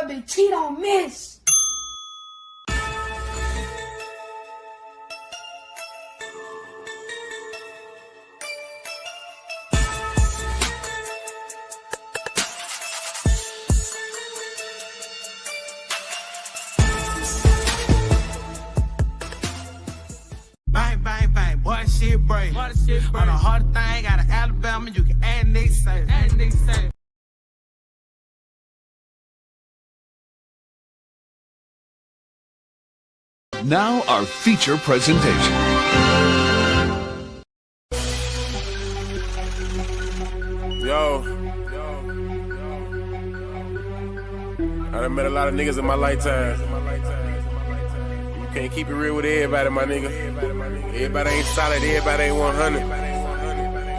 boy been cheat on miss. Bang, bang, bang, boy, shit break. On the hard thing, out of Alabama, you can add Nick say. Now our feature presentation. Yo. I done met a lot of niggas in my lifetime. You can't keep it real with everybody, my nigga. Everybody ain't solid, everybody ain't 100.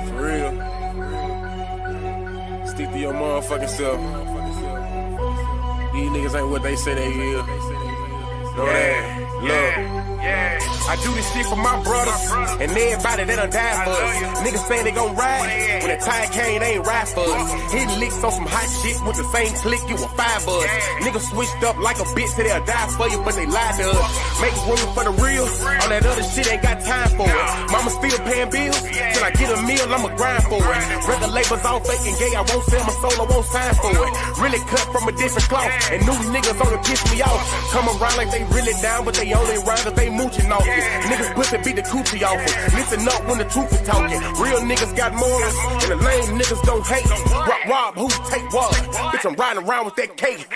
For real. Stick to your motherfucking self. These niggas ain't what they say they is. Know that? Look. I do this shit for my brothers and everybody that done died for us. Niggas saying they gon' ride. When the time came, they ain't ride for us. Hitting licks on some hot shit with the same click, you a 5 buzz. Niggas switched up like a bitch, say they'll die for you, but they lied to us. Make room for the real. All that other shit ain't got time for it. Mama still paying bills. Till I get a meal, I'ma grind for it. Record labels all fake and gay, I won't sell my soul, I won't sign for it. Really cut from a different cloth. And new niggas only piss me off. Come around like they really down, but they only around cause they mooching off it. Niggas pussy beat the coochie off it. Listen up when the truth is talking. Real niggas got morals, and the lame niggas don't hate. Rob, who take what? Bitch, I'm riding around with that cake.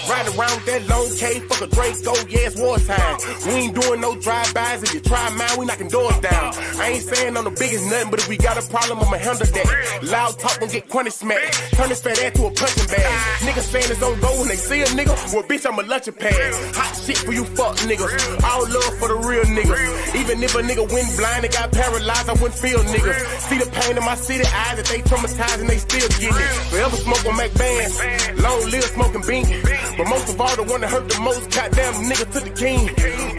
Riding around with that long K. Fuck a Draco, yeah, it's wartime. We ain't doing no drive-bys. If you try mine, we knocking doors down. I ain't saying I'm the biggest nothing, but if we got a problem, I'ma handle that. Loud talk gon' get crunny smacked. Turn this fat ass to a punching bag. Niggas saying it's on go when they see a nigga. Well, bitch, I'm a lunching pad. Hot shit for you fuck niggas. All love for the real niggas. Even if a nigga went blind and got paralyzed, I wouldn't feel niggas. See the pain in my city eyes that they traumatized and they still getting it. Forever smoke on Mac bands, long live smoking bean. But most of all, the one that hurt the most, goddamn nigga to the king.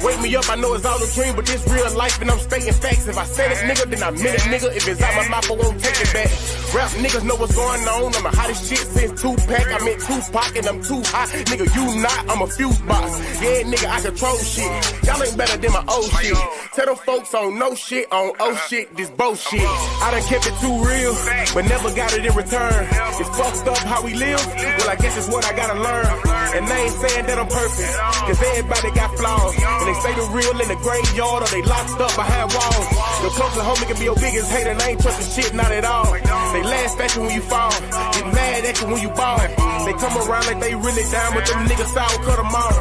Wake me up, I know it's all a dream, but this real life and I'm stating facts. If I said it, nigga, then I meant it, nigga. If it's out my mouth, I won't take it back. Rap niggas know what's going on. I'm the hottest shit since Tupac. I meant Tupac and I'm too hot. Nigga, you not, I'm a fuse box. Yeah, nigga, I control shit. Y'all ain't better than my old shit. Tell them folks on no shit, on oh shit, this bullshit. I done kept it too real, but never got it in return. It's fucked up how we live, well I guess it's what I gotta learn. And they ain't saying that I'm perfect, cause everybody got flaws. And they say the real in the graveyard or they locked up behind walls. Your closest homie can be your biggest hater and I ain't trusting shit, not at all. They laugh at you when you fall, get mad at you when you ball. They come around like they really down, but them niggas sour cut them off.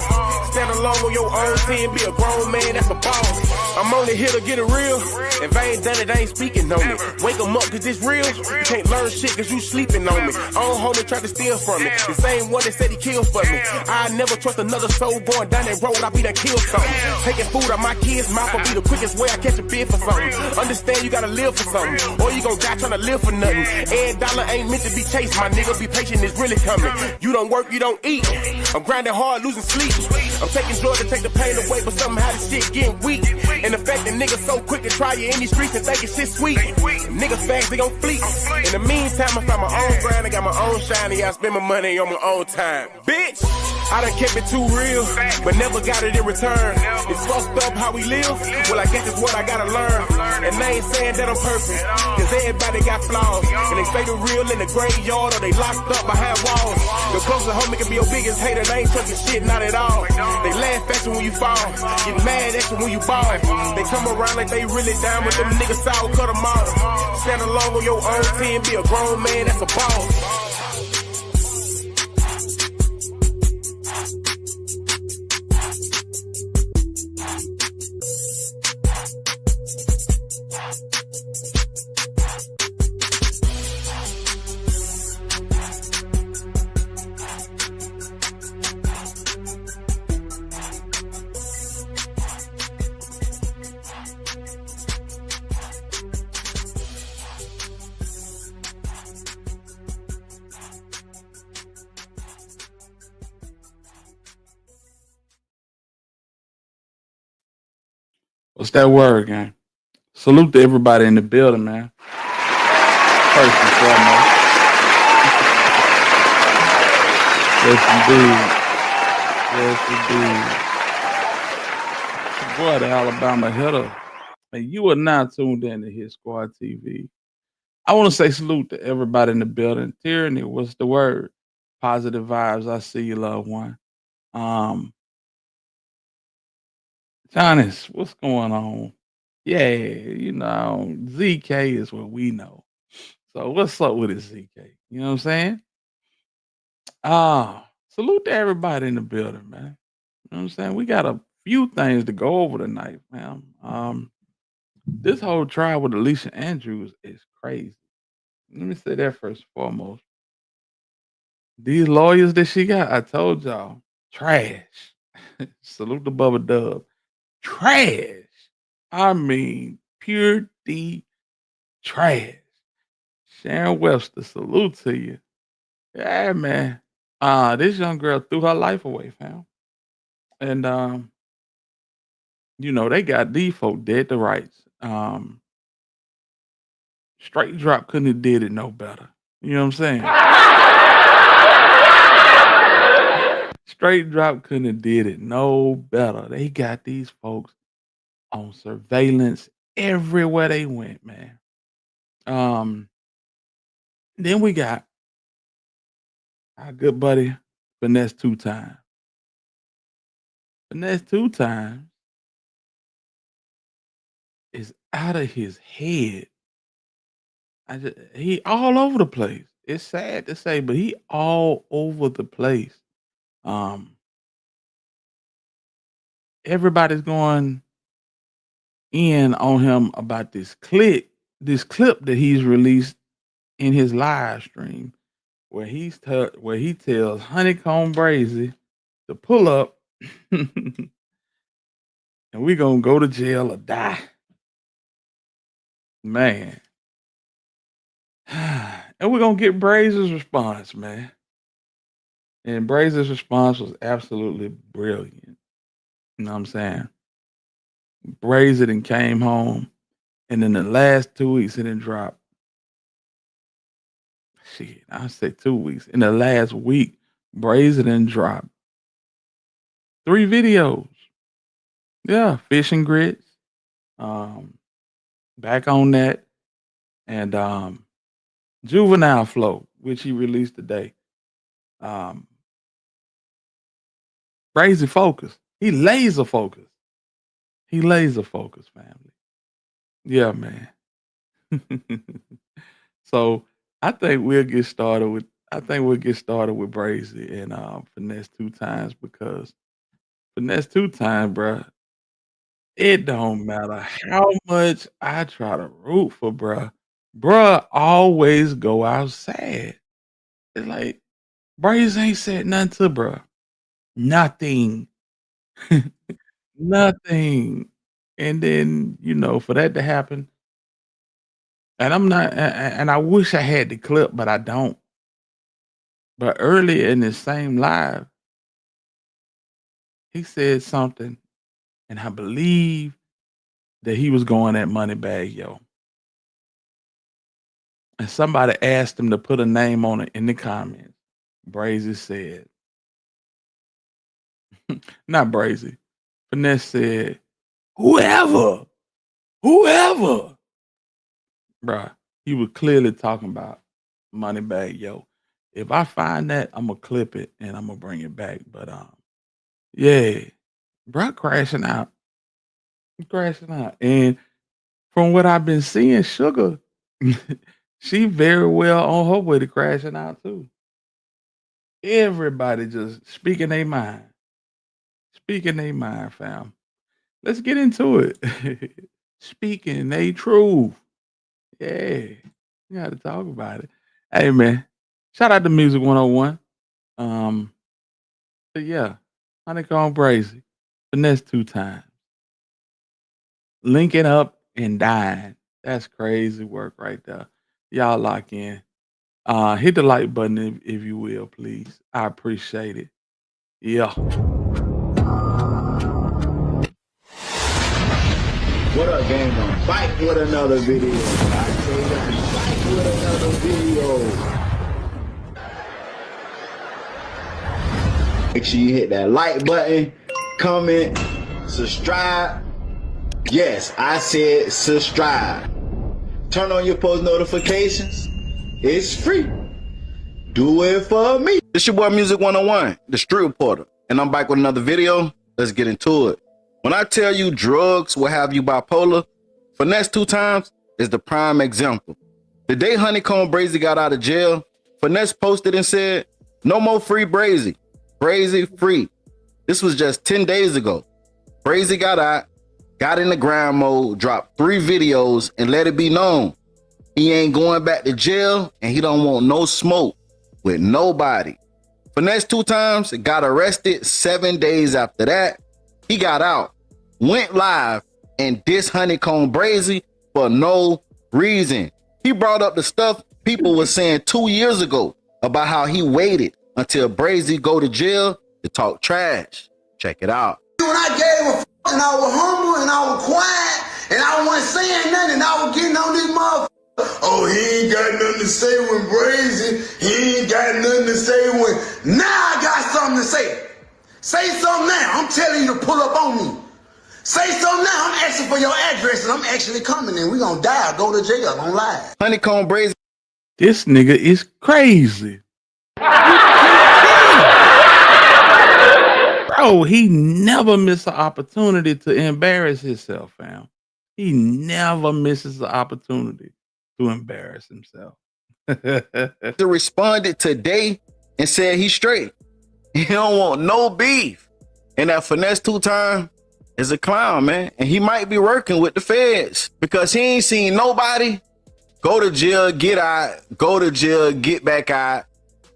Stand alone on your own team, be a grown man, that's a boss. I'm only here to get it real. If I ain't done it, I ain't speaking on it. Wake them up cause it's real. You can't learn shit cause you sleeping on me. Own homie tried to steal from me. The same one that said he killed for me. I never trust another soul going down that road, I be done killed something. Taking food out my kids' mouth will be the quickest way I catch a bid for something. Understand you gotta live for something, or you gon' die trying to live for nothing. Every dollar ain't meant to be chased, my nigga. Be patient, it's really coming. You don't work, you don't eat. I'm grinding hard, losing sleep. I'm taking drugs to take the pain away, but somehow this shit getting weak. And the fact that niggas so quick to try you in these streets and think it's shit sweet. Niggas fast, they gon' fleet. In the meantime, I found my own grind, I got my own shine, yeah, I spend my money on my own time. Bitch, I done kept it too real, but never got it in return. It's fucked up how we live, well I guess it's what I gotta learn. And they ain't saying that I'm perfect, cause everybody got flaws. And they say the real in the graveyard or they locked up behind walls. Your closest homie can be your biggest hater, they ain't trusting shit, not at all. They laugh at you when you fall, get mad at you when you ball. They come around like they really down, but them niggas sour cut them off. Stand alone on your own team, be a grown man, that's a boss. What's that word, gang? Salute to everybody in the building, man. First and foremost. Yes, indeed. Yes, indeed. Boy, the Alabama hitter. And you are now tuned in to Hit Squad TV. I want to say salute to everybody in the building. Tyranny, what's the word? Positive vibes. I see you, loved one. Um, Jonas, what's going on? Yeah, ZK is what we know. So what's up with it, ZK? You know what I'm saying? Salute to everybody in the building, man. You know what I'm saying? We got a few things to go over tonight, man. This whole trial with Alicia Andrews is crazy. Let me say that first and foremost. These lawyers that she got, I told y'all, trash. Salute to Bubba Dub. Trash. I mean, pure D trash. Sharon Webster, salute to you. Yeah, man. This young girl threw her life away, fam. And they got these folk dead to rights. Straight drop couldn't have did it no better. You know what I'm saying? Straight drop couldn't have did it no better. They got these folks on surveillance everywhere they went, man. Then we got our good buddy Finesse 2 Tymes. Finesse 2 Tymes is out of his head. He all over the place. It's sad to say, but he all over the place. Everybody's going in on him about this clip that he's released in his live stream, where he tells Honeycomb Brazy to pull up, and we gonna go to jail or die, man. And we're gonna get Brazy's response, man. And Brazy's response was absolutely brilliant. You know what I'm saying? Brazy then came home, and in the last 2 weeks, it didn't drop. Shit, I say 2 weeks. In the last week, Brazy then dropped 3 videos. Yeah, fish and grits. Back on that, and Juvenile Flow, which he released today. Brazy focus. He laser focused. Family. Yeah, man. So I think we'll get started with Brazy and Finesse 2 Tymes, because Finesse 2 Tymes, bruh, it don't matter how much I try to root for bruh always go outside. It's like Brazy ain't said nothing to bruh. Nothing. Nothing. And then, for that to happen, and I wish I had the clip, but I don't. But earlier in this same live, he said something, and I believe that he was going at Moneybag Yo. And somebody asked him to put a name on it in the comments. Brazy said, not Brazy. Finesse said, whoever. Bruh, he was clearly talking about Moneybag Yo. If I find that, I'm gonna clip it and I'm gonna bring it back. But yeah, bruh crashing out. And from what I've been seeing, Sugar, she very well on her way to crashing out too. Everybody just speaking their mind. Fam. Let's get into it. Speaking they truth. Yeah, we got to talk about it. Hey, man, shout out to Music 101. But yeah, Honeycomb Brazy, Finesse 2 Tymes, linking up and dying. That's crazy work right there. Y'all lock in. Hit the like button if you will, please. I appreciate it. Yeah. What up, gang? I'm back with another video. I say I'm back with another video. Make sure you hit that like button, comment, subscribe. Yes, I said subscribe. Turn on your post notifications. It's free. Do it for me. It's your boy Music 101, the Street Reporter, and I'm back with another video. Let's get into it. When I tell you drugs will have you bipolar, Finesse 2 Tymes is the prime example. The day Honeycomb Brazy got out of jail, Finesse posted and said, "No more free Brazy. Brazy free." This was just 10 days ago. Brazy got out, got in the grind mode, dropped 3 videos, and let it be known he ain't going back to jail and he don't want no smoke with nobody. Finesse 2 Tymes got arrested 7 days after that. He got out, went live, and dissed Honeycomb Brazy for no reason. He brought up the stuff people were saying 2 years ago about how he waited until Brazy go to jail to talk trash. Check it out. When I gave a f and I was humble and I was quiet and I wasn't saying nothing and I was getting on this motherfucker. Oh, he ain't got nothing to say when Brazy. He ain't got nothing to say when. Now I got something to say. Say something now. I'm telling you to pull up on me. Say something now. I'm asking for your address and I'm actually coming and we gonna die or go to jail on live. Honeycomb Brazy. This nigga is crazy. Bro, he never missed an opportunity to embarrass himself, fam. He never misses an opportunity to embarrass himself. Responded today and said he's straight. He don't want no beef. And that Finesse 2 Tymes is a clown, man. And he might be working with the feds because he ain't seen nobody go to jail, get out, go to jail, get back out.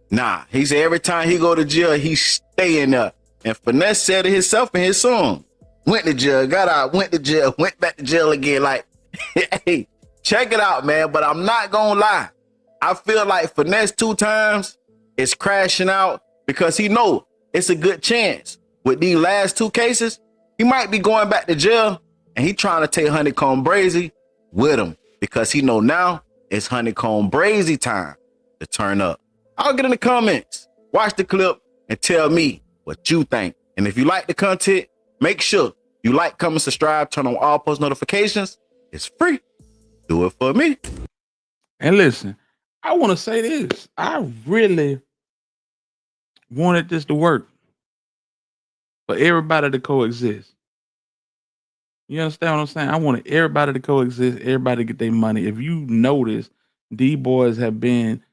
Nah, he said every time he go to jail, he's staying there. And Finesse said it himself in his song. Went to jail, got out, went to jail, went back to jail again. Like, hey, check it out, man. But I'm not gonna lie. I feel like Finesse 2 Tymes is crashing out because he know it's a good chance. With these last 2 cases, he might be going back to jail and he trying to take Honeycomb Brazy with him because he know now it's Honeycomb Brazy time to turn up. I'll get in the comments, watch the clip, and tell me what you think. And if you like the content, make sure you like, comment, subscribe, turn on all post notifications. It's free. Do it for me. And listen, I want to say this. I really wanted this to work for everybody to coexist. You understand what I'm saying? I wanted everybody to coexist, everybody to get their money. If you notice, D-Boys have been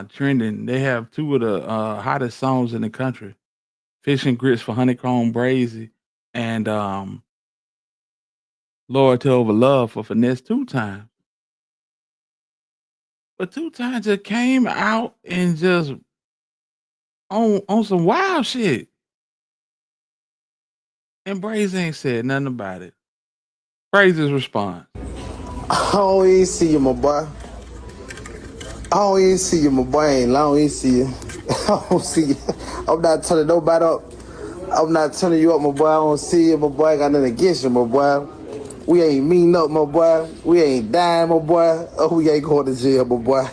trending. They have 2 of the hottest songs in the country. Fish and Grits for Honeycomb Brazy and Loyalty Over Love for Finesse 2 Tymes. But 2 Tymes just came out and just on some wild shit. And Brazy ain't said nothing about it. Brazy's response. I don't even see you, my boy. I don't even see you, my boy. I don't even see you. I don't see you. I'm not turning nobody up. I'm not turning you up, my boy. I don't see you, my boy. I got nothing against you, my boy. We ain't meeting up, my boy. We ain't dying, my boy. Oh, we ain't going to jail, my boy.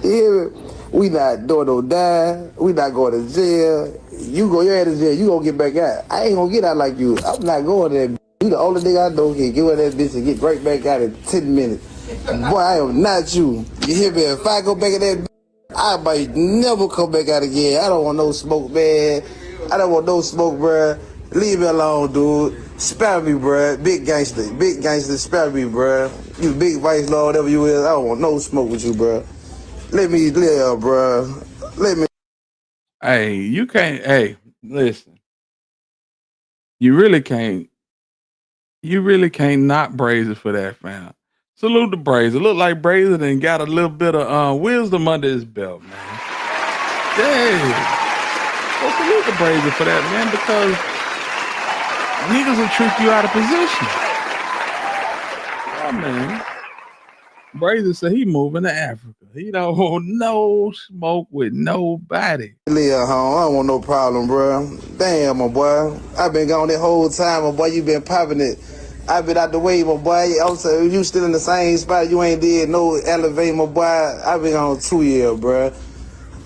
You hear me? We not doing no dying. We not going to jail. You go your head to jail. You gonna get back out. I ain't gonna get out like you. I'm not going there. You the only nigga I know can get with that bitch and get right back out in 10 minutes. Boy, I am not you. You hear me? If I go back in that bitch, I might never come back out again. I don't want no smoke, man. I don't want no smoke, bruh. Leave me alone, dude. Spare me, bruh. Big gangster, spare me, bruh. You big vice lord, whatever you is. I don't want no smoke with you, bruh. Let me live, bruh. Let me. Hey, you can't. Hey, listen. You really can't knock Brazy for that, fam. Salute to Brazy. Look like Brazy done got a little bit of wisdom under his belt, man. Yeah. Well, salute to Brazy for that, man, because niggas will trick you out of position. Oh, man. Brazy said he moving to Africa. He don't want no smoke with nobody. Live home. I don't want no problem, bro. Damn, my boy. I've been gone that whole time, my boy. You been popping it. I've been out the way, my boy. Also, you still in the same spot. You ain't did no elevate, my boy. I've been gone 2 years, bro.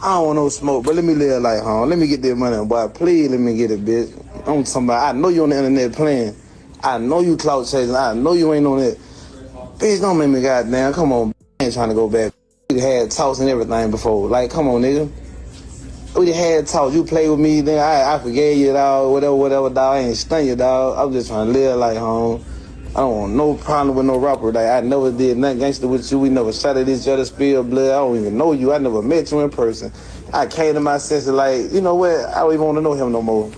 I don't want no smoke, but let me live like home. Let me get this money, boy. Please let me get it, bitch. I'm talking about, I know you on the internet playing. I know you clout chasing. I know you ain't on that. Bitch, don't make me goddamn. Come on, I ain't trying to go back. We had talks and everything before. Like, come on, nigga. We had talks. You play with me, then I forgave you, dog. Whatever, dog. I ain't stun you, dog. I'm just trying to live like home. I don't want no problem with no rapper. Like, I never did nothing gangster with you. We never shot at each other, spilled blood. I don't even know you. I never met you in person. I came to my senses like, you know what? I don't even want to know him no more.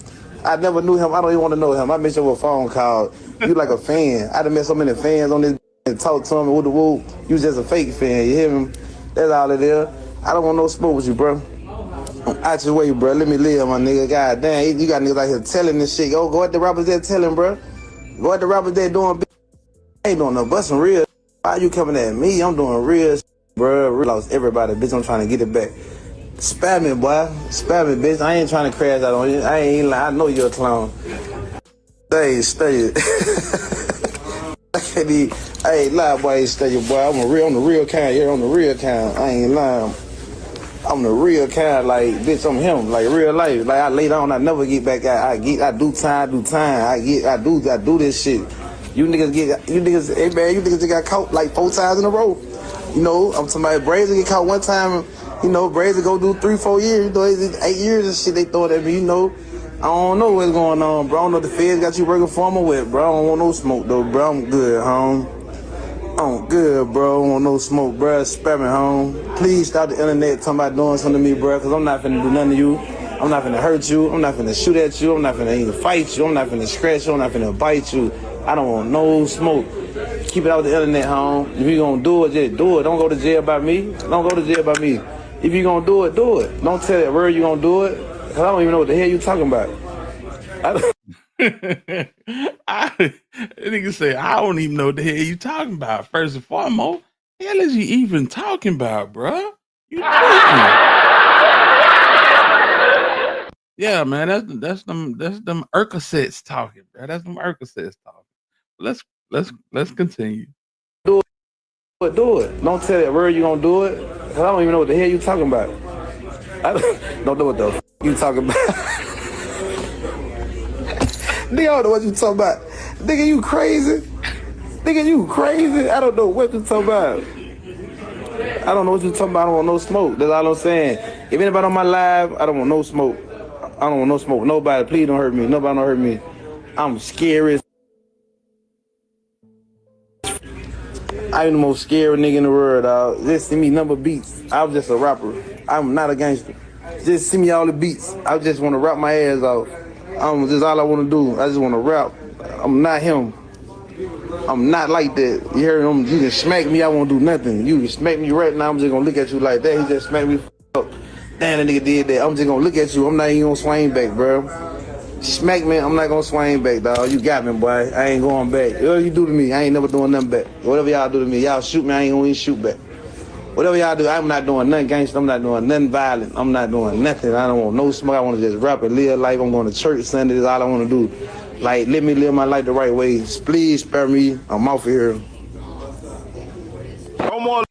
I never knew him. I don't even want to know him. I met you with a phone call. You like a fan. I done met so many fans on this and talked to him and woo. You just a fake fan. You hear me? That's all it is. I don't want no smoke with you, bro. I'm out your way, bro. Let me live, my nigga. God damn, you got niggas out here telling this shit. Go at the rappers there telling, bro. Go at the rappers there doing. I ain't doing no busting real. Why you coming at me? I'm doing real, bro. Lost everybody, bitch. I'm trying to get it back. Spam me, boy. Spam me, bitch. I ain't trying to crash out on you. I ain't lying. I know you're a clown. Stay it. I can't even. I ain't lying, boy. I ain't stay it, boy. I'm the real kind. Yeah, I'm the real kind. I ain't lying. I'm the real kind, like, bitch, I'm him, like, real life. Like, I lay down, I never get back. I do time. I do this shit. You niggas, hey man, you niggas just got caught like 4 times in a row. You know, I'm talking about Brazy get caught one time. You know, Brazy go do 3-4 years. You know, it's 8 years and shit they throw at me. You know, I don't know what's going on, bro. I don't know if the feds got you working for them or what, bro. I don't want no smoke though, bro. I'm good, home. I'm good, bro. I don't want no smoke, bro. Spam me, home. Please stop the internet talking about doing something to me, bro, because I'm not finna do nothing to you. I'm not finna hurt you. I'm not finna shoot at you. I'm not finna even fight you. I'm not finna scratch you. I'm not finna bite you. I don't want no smoke. Keep it out the internet, home. If you gonna do it, just do it. Don't go to jail by me. Don't go to jail by me. If you gonna do it, do it. Don't tell that word you gonna do it, because I don't even know what the hell you talking about. Nigga say, I don't even know what the hell you talking about. First and foremost, the hell is you even talking about, bro? You tweaking. Yeah, man, that's them Urcasets talking, bro. That's them Urcasets talking. Let's continue. Do it. Don't tell that word you gonna do it, because I don't even know what the hell you talking about. Don't know what the f you talking about. Nigga, I don't know what you talking about. Nigga, you crazy? I don't know what you talking about. I don't know what you talking about. I don't want no smoke. That's all I'm saying. If anybody on my live, I don't want no smoke. I don't want no smoke. Nobody, please don't hurt me. Nobody don't hurt me. I'm scary. I ain't the most scary nigga in the world, dog. Just send me number beats. I'm just a rapper. I'm not a gangster. Just send me all the beats. I just want to rap my ass off. Just all I want to do. I just want to rap. I'm not him. I'm not like that. You hear him? You can smack me, I won't do nothing. You can smack me right now, I'm just gonna look at you like that. He just smacked me up. Damn, that nigga did that. I'm just gonna look at you. I'm not even gonna swing back, bro. Smack me, I'm not gonna swing back, dog. You got me, boy. I ain't going back. Whatever you do to me, I ain't never doing nothing back. Whatever y'all do to me, y'all shoot me, I ain't gonna even shoot back. Whatever y'all do, I'm not doing nothing gangster. I'm not doing nothing violent. I'm not doing nothing. I don't want no smoke. I want to just rap and live life. I'm going to church Sunday. That's all I want to do. Like, let me live my life the right way. Please spare me. I'm off of here. No more.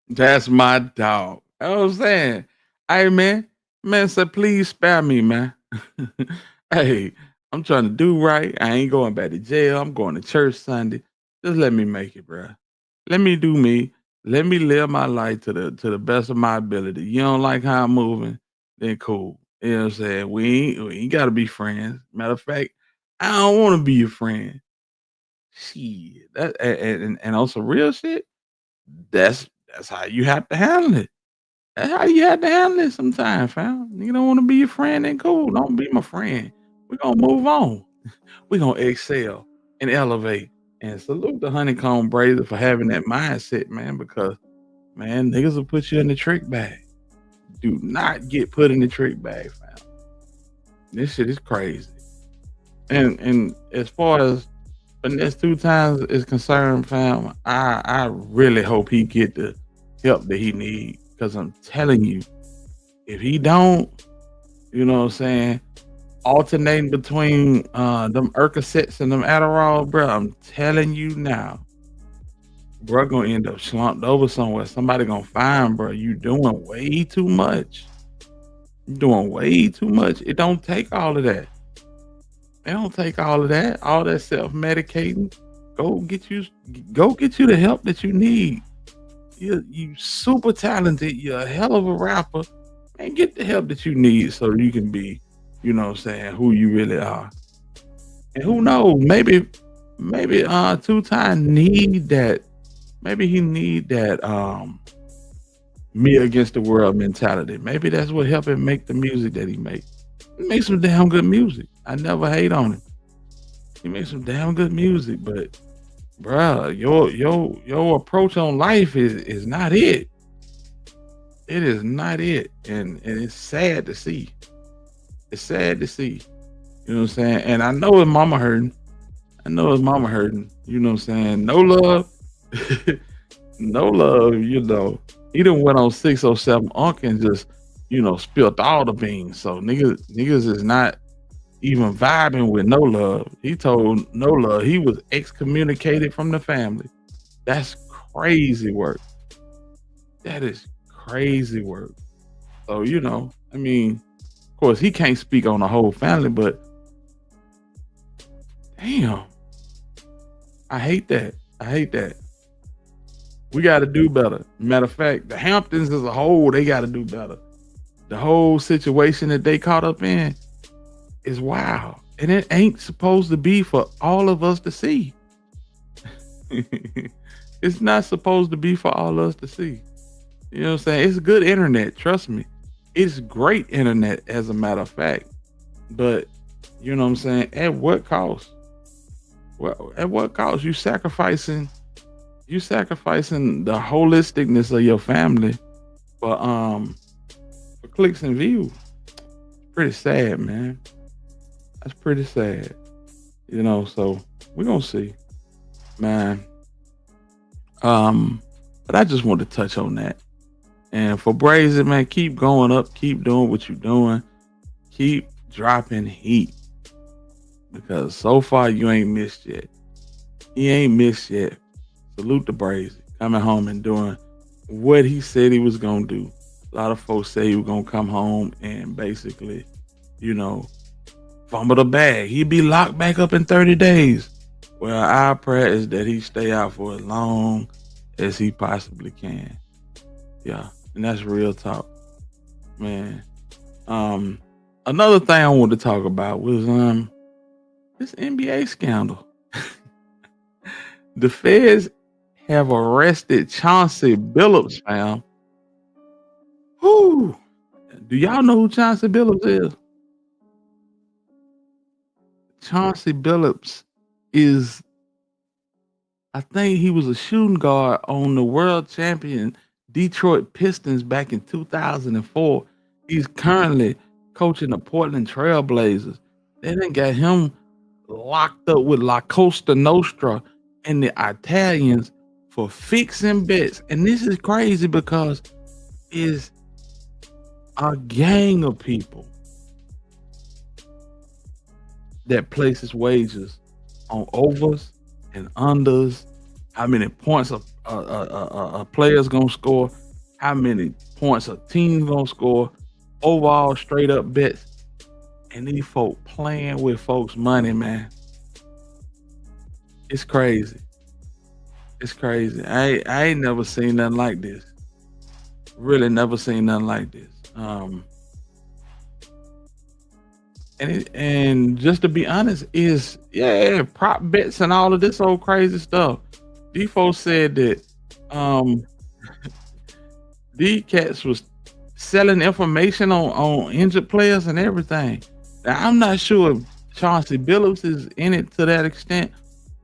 That's my dog. You know what I'm saying? Hey, man said, please spare me, man. Hey, I'm trying to do right. I ain't going back to jail. I'm going to church Sunday. Just let me make it, bro. Let me do me. Let me live my life to the best of my ability. You don't like how I'm moving, then cool. You know what I'm saying? We ain't gotta be friends. Matter of fact, I don't want to be your friend. Shit. That and on some real shit, that's how you have to handle it. That's how you have to handle it sometimes, fam. You don't want to be your friend, then cool. Don't be my friend. We're gonna move on. We're gonna excel and elevate. And salute the honeycomb Brazy for having that mindset, man, because man, niggas will put you in the trick bag. Do not get put in the trick bag, fam. This shit is crazy. And as far as Finesse 2 Tymes is concerned, fam, I really hope he get the help that he need. Because I'm telling you, if he don't, you know what I'm saying, alternating between them Urcasets and them Adderall, bro, I'm telling you now, bro, gonna end up slumped over somewhere. Somebody gonna find, bro, you doing way too much. You're doing way too much. It don't take all of that. It don't take all of that. All that self-medicating. Go get you the help that you need. You super talented. You're a hell of a rapper. And get the help that you need so you can be, you know what I'm saying, who you really are. And who knows, maybe 2 Tymes need that. Maybe he need that me against the world mentality. Maybe that's what helped him make the music that he makes. He makes some damn good music. I never hate on him. He makes some damn good music, but bruh, your approach on life is not it. It is not it. And it's sad to see. It's sad to see. You know what I'm saying? And I know his mama hurting. You know what I'm saying? No love. No love, you know. He done went on 607 Unc and just, you know, spilled all the beans. So niggas is not even vibing with No Love. He told No Love he was excommunicated from the family. That's crazy work. That is crazy work. So, you know, I mean, of course, he can't speak on the whole family, but damn, I hate that. We got to do better. Matter of fact, the Hamptons as a whole, they got to do better. The whole situation that they caught up in is wild. And it ain't supposed to be for all of us to see. It's not supposed to be for all of us to see. You know what I'm saying? It's good internet, trust me. It's great internet as a matter of fact. But, you know what I'm saying? At what cost? Well, at what cost? You sacrificing the holisticness of your family for clicks and views. Pretty sad, man. That's pretty sad. You know, so we're gonna see. Man. But I just want to touch on that. And for Brazy, man, keep going up, keep doing what you're doing, keep dropping heat. Because so far you ain't missed yet. He ain't missed yet. Salute to Brazy coming home and doing what he said he was gonna do. A lot of folks say he was gonna come home and basically, you know, fumble the bag. He'd be locked back up in 30 days. Well, our prayer is that he stay out for as long as he possibly can. Yeah, and that's real talk, man. Another thing I wanted to talk about was this NBA scandal. The feds have arrested Chauncey Billups, fam. Whoo! Do y'all know who Chauncey Billups is? Chauncey Billups is, I think he was a shooting guard on the world champion Detroit Pistons back in 2004. He's currently coaching the Portland Trail Blazers. They done got him locked up with La Costa Nostra and the Italians for fixing bets. And this is crazy because it's a gang of people that places wagers on overs and unders, how many points a player's gonna score, how many points a team's gonna score, overall straight up bets. And these folk playing with folks' money, man. It's crazy. It's crazy. I ain't never seen nothing like this. Really never seen nothing like this. And just to be honest, is prop bets and all of this old crazy stuff. These folks said that these cats was selling information on injured players and everything. Now, I'm not sure if Chauncey Billups is in it to that extent,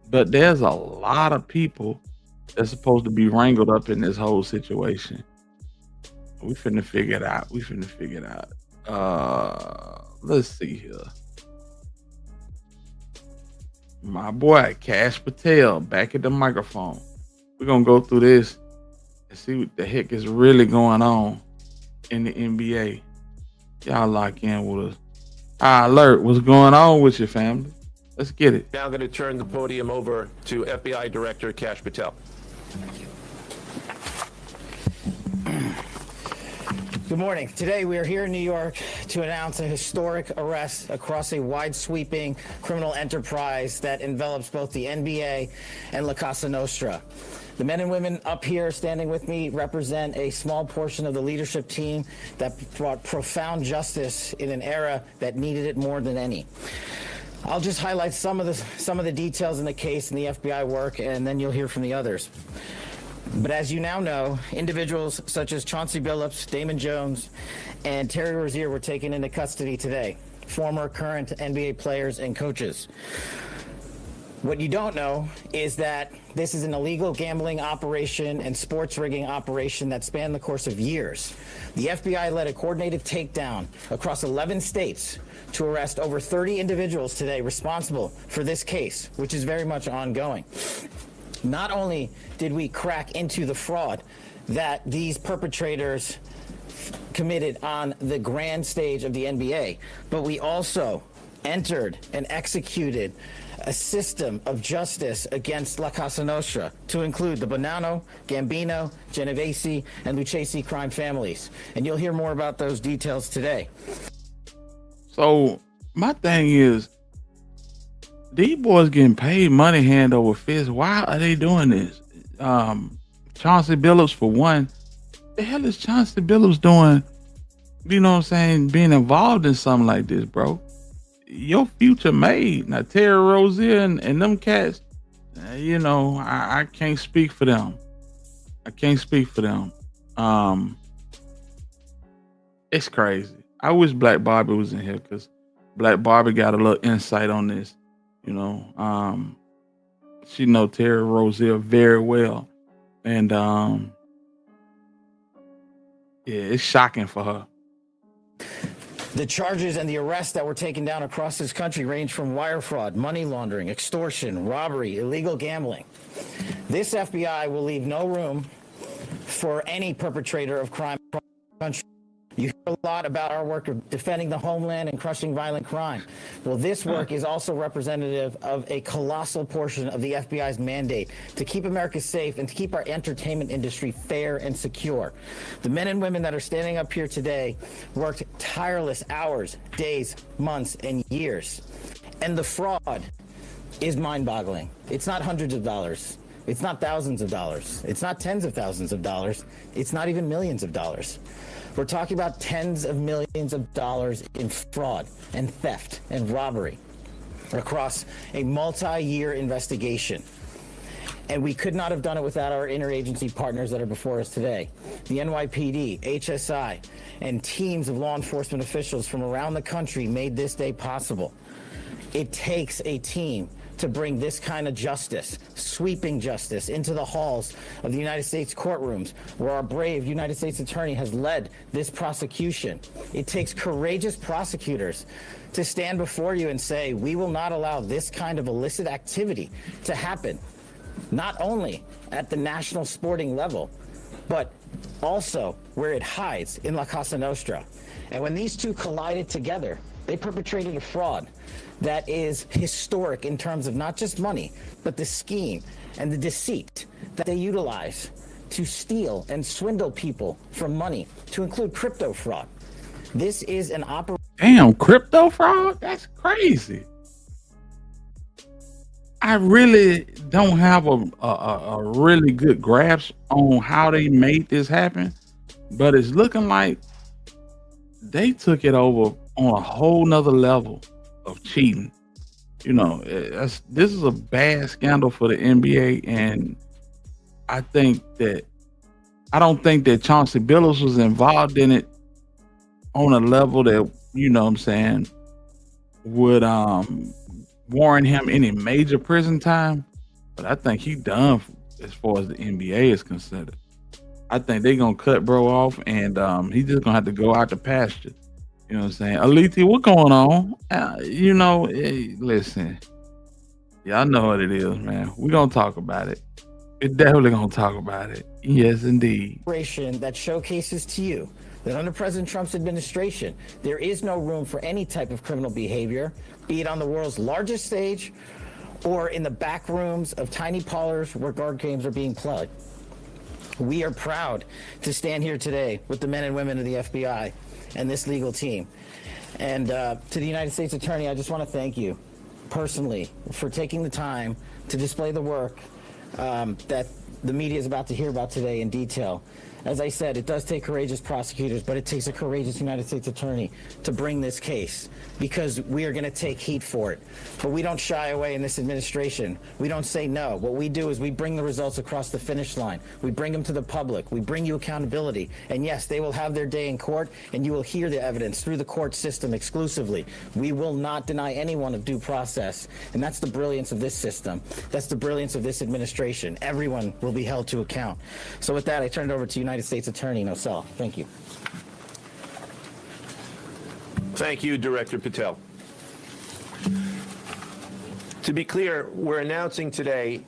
but there's a lot of people that's supposed to be wrangled up in this whole situation. We finna figure it out. Let's see here. My boy Cash Patel back at the microphone. We're gonna go through this and see what the heck is really going on in the NBA. Y'all lock in with us. Alert, what's going on with your family? Let's get it. Now I'm going to turn the podium over to FBI Director Cash Patel. Good morning. Today we are here in New York to announce a historic arrest across a wide-sweeping criminal enterprise that envelops both the NBA and La Casa Nostra. The men and women up here standing with me represent a small portion of the leadership team that brought profound justice in an era that needed it more than any. I'll just highlight some of the details in the case and the FBI work, and then you'll hear from the others. But as you now know, individuals such as Chauncey Billups, Damon Jones, and Terry Rozier were taken into custody today, former current NBA players and coaches. What you don't know is that this is an illegal gambling operation and sports rigging operation that spanned the course of years. The FBI led a coordinated takedown across 11 states to arrest over 30 individuals today responsible for this case, which is very much ongoing. Not only did we crack into the fraud that these perpetrators committed on the grand stage of the NBA, but we also entered and executed a system of justice against La Casa Nostra to include the Bonanno, Gambino, Genovese, and Lucchese crime families. And you'll hear more about those details today. So my thing is, these boys getting paid money hand over fist. Why are they doing this? Chauncey Billups, for one. The hell is Chauncey Billups doing? You know what I'm saying? Being involved in something like this, bro. Your future made. Now, Terry Rozier and them cats, you know, I can't speak for them. I can't speak for them. It's crazy. I wish Black Barbie was in here because Black Barbie got a little insight on this. You know, she know Terry Rozier very well, and yeah, it's shocking for her. The charges and the arrests that were taken down across this country range from wire fraud, money laundering, extortion, robbery, illegal gambling. This FBI will leave no room for any perpetrator of crime across the country. You hear a lot about our work of defending the homeland and crushing violent crime. Well, this work is also representative of a colossal portion of the FBI's mandate to keep America safe and to keep our entertainment industry fair and secure. The men and women that are standing up here today worked tireless hours, days, months, and years. And the fraud is mind-boggling. It's not hundreds of dollars. It's not thousands of dollars. It's not tens of thousands of dollars. It's not even millions of dollars. We're talking about tens of millions of dollars in fraud and theft and robbery across a multi-year investigation. And we could not have done it without our interagency partners that are before us today. The NYPD, HSI, and teams of law enforcement officials from around the country made this day possible. It takes a team to bring this kind of justice, sweeping justice, into the halls of the United States courtrooms, where our brave United States attorney has led this prosecution. It takes courageous prosecutors to stand before you and say, we will not allow this kind of illicit activity to happen, not only at the national sporting level, but also where it hides in La Casa Nostra. And when these two collided together, they perpetrated a fraud that is historic in terms of not just money, but the scheme and the deceit that they utilize to steal and swindle people from money, to include crypto fraud. This is an operation. Damn, crypto fraud? That's crazy. I really don't have a really good grasp on how they made this happen, but it's looking like they took it over on a whole nother level of cheating. You know, this is a bad scandal for the NBA, and I don't think that Chauncey Billups was involved in it on a level that, you know what I'm saying, would warrant him any major prison time. But I think he done as far as the NBA is concerned. I think they're gonna cut bro off, and he's just gonna have to go out to pasture. You know what I'm saying? Alicia, what going on? You know, hey, listen, y'all know what it is, man. We're gonna talk about it. We're definitely gonna talk about it. Yes, indeed. That showcases to you that under President Trump's administration, there is no room for any type of criminal behavior, be it on the world's largest stage or in the back rooms of tiny parlors where card games are being played. We are proud to stand here today with the men and women of the FBI and this legal team. And to the United States Attorney, I just want to thank you personally for taking the time to display the work that the media is about to hear about today in detail. As I said, it does take courageous prosecutors, but it takes a courageous United States Attorney to bring this case, because we are going to take heat for it. But we don't shy away in this administration. We don't say no. What we do is we bring the results across the finish line. We bring them to the public. We bring you accountability. And yes, they will have their day in court, and you will hear the evidence through the court system exclusively. We will not deny anyone of due process. And that's the brilliance of this system. That's the brilliance of this administration. Everyone will be held to account. So with that, I turn it over to United States Attorney Nosal. Thank you. Thank you, Director Patel. To be clear, we're announcing today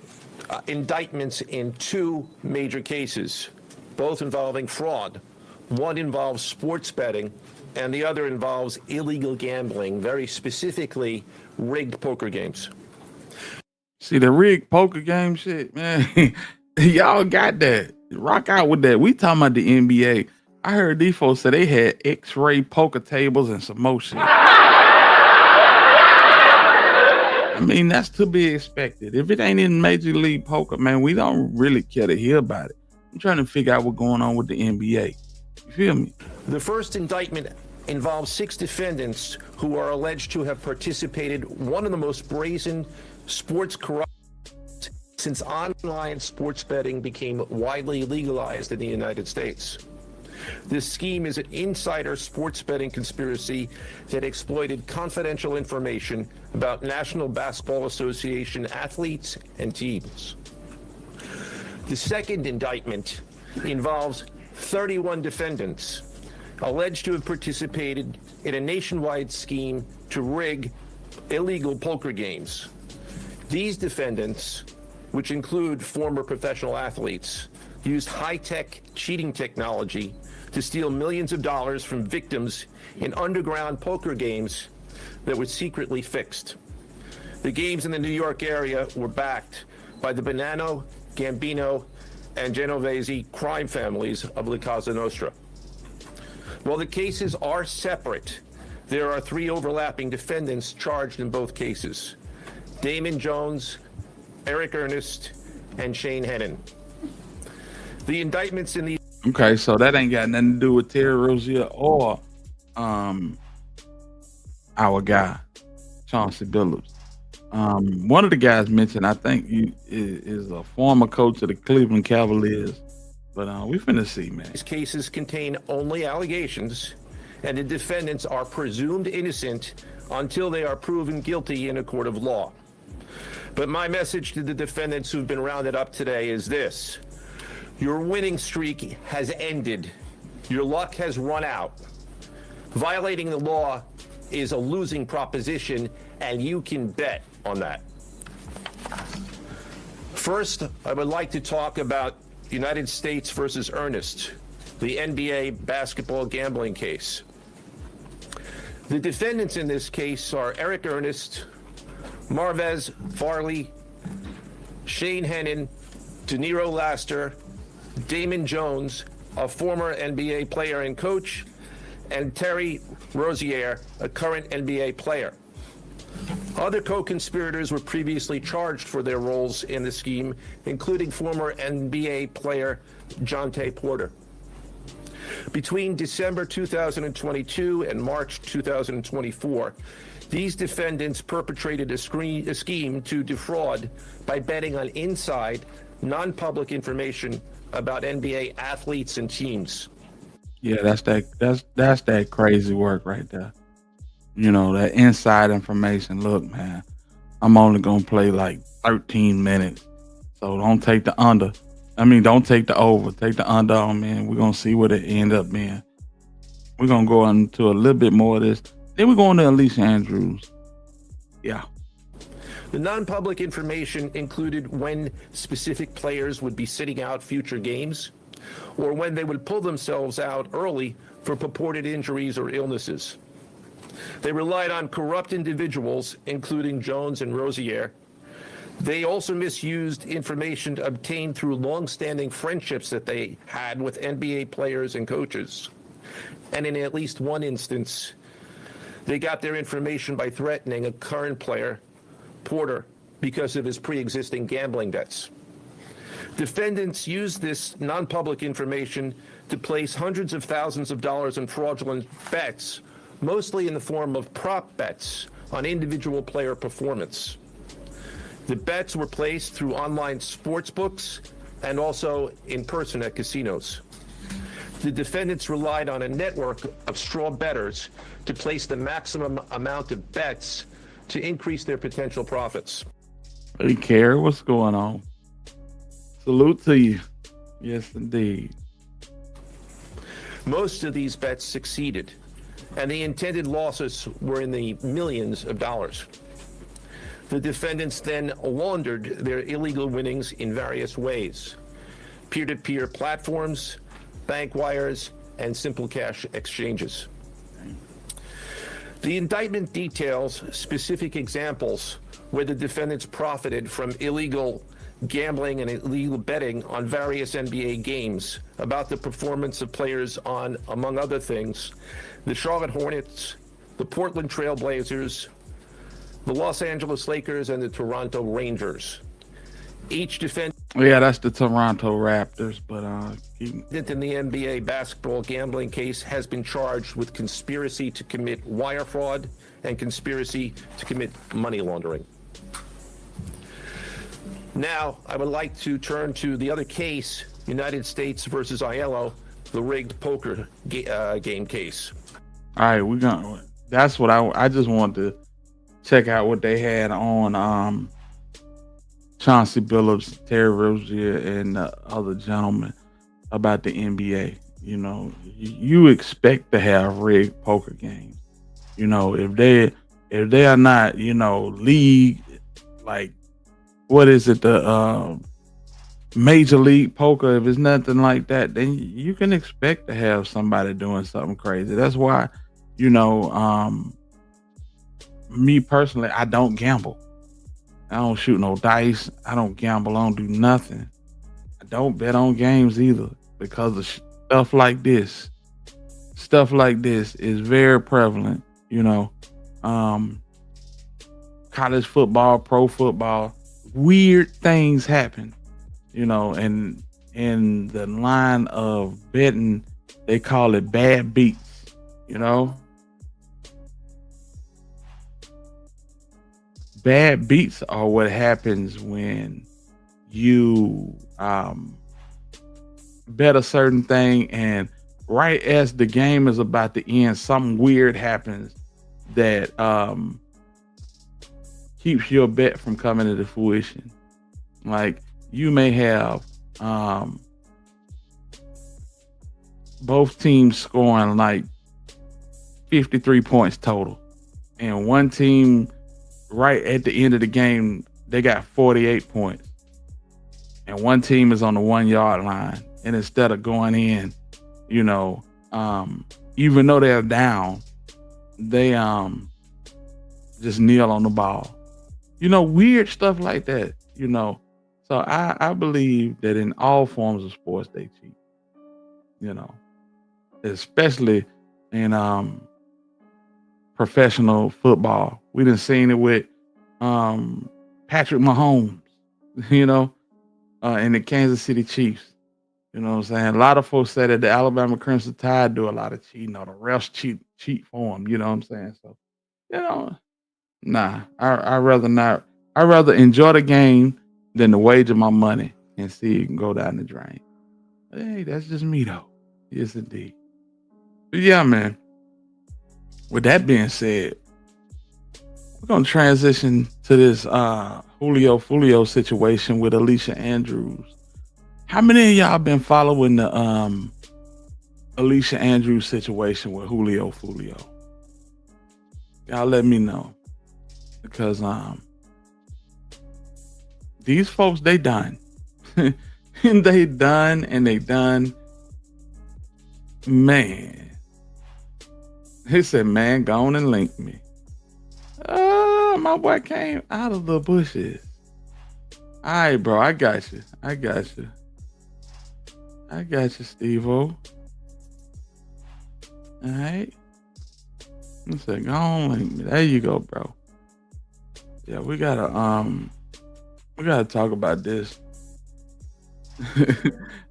indictments in two major cases, both involving fraud. One involves sports betting, and the other involves illegal gambling, very specifically rigged poker games. See, the rigged poker game shit, man. Y'all got that. Rock out with that. We talking about the NBA. I heard these folks say they had X-ray poker tables and some more shit. I mean, that's to be expected. If it ain't in Major League Poker, man, we don't really care to hear about it. I'm trying to figure out what's going on with the NBA. You feel me? The first indictment involves 6 defendants who are alleged to have participated in one of the most brazen sports corruption since online sports betting became widely legalized in the United States. This scheme is an insider sports betting conspiracy that exploited confidential information about National Basketball Association athletes and teams. The second indictment involves 31 defendants alleged to have participated in a nationwide scheme to rig illegal poker games. These defendants, which include former professional athletes, used high-tech cheating technology to steal millions of dollars from victims in underground poker games that were secretly fixed. The games in the New York area were backed by the Bonanno, Gambino, and Genovese crime families of La Cosa Nostra. While the cases are separate, there are 3 overlapping defendants charged in both cases: Damon Jones, Eric Ernest, and Shane Hennon. The indictments in the Okay, so that ain't got nothing to do with Terry Rozier or our guy, Chauncey Billups. One of the guys mentioned, I think, is a former coach of the Cleveland Cavaliers. But we finna see, man. These cases contain only allegations, and the defendants are presumed innocent until they are proven guilty in a court of law. But my message to the defendants who've been rounded up today is this: your winning streak has ended. Your luck has run out. Violating the law is a losing proposition, and you can bet on that. First, I would like to talk about United States versus Ernest, the NBA basketball gambling case. The defendants in this case are Eric Ernest, Marvez Farley, Shane Hennon, DeNiro Laster, Damon Jones, a former NBA player and coach, and Terry Rozier, a current NBA player. Other co-conspirators were previously charged for their roles in the scheme, including former NBA player Jonte Porter. Between December 2022 and March 2024, these defendants perpetrated a scheme to defraud by betting on inside, non-public information about NBA athletes and teams. Yeah, that's that crazy work right there. You know, that inside information. Look, man, I'm only gonna play like 13 minutes, so don't take the under. Don't take the over. Take the under on, man. We're gonna see what it end up being. We're gonna go into a little bit more of this. Then we're going to Alicia Andrews. Yeah. The non-public information included when specific players would be sitting out future games, or when they would pull themselves out early for purported injuries or illnesses. They relied on corrupt individuals, including Jones and Rozier. They also misused information obtained through long-standing friendships that they had with NBA players and coaches. And in at least one instance, they got their information by threatening a current player, Porter, because of his pre-existing gambling debts. Defendants used this non-public information to place hundreds of thousands of dollars in fraudulent bets, mostly in the form of prop bets on individual player performance. The bets were placed through online sports books and also in person at casinos. The defendants relied on a network of straw bettors to place the maximum amount of bets to increase their potential profits. Hey, Carrie, what's going on? Salute to you. Yes, indeed. Most of these bets succeeded, and the intended losses were in the millions of dollars. The defendants then laundered their illegal winnings in various ways: peer-to-peer platforms, bank wires, and simple cash exchanges. The indictment details specific examples where the defendants profited from illegal gambling and illegal betting on various NBA games about the performance of players on, among other things, the Charlotte Hornets, the Portland Trail Blazers, the Los Angeles Lakers, and the Toronto Rangers. Each defendant Yeah, that's the Toronto Raptors, but in the NBA basketball gambling case has been charged with conspiracy to commit wire fraud and conspiracy to commit money laundering. Now, I would like to turn to the other case, United States versus Aiello, the rigged poker game case. all right, that's what I just wanted to check out what they had on Chauncey Billups, Terry Rozier, and the other gentleman about the NBA. You know, you expect to have rigged poker games. You know, if they are not, you know, league, like, what is it, the Major League Poker, if it's nothing like that, then you can expect to have somebody doing something crazy. That's why, you know, me personally, I don't gamble. I don't shoot no dice. I don't gamble. I don't do nothing. I don't bet on games either, because of stuff like this. Stuff like this is very prevalent, you know. College football, pro football, weird things happen, you know, and in the line of betting, they call it bad beats, you know. Bad beats are what happens when you bet a certain thing, and right as the game is about to end, something weird happens that keeps your bet from coming into fruition. Like, you may have both teams scoring like 53 points total, and one team right at the end of the game, they got 48 points, and one team is on the 1 yard line. And instead of going in, you know, even though they're down, they just kneel on the ball, you know, weird stuff like that, you know. So I believe that in all forms of sports they cheat, you know, especially in professional football. We done seen it with Patrick Mahomes, you know, in the Kansas City Chiefs. You know what I'm saying? A lot of folks say that the Alabama Crimson Tide do a lot of cheating, or the refs cheat for them. You know what I'm saying? So, you know, nah, I rather not. I rather enjoy the game than to wager my money and see it can go down the drain. Hey, that's just me though. Yes, indeed. But yeah, man. With that being said, we're gonna transition to this Julio Fulio situation with Alicia Andrews. How many of y'all been following the Alicia Andrews situation with Julio Fulio? Y'all let me know, because these folks, they done. And they done. Man. He said, man, go on and link me. My boy came out of the bushes All right, bro. I got you, Steve-O. All right. Let's say, go on, link me. There you go, bro. Yeah, we gotta talk about this.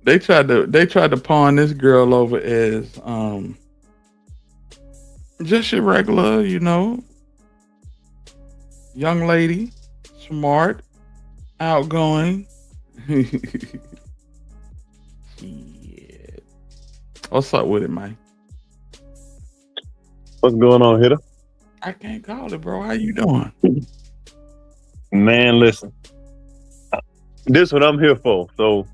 They tried to pawn this girl over as just your regular, young lady, smart, outgoing. Shit. What's up with it, man? What's going on, Hitter? I can't call it, bro. How you doing? Man, listen. This is what I'm here for. So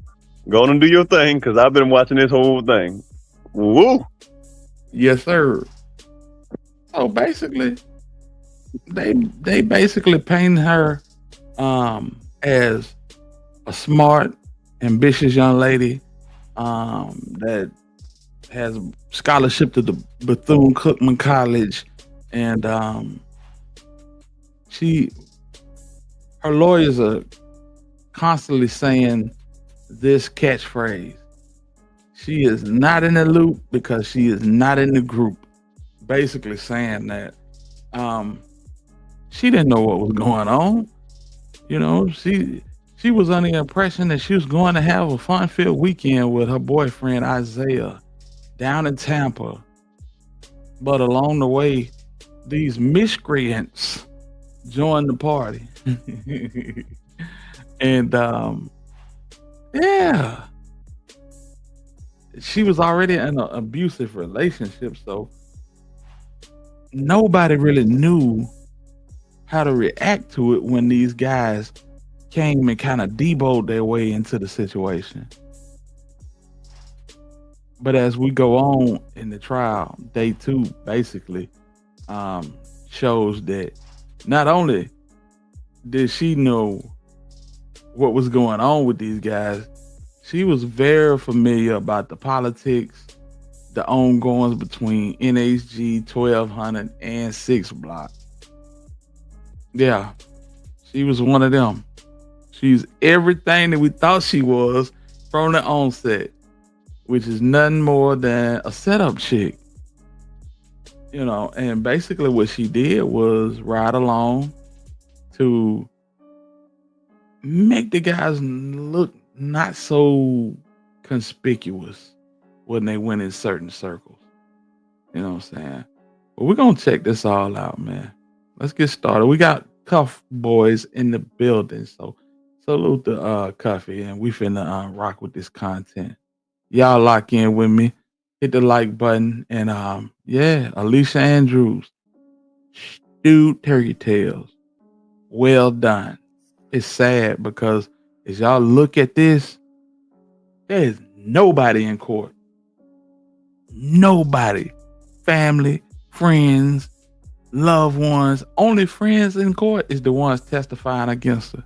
go on and do your thing, because I've been watching this whole thing. Woo! Yes, sir. So basically, they basically paint her as a smart, ambitious young lady that has scholarship to the Bethune-Cookman College, and her lawyers are constantly saying this catchphrase: she is not in the loop because she is not in the group. Basically saying that she didn't know what was going on. She was under the impression that she was going to have a fun-filled weekend with her boyfriend Isaiah down in Tampa. But along the way, these miscreants joined the party. And yeah, she was already in an abusive relationship, so nobody really knew how to react to it when these guys came and kind of deboed their way into the situation. But as we go on in the trial, day 2 basically shows that not only did she know what was going on with these guys, she was very familiar about the politics, the ongoings between NHG, 1200, and 6 Block. Yeah, she was one of them. She's everything that we thought she was from the onset, which is nothing more than a setup chick. And basically what she did was ride along to make the guys look not so conspicuous when they went in certain circles. You know what I'm saying? But we're going to check this all out, man. Let's get started. We got Cuff Boys in the building. So salute the Cuffy, and we finna rock with this content. Y'all lock in with me. Hit the like button. And yeah, Alicia Andrews, stewed turkey tails. Well done. It's sad because as y'all look at this, there is nobody in court. Nobody. Family, friends, loved ones. Only friends in court is the ones testifying against her.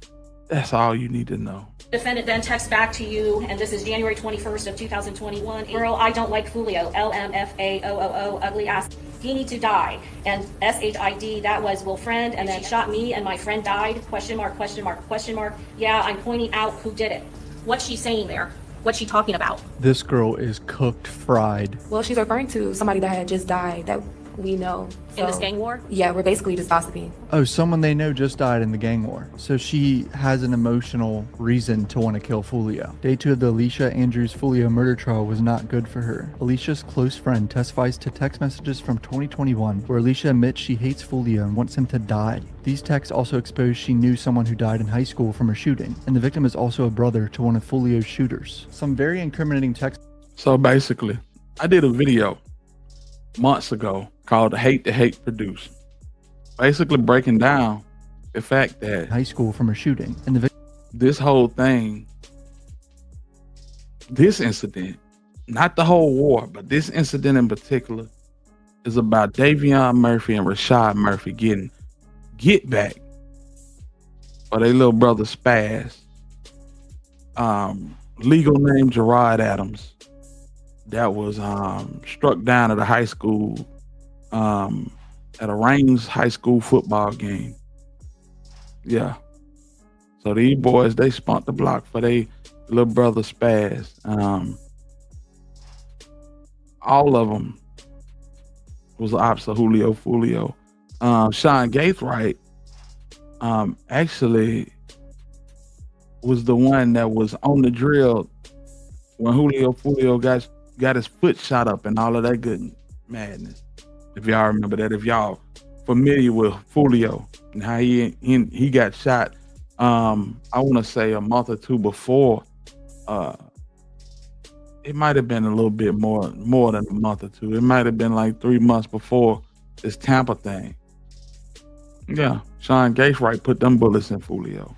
That's all you need to know. Defendant then texts back to you, and this is January 21st of 2021. Girl, I don't like Fulio. LMFAOOO, ugly ass. He need to die. And SHID, that was will friend, and then shot me and my friend died. Question mark, question mark, question mark. Yeah, I'm pointing out who did it. What's she saying there? What's she talking about? This girl is cooked fried. Well, she's referring to somebody that had just died that we know. In this gang war? Yeah, we're basically just gossiping. Oh, someone they know just died in the gang war. So she has an emotional reason to want to kill Fulio. Day 2 of the Alicia Andrews Fulio murder trial was not good for her. Alicia's close friend testifies to text messages from 2021 where Alicia admits she hates Fulio and wants him to die. These texts also expose she knew someone who died in high school from a shooting, and the victim is also a brother to one of Fulio's shooters. Some very incriminating texts. So basically, I did a video months ago called Hate to Hate Produce, basically breaking down the fact that high school from a shooting, and this whole thing, this incident, not the whole war, but this incident in particular, is about Davion Murphy and Rashad Murphy getting get back for their little brother Spaz. Legal name Gerard Adams, that was struck down at a high school, at a Raines high school football game. Yeah. So these boys, they spunked the block for their little brother Spaz. All of them was ops of Julio Fulio. Sean Gaithright actually was the one that was on the drill when Julio Fulio got his foot shot up and all of that good madness. If y'all remember that, if y'all familiar with Fulio and how he got shot, I want to say a month or two before. It might have been a little bit more than a month or two. It might have been like 3 months before this Tampa thing. Yeah, Sean Gaithright put them bullets in Fulio.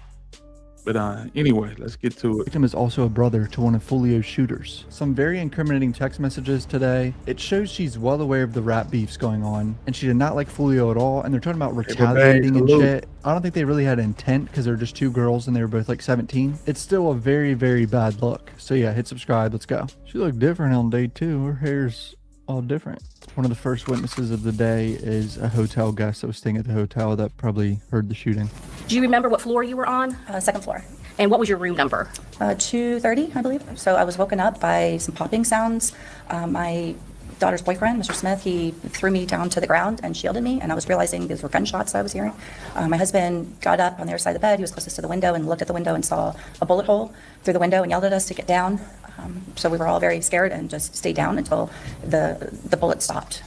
But anyway, let's get to it. Victim is also a brother to one of Fulio's shooters. Some very incriminating text messages today. It shows she's well aware of the rap beefs going on, and she did not like Fulio at all. And they're talking about retaliating and shit. I don't think they really had intent because they're just two girls and they were both like 17. It's still a very, very bad look. So yeah, hit subscribe. Let's go. She looked different on day 2. Her hair's all different. One of the first witnesses of the day is a hotel guest that was staying at the hotel that probably heard the shooting. Do you remember what floor you were on? Second floor. And what was your room number? 230, I believe. So I was woken up by some popping sounds. My daughter's boyfriend, Mr. Smith, he threw me down to the ground and shielded me, and I was realizing these were gunshots I was hearing. My husband got up on the other side of the bed. He was closest to the window and looked at the window and saw a bullet hole through the window and yelled at us to get down. So we were all very scared and just stayed down until the bullet stopped.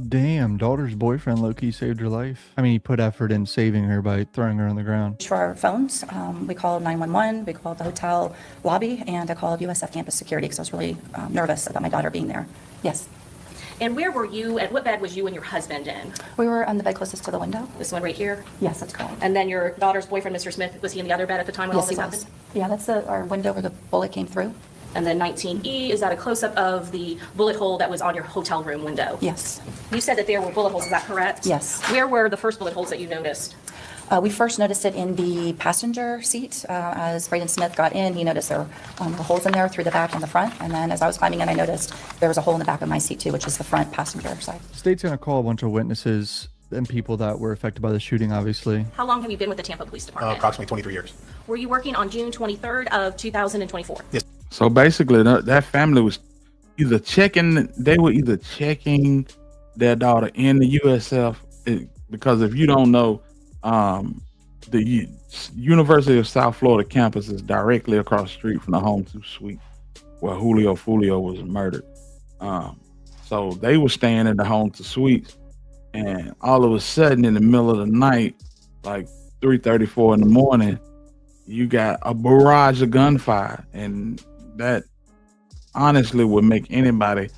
Damn, daughter's boyfriend low-key saved her life. I mean, he put effort in saving her by throwing her on the ground. For our phones, we called 911, we called the hotel lobby, and I called USF campus security because I was really nervous about my daughter being there. Yes. And where were you, and what bed was you and your husband in? We were on the bed closest to the window. This one right here? Yes, that's correct. And then your daughter's boyfriend, Mr. Smith, was he in the other bed at the time when all this happened? Yeah, that's our window where the bullet came through. And then 19E, is that a close-up of the bullet hole that was on your hotel room window? Yes. You said that there were bullet holes, is that correct? Yes. Where were the first bullet holes that you noticed? We first noticed it in the passenger seat. As Braden Smith got in, he noticed there were holes in there through the back and the front. And then as I was climbing in, I noticed there was a hole in the back of my seat too, which is the front passenger side. State's gonna call a bunch of witnesses and people that were affected by the shooting, obviously. How long have you been with the Tampa Police Department? Approximately 23 years. Were you working on June 23rd of 2024? Yes. So basically, that family was either checking their daughter in the USF, because if you don't know, the University of South Florida campus is directly across the street from the Home 2 suite where Julio Fulio was murdered. So they were staying in the Home 2 suites, and all of a sudden in the middle of the night, like 3:34 in the morning, you got a barrage of gunfire, and that honestly would make anybody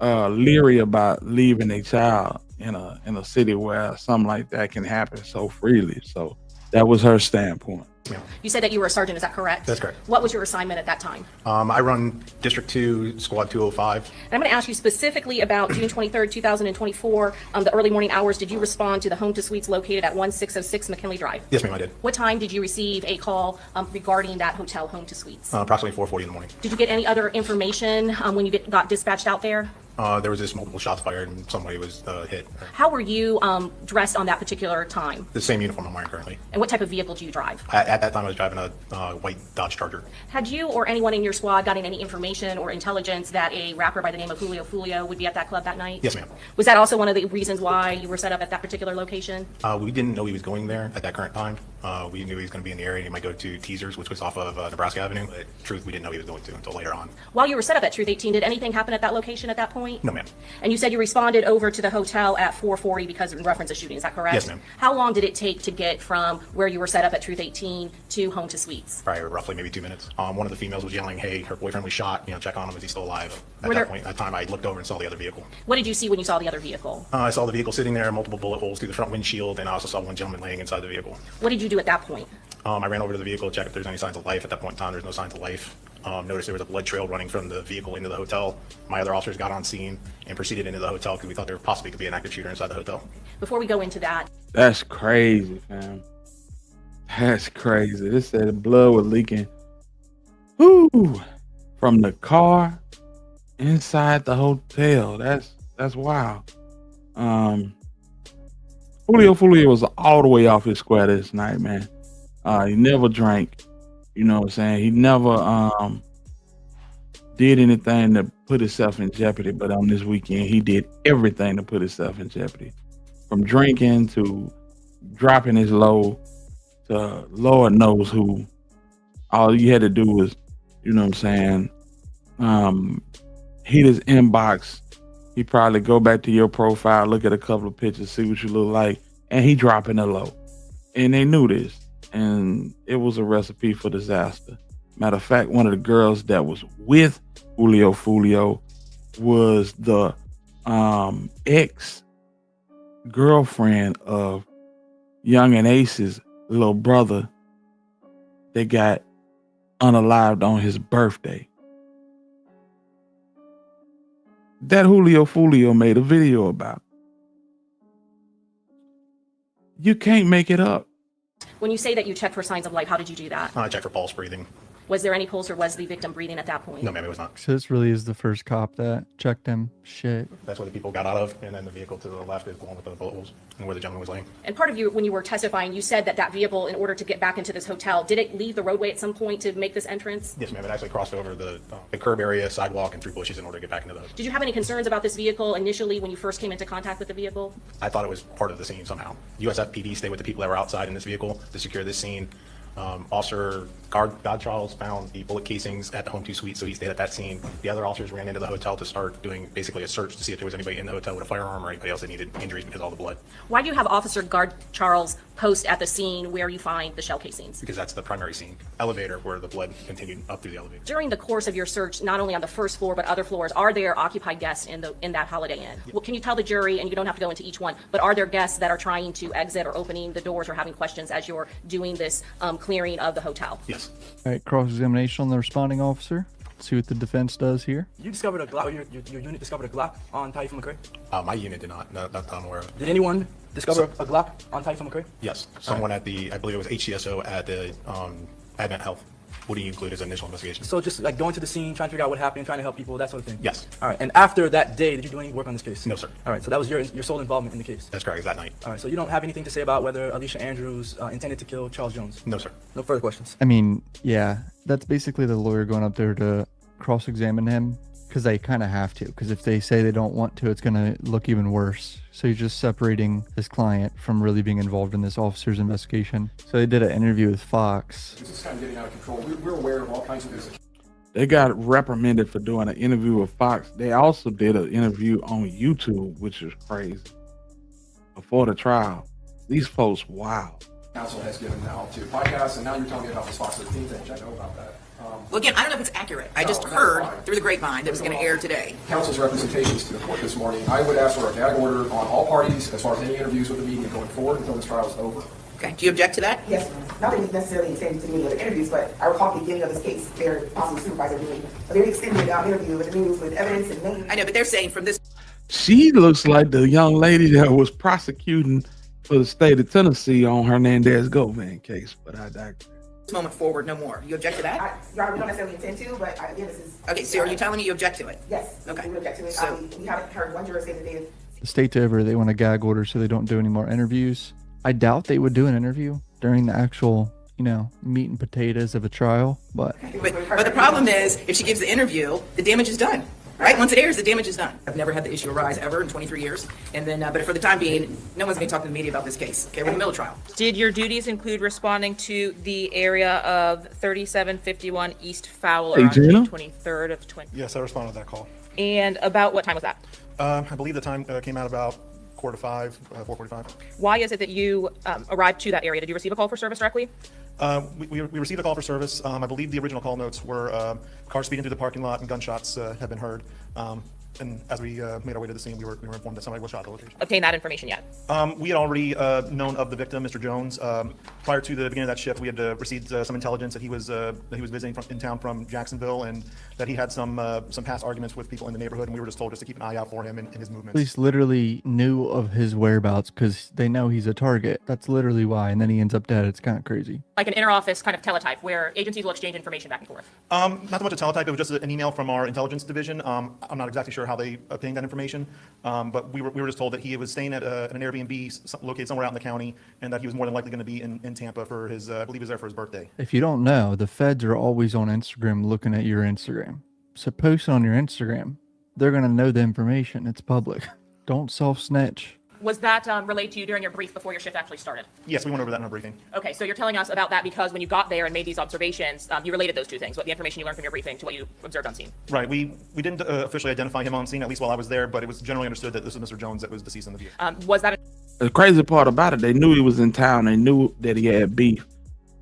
leery about leaving a child in a city where something like that can happen so freely. So that was her standpoint. Yeah. You said that you were a sergeant, is that correct? That's correct. What was your assignment at that time? I run District 2, Squad 205. And I'm going to ask you specifically about June 23rd, 2024, the early morning hours. Did you respond to the Home 2 Suites located at 1606 McKinley Drive? Yes, ma'am, I did. What time did you receive a call regarding that hotel Home 2 Suites? Approximately 4:40 in the morning. Did you get any other information when you got dispatched out there? There was just multiple shots fired and somebody was hit. How were you dressed on that particular time? The same uniform I'm wearing currently. And what type of vehicle do you drive? At that time, I was driving a white Dodge Charger. Had you or anyone in your squad gotten any information or intelligence that a rapper by the name of Julio Fulio would be at that club that night? Yes, ma'am. Was that also one of the reasons why you were set up at that particular location? We didn't know he was going there at that current time. We knew he was going to be in the area. He might go to Teasers, which was off of Nebraska Avenue. But truth, we didn't know he was going to until later on. While you were set up at Truth 18, did anything happen at that location at that point? No, ma'am. And you said you responded over to the hotel at 4:40 because in reference to shooting, is that correct? Yes, ma'am. How long did it take to get from where you were set up at Truth 18 to Home 2 Suites? Probably roughly maybe 2 minutes. One of the females was yelling, "Hey, her boyfriend was shot. Check on him. Is he still alive?" At that time, I looked over and saw the other vehicle. What did you see when you saw the other vehicle? I saw the vehicle sitting there, multiple bullet holes through the front windshield, and I also saw one gentleman laying inside the vehicle. What did you do at that point? I ran over to the vehicle, checked if there's any signs of life. At that point in time, there's no signs of life. Noticed there was a blood trail running from the vehicle into the hotel. My other officers got on scene and proceeded into the hotel because we thought there possibly could be an active shooter inside the hotel. Before we go into that. That's crazy, fam. That's crazy. This said the blood was leaking from the car inside the hotel. That's wild. Julio Fulio was all the way off his square this night, man. He never drank. You know what I'm saying? He never did anything to put himself in jeopardy. But on this weekend, he did everything to put himself in jeopardy. From drinking to dropping his low to Lord knows who. All you had to do was, you know what I'm saying, hit his inbox. He probably go back to your profile, look at a couple of pictures, see what you look like, and he dropping a low. And they knew this, and it was a recipe for disaster. Matter of fact, one of the girls that was with Fulio was the ex-girlfriend of Young and Ace's little brother that got unalived on his birthday. That Fulio made a video about. You can't make it up. When you say that you checked for signs of life, how did you do that? I checked for pulse, breathing. Was there any pulse or was the victim breathing at that point? No, ma'am, it was not. So this really is the first cop that checked him. Shit. That's where the people got out of, and then the vehicle to the left is the one with the bullet holes and where the gentleman was laying. And part of you, when you were testifying, you said that that vehicle, in order to get back into this hotel, did it leave the roadway at some point to make this entrance? Yes, ma'am. It actually crossed over the curb area, sidewalk, and through bushes in order to get back into the hotel. Did you have any concerns about this vehicle initially when you first came into contact with the vehicle? I thought it was part of the scene somehow. USFPD stayed with the people that were outside in this vehicle to secure this scene. Officer Godcharles found the bullet casings at the Home 2 suite, so he stayed at that scene. The other officers ran into the hotel to start doing basically a search to see if there was anybody in the hotel with a firearm or anybody else that needed injuries because of all the blood. Why do you have Officer Charles post at the scene where you find the shell casings? Because that's the primary scene. Elevator where the blood continued up through the elevator. During the course of your search, not only on the first floor but other floors, are there occupied guests in that Holiday Inn? Yeah. Well, can you tell the jury, and you don't have to go into each one, but are there guests that are trying to exit or opening the doors or having questions as you're doing this clearing of the hotel? Yes. All right, cross-examination on the responding officer. See what the defense does here. You discovered a Glock, your unit discovered a Glock on Typhon McCray? My unit did not, not that I'm aware of. Did anyone discover a Glock on Typhon McCray? Yes, someone at the, I believe it was HCSO at the Advent Health. What do you include as initial investigation? So just like going to the scene, trying to figure out what happened, trying to help people, that sort of thing? Yes. All right, and after that day, did you do any work on this case? No, sir. All right, so that was your sole involvement in the case? That's correct, that night. All right, so you don't have anything to say about whether Alicia Andrews intended to kill Charles Jones? No, sir. No further questions? I mean, yeah, that's basically the lawyer going up there to cross-examine him because they kind of have to, because if they say they don't want to, it's going to look even worse. So he's just separating his client from really being involved in this officer's investigation. So they did an interview with Fox. It's kind of getting out of control. We're aware of all kinds of this. They got reprimanded for doing an interview with Fox. They also did an interview on YouTube, which is crazy, before the trial. These folks, wow. Council has given now to podcasts, and now you're telling me about this Fox 13 thing. I know about that. Well, again, I don't know if it's accurate. I just heard through the grapevine that it was going to air today. Council's representations to the court this morning, I would ask for a gag order on all parties as far as any interviews with the media going forward until this trial is over. Okay. Do you object to that? Yes, not that he necessarily intended to do other interviews, but I recall at the beginning of this case, their possible supervisor doing a very extended interview with the news with evidence and names. I know, but they're saying from this. She looks like the young lady that was prosecuting for the state of Tennessee on Hernandez Govan case, but I digress. Moment forward, no more. You object to that? We don't necessarily intend to, but again, this is. Okay, so are you telling me you object to it? Yes. Okay. We object to it. So, we haven't heard one juror say that they. The state ever, they want a gag order so they don't do any more interviews. I doubt they would do an interview during the actual, meat and potatoes of a trial, but the problem is, if she gives the interview, the damage is done. Right? Once it airs, the damage is done. I've never had the issue arise ever in 23 years. And then, but for the time being, no one's going to talk to the media about this case. Okay, we're in the middle of trial. Did your duties include responding to the area of 3751 East Fowler on June 23rd of 20? Yes, I responded to that call. And about what time was that? I believe the time came out about 4:45. Why is it that you arrived to that area? Did you receive a call for service directly? We received a call for service. I believe the original call notes were cars speeding through the parking lot and gunshots had been heard. And as we made our way to the scene, we were informed that somebody was shot at the location. Obtained that information yet? We had already known of the victim, Mr. Jones. Prior to the beginning of that shift, we had received some intelligence that he was visiting in town from Jacksonville, and that he had some past arguments with people in the neighborhood. And we were just told just to keep an eye out for him and his movements. police literally knew of his whereabouts because they know he's a target. That's literally why. And then he ends up dead. It's kind of crazy. Like an inter-office kind of teletype where agencies will exchange information back and forth? Not so much a teletype. It was just an email from our intelligence division. I'm not exactly sure sure how they obtained that information, but we were just told that he was staying at an Airbnb located somewhere out in the county, and that he was more than likely going to be in Tampa for his, I believe he was there for his birthday. If you don't know, the feds are always on Instagram looking at your Instagram. So post on your Instagram. They're going to know the information. It's public. Don't self-snitch. Was that relayed to you during your brief before your shift actually started? Yes, we went over that in our briefing. Okay, so you're telling us about that because when you got there and made these observations, you related those two things, what the information you learned from your briefing to what you observed on scene. Right. We didn't officially identify him on scene, at least while I was there, but it was generally understood that this was Mr. Jones that was deceased in the vehicle. Was that The crazy part about it, they knew he was in town. They knew that he had beef.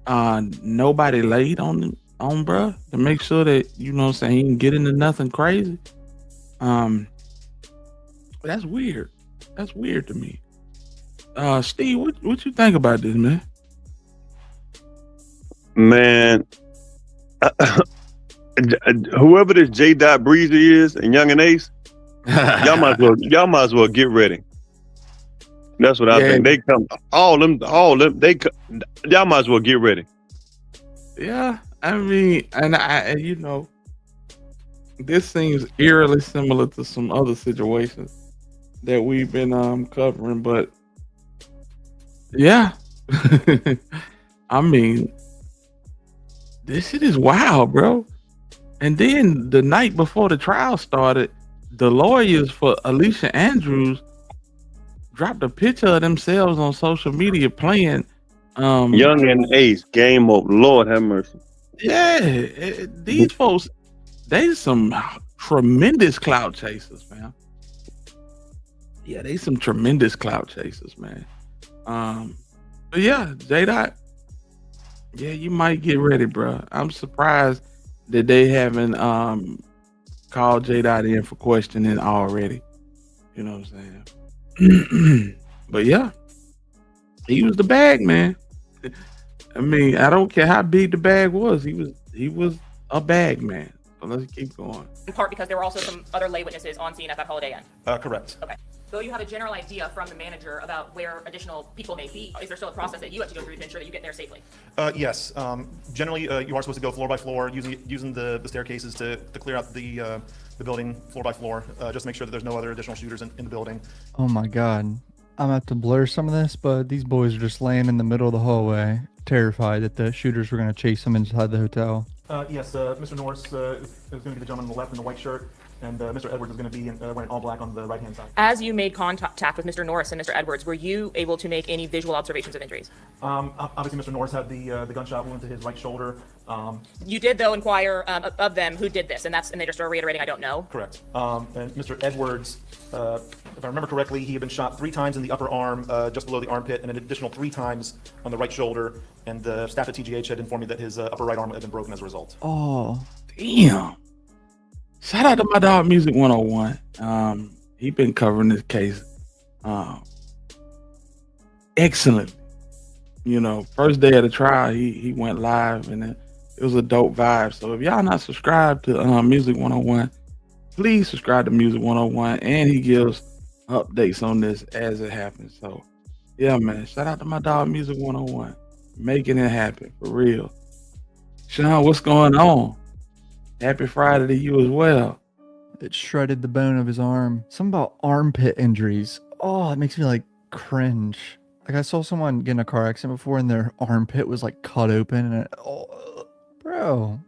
Nobody laid on bruh to make sure that, you know what I'm saying, he didn't get into nothing crazy. That's weird. That's weird to me. Steve, what you think about this, man? Man, whoever this J. Brazy is and Young and Ace, y'all might as well get ready. That's what I think. They come, all them. Y'all might as well get ready. Yeah, I mean, and I, you know, this seems eerily similar to some other situations that we've been covering, but yeah, I mean, this shit is wild, bro. And then the night before the trial started, the lawyers for Alicia Andrews dropped a picture of themselves on social media playing Young and Ace, game of Lord have mercy. Yeah, these folks, they some tremendous clout chasers, man. Yeah, they some tremendous clout chasers, man. But yeah, J-Dot, yeah, you might get ready, bro. I'm surprised that they haven't called J-Dot in for questioning already. You know what I'm saying? But yeah, he was the bag man. I mean, I don't care how big the bag was. He was a bag man. So let's keep going. in part because there were also some other lay witnesses on scene at that Holiday Inn? Correct. Okay. So you have a general idea from the manager about where additional people may be. Is there still a process that you have to go through to ensure that you get there safely? Yes. Generally, you are supposed to go floor by floor using the staircases to clear out the building floor by floor, just to make sure that there's no other additional shooters in the building. Oh my God. I'm going to have to blur some of this, but these boys are just laying in the middle of the hallway, terrified that the shooters were going to chase them inside the hotel. Yes, Mr. Norris is going to be the gentleman on the left in the white shirt, and Mr. Edwards is going to be wearing all black on the right-hand side. As you made contact with Mr. Norris and Mr. Edwards, were you able to make any visual observations of injuries? Obviously, Mr. Norris had the gunshot wound to his right shoulder. You did, though, inquire of them who did this, and they just are reiterating, I don't know. Correct. And Mr. Edwards, if I remember correctly, he had been shot 3 times in the upper arm, just below the armpit, and an additional 3 times on the right shoulder. And the staff at TGH had informed me that his upper right arm had been broken as a result. Oh, damn. Shout out to my dog Music 101. He been covering this case excellent. You know, first day of the trial, he went live, and it was a dope vibe. So if y'all not subscribed to Music 101, please subscribe to Music 101, and he gives updates on this as it happens. So yeah, man, shout out to my dog Music 101, making it happen for real. Sean, what's going on? Happy Friday to you as well. It shredded the bone of his arm. Something about armpit injuries. Oh, it makes me like cringe. Like I saw someone get in a car accident before and their armpit was like cut open and bro,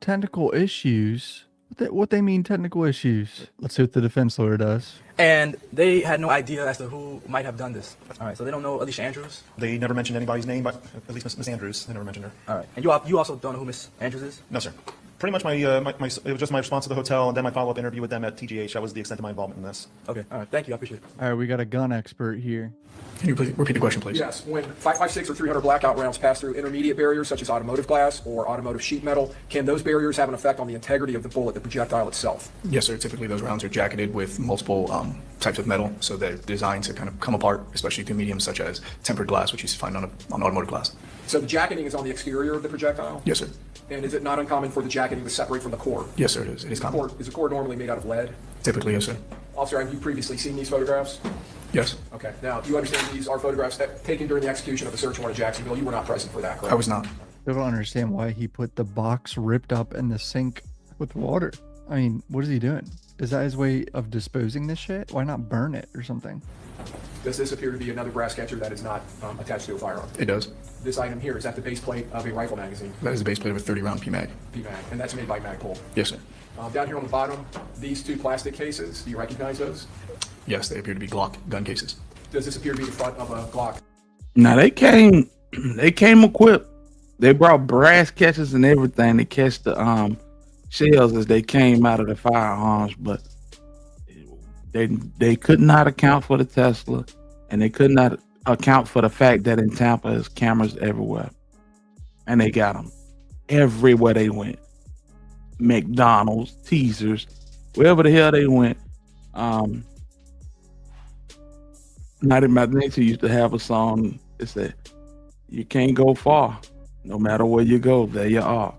technical issues. What they mean technical issues? Let's see what the defense lawyer does. And they had no idea as to who might have done this. All right, so they don't know Alicia Andrews? They never mentioned anybody's name, but at least Miss Andrews. They never mentioned her. All right, and you also don't know who Miss Andrews is? No, sir. Pretty much it was just my response to the hotel and then my follow-up interview with them at TGH. That was the extent of my involvement in this. Okay, all right, thank you, I appreciate it. All right, we got a gun expert here. Can you please repeat the question, please? Yes. When 5.56 or 300 blackout rounds pass through intermediate barriers such as automotive glass or automotive sheet metal, can those barriers have an effect on the integrity of the bullet, the projectile itself? Yes, sir. Typically, those rounds are jacketed with multiple types of metal, so they're designed to kind of come apart, especially through mediums such as tempered glass, which you find on automotive glass. So the jacketing is on the exterior of the projectile? Yes, sir. And is it not uncommon for the jacketing to separate from the core? Yes, sir. It is. It is common. Is the core normally made out of lead? Typically, yes, sir. Officer, have you previously seen these photographs? Yes. Okay. Now, you understand these are photographs taken during the execution of the search warrant at Jacksonville. You were not present for that, correct? I was not. I don't understand why he put the box ripped up in the sink with water. I mean, what is he doing? Is that his way of disposing this shit? Why not burn it or something? Does this appear to be another brass catcher that is not attached to a firearm? It does. This item here, is that the base plate of a rifle magazine? That is a base plate of a 30-round PMAG. PMAG, and that's made by Magpul. Yes, sir. Down here on the bottom, these two plastic cases, do you recognize those? Yes, they appear to be Glock gun cases. Does this appear to be the front of a Glock? Now they came equipped. They brought brass catchers and everything to catch the shells as they came out of the firearms, but they could not account for the Tesla, and they could not account for the fact that in Tampa there's cameras everywhere, and they got them everywhere they went. McDonald's, teasers, wherever the hell they went. Not in My Nature used to have a song that said, "You can't go far, no matter where you go, there you are."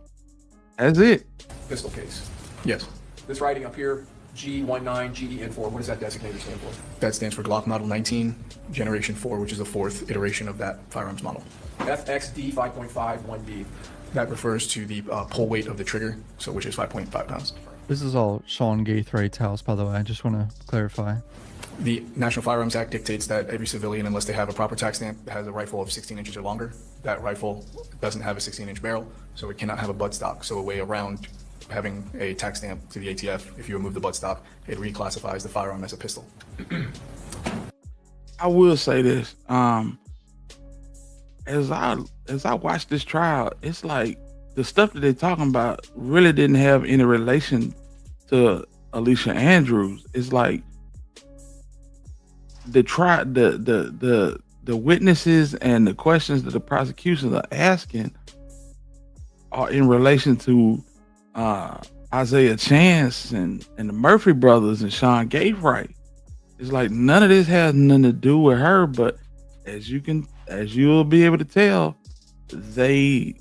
That's it. Pistol case. Yes. This writing up here, G19GDN4, what does that designator stand for? That stands for Glock Model 19, Generation 4, which is the 4th iteration of that firearms model. FXD 5.51D. That refers to the pull weight of the trigger, so which is 5.5 pounds. This is all Sean Gaithwaite's house, by the way. I just want to clarify. The National Firearms Act dictates that every civilian, unless they have a proper tax stamp, has a rifle of 16 inches or longer. That rifle doesn't have a 16-inch barrel, so it cannot have a buttstock. So a way around having a tax stamp to the ATF, if you remove the buttstock, it reclassifies the firearm as a pistol. I will say this. As I watch this trial, it's like the stuff that they're talking about really didn't have any relation to Alicia Andrews. It's like the witnesses and the questions that the prosecutions are asking are in relation to Isaiah Chance and the Murphy brothers and Sean Gaithwait. It's like none of this has nothing to do with her, but as you'll be able to tell, they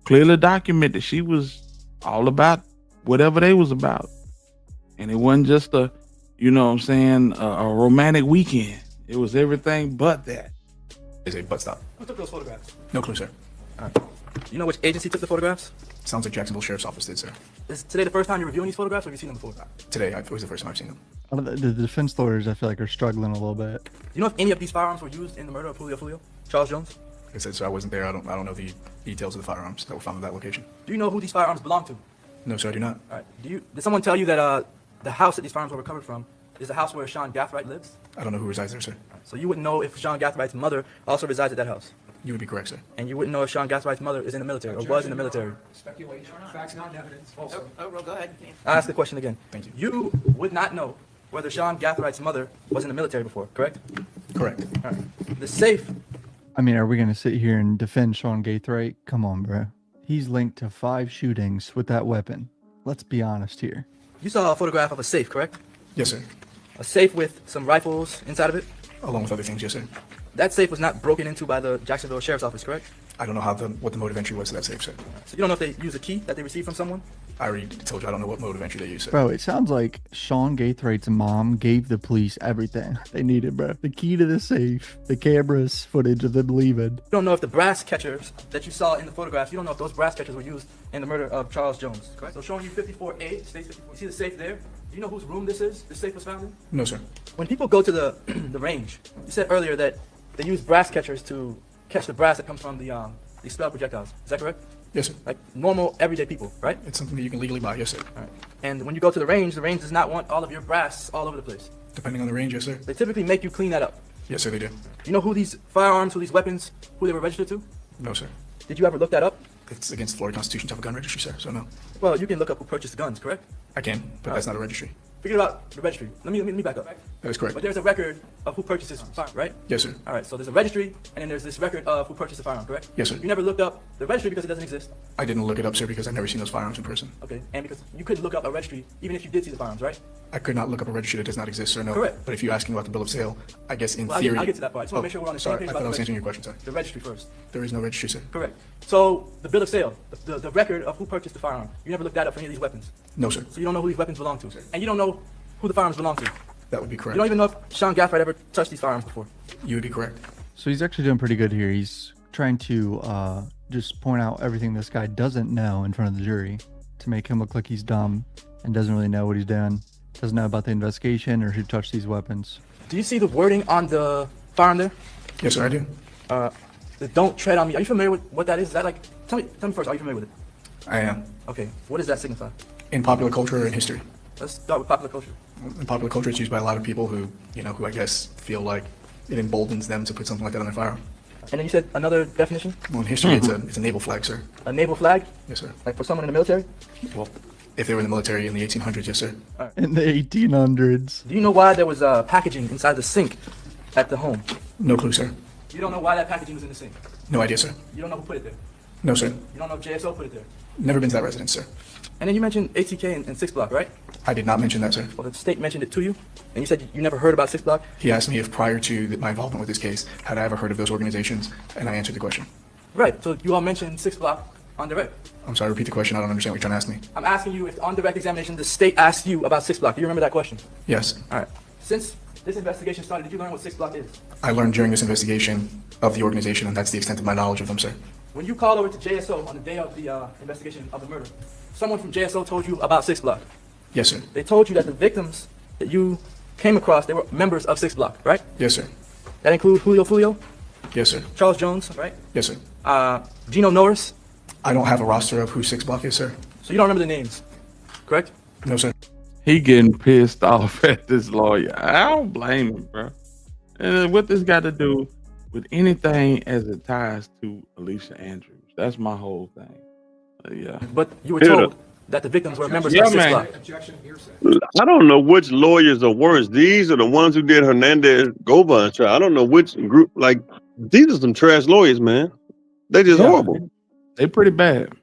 clearly document that she was all about whatever they was about. And it wasn't just a romantic weekend. It was everything but that. Is a buttstock. Who took those photographs? No clue, sir. All right. You know which agency took the photographs? Sounds like Jacksonville Sheriff's Office did, sir. Is today the first time you're reviewing these photographs, or have you seen them before? Today, it was the first time I've seen them. The defense lawyers, I feel like, are struggling a little bit. Do you know if any of these firearms were used in the murder of Julio Charles Jones? Like I said, sir, I wasn't there. I don't know the details of the firearms that were found at that location. Do you know who these firearms belong to? No, sir, I do not. All right. Did someone tell you that the house that these firearms were recovered from is the house where Sean Gaithwait lives? I don't know who resides there, sir. So you wouldn't know if Sean Gaithwait's mother also resides at that house? You would be correct, sir. And you wouldn't know if Sean Gaithwait's mother is in the military or was in the military? Speculation, facts, not evidence. Also. Go ahead. I'll ask the question again. Thank you. You would not know whether Sean Gaithwait's mother was in the military before, correct? Correct. All right. The safe. I mean, are we going to sit here and defend Sean Gaithwait? Come on, bro. He's linked to 5 shootings with that weapon. Let's be honest here. You saw a photograph of a safe, correct? Yes, sir. A safe with some rifles inside of it? Along with other things, yes, sir. That safe was not broken into by the Jacksonville Sheriff's Office, correct? I don't know what the mode of entry was to that safe, sir. So you don't know if they used a key that they received from someone? I already told you I don't know what mode of entry they use, sir. Bro, it sounds like Sean Gaithwait's mom gave the police everything they needed, bro. The key to the safe, the cameras, footage of them leaving. You don't know if the brass catchers that you saw in the photographs, you don't know if those brass catchers were used in the murder of Charles Jones, correct? So showing you 54A, states 54. You see the safe there? Do you know whose room this is? This safe was found in? No, sir. When people go to the the range, you said earlier that they use brass catchers to catch the brass that comes from the expelled projectiles. Is that correct? Yes, sir. Like normal, everyday people, right? It's something that you can legally buy, yes, sir. All right. And when you go to the range does not want all of your brass all over the place. Depending on the range, yes, sir. They typically make you clean that up. Yes, sir, they do. Do you know who these firearms, who these weapons, who they were registered to? No, sir. Did you ever look that up? It's against the Florida Constitution to have a gun registry, sir, so no. Well, you can look up who purchased guns, correct? I can, but that's not a registry. Forget about the registry. Let me back up. That is correct. But there's a record of who purchases firearm, right? Yes, sir. All right, so there's a registry, and then there's this record of who purchased the firearm, correct? Yes, sir. You never looked up the registry because it doesn't exist? I didn't look it up, sir, because I've never seen those firearms in person. Okay, and because you couldn't look up a registry even if you did see the firearms, right? I could not look up a registry that does not exist, sir, no. Correct. But if you're asking about the bill of sale, I guess in Well, theory... I'll get to that part. I just want to make sure we're on the same page I about thought I was the answering registry. your question, sorry. The registry first. There is no registry, sir. Correct. So, the bill of sale, the record of who purchased the firearm, you never looked that up for any of these weapons? No, sir. So you don't know who these weapons belong to? And you don't know who the firearms belong to? That would be correct. You don't even know if Sean Gaithwait ever touched these firearms before? You would be correct. So he's actually doing pretty good here. He's trying to just point out everything this guy doesn't know in front of the jury. to make him look like he's dumb and doesn't really know what he's doing. Doesn't know about the investigation or who touched these weapons. Do you see the wording on the firearm there? Yes, sir, I do. The don't tread on me. Are you familiar with what that is? Is that like, tell me first, are you familiar with it? I am. Okay, what does that signify? In popular culture and history. Let's start with popular culture. In popular culture, it's used by a lot of people who, who I guess feel like it emboldens them to put something like that on their firearm. And then you said another definition? Well, in history, it's a naval flag, sir. A naval flag? Yes, sir. Like for someone in the military? Well, if they were in the military in the 1800s, yes, sir. In the 1800s. Do you know why there was packaging inside the sink at the home? No clue, sir. You don't know why that packaging was in the sink? No idea, sir. You don't know who put it there? No, sir. You don't know if JSO put it there? Never been to that residence, sir. And then you mentioned ATK and 6 Block, right? I did not mention that, sir. Well, the state mentioned it to you, and you said you never heard about 6 Block? He asked me if prior to my involvement with this case, had I ever heard of those organizations, and I answered the question. Right, so you all mentioned 6 Block on direct. I'm sorry, repeat the question. I don't understand what you're trying to ask me. I'm asking you if on direct examination the state asked you about 6 Block. Do you remember that question? Yes. All right. Since this investigation started, did you learn what 6 Block is? I learned during this investigation of the organization, and that's the extent of my knowledge of them, sir. When you called over to JSO on the day of the investigation of the murder, someone from JSO told you about 6 Block. Yes, sir. They told you that the victims that you came across, they were members of 6 Block, right? Yes, sir. That include Julio Fulio? Yes, sir. Charles Jones, right? Yes, sir. Gino Norris? I don't have a roster of who 6 Block is, sir. So you don't remember the names, correct? No, sir. He getting pissed off at this lawyer. I don't blame him, bro. And what this got to do with anything as it ties to Alicia Andrews? That's my whole thing. Yeah. But you were told that the victims were members of 6 Block. Objection, hearsay. I don't know which lawyers are worse. These are the ones who did Hernandez Govan trial. I don't know which group. Like, these are some trash lawyers, man. They just horrible. They pretty bad.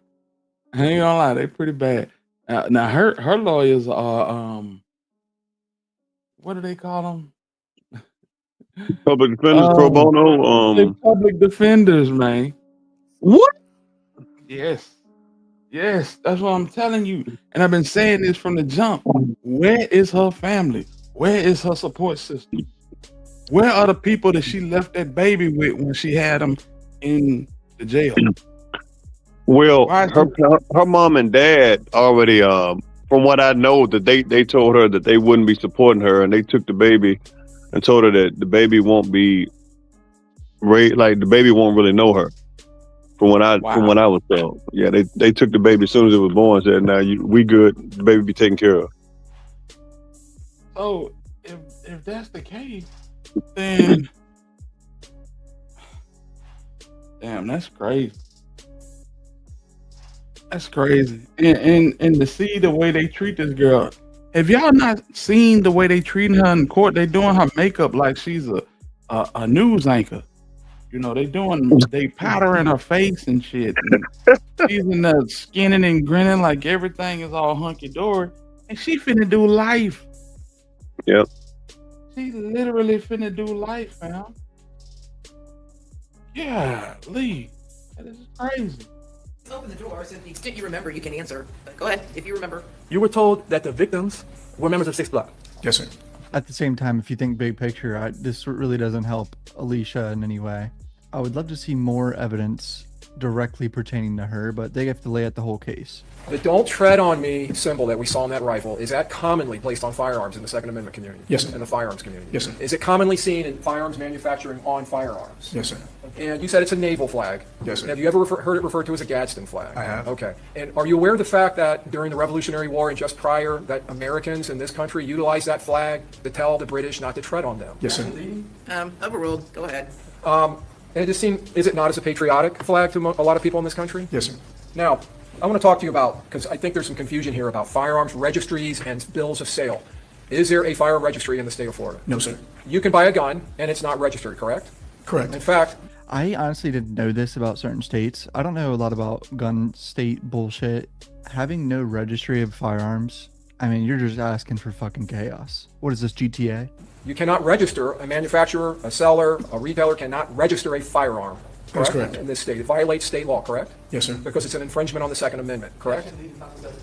I ain't gonna lie, they pretty bad. Now her lawyers are what do they call them? Public defenders, pro bono. They public defenders, man. What? Yes, that's what I'm telling you. And I've been saying this from the jump. Where is her family? Where is her support system? Where are the people that she left that baby with when she had them in the jail? Well, her mom and dad already, from what I know, that they told her that they wouldn't be supporting her, and they took the baby and told her that the baby won't be raised, like the baby won't really know her. From what I was told, yeah, they took the baby as soon as it was born. And said, "Now we good. The baby be taken care of." So if that's the case, then damn, that's crazy. That's crazy. And to see the way they treat this girl. Have y'all not seen the way they treating her in court? They doing her makeup like she's a news anchor. You know, they powdering her face and shit. And she's in there skinning and grinning like everything is all hunky-dory. And she finna do life. Yep. She literally finna do life, man. Yeah, Lee. That is crazy. Open the door, so to the extent you remember, you can answer. But go ahead, if you remember. You were told that the victims were members of 6 Block. Yes, sir. At the same time, if you think big picture, this really doesn't help Alicia in any way. I would love to see more evidence directly pertaining to her, but they have to lay out the whole case. The "Don't Tread on Me" symbol that we saw in that rifle, is that commonly placed on firearms in the Second Amendment community? Yes, sir. In the firearms community? Yes, sir. Is it commonly seen in firearms manufacturing on firearms? Yes, sir. And you said it's a naval flag. Yes, sir. Have you ever heard it referred to as a Gadsden flag? I have. Okay. And are you aware of the fact that during the Revolutionary War and just prior, that Americans in this country utilized that flag to tell the British not to tread on them? Yes, sir. Overruled. Go ahead. And it just seemed, is it not as a patriotic flag to a lot of people in this country? Yes, sir. Now, I want to talk to you about, because I think there's some confusion here about firearms registries and bills of sale. Is there a firearm registry in the state of Florida? No, sir. You can buy a gun and it's not registered, correct? Correct. In fact, I honestly didn't know this about certain states. I don't know a lot about gun state bullshit. Having no registry of firearms, I mean, you're just asking for fucking chaos. What is this, GTA? you cannot register, a manufacturer, a seller, a retailer cannot register a firearm. That's correct. In this state. It violates state law, correct? Yes, sir. Because it's an infringement on the Second Amendment, correct?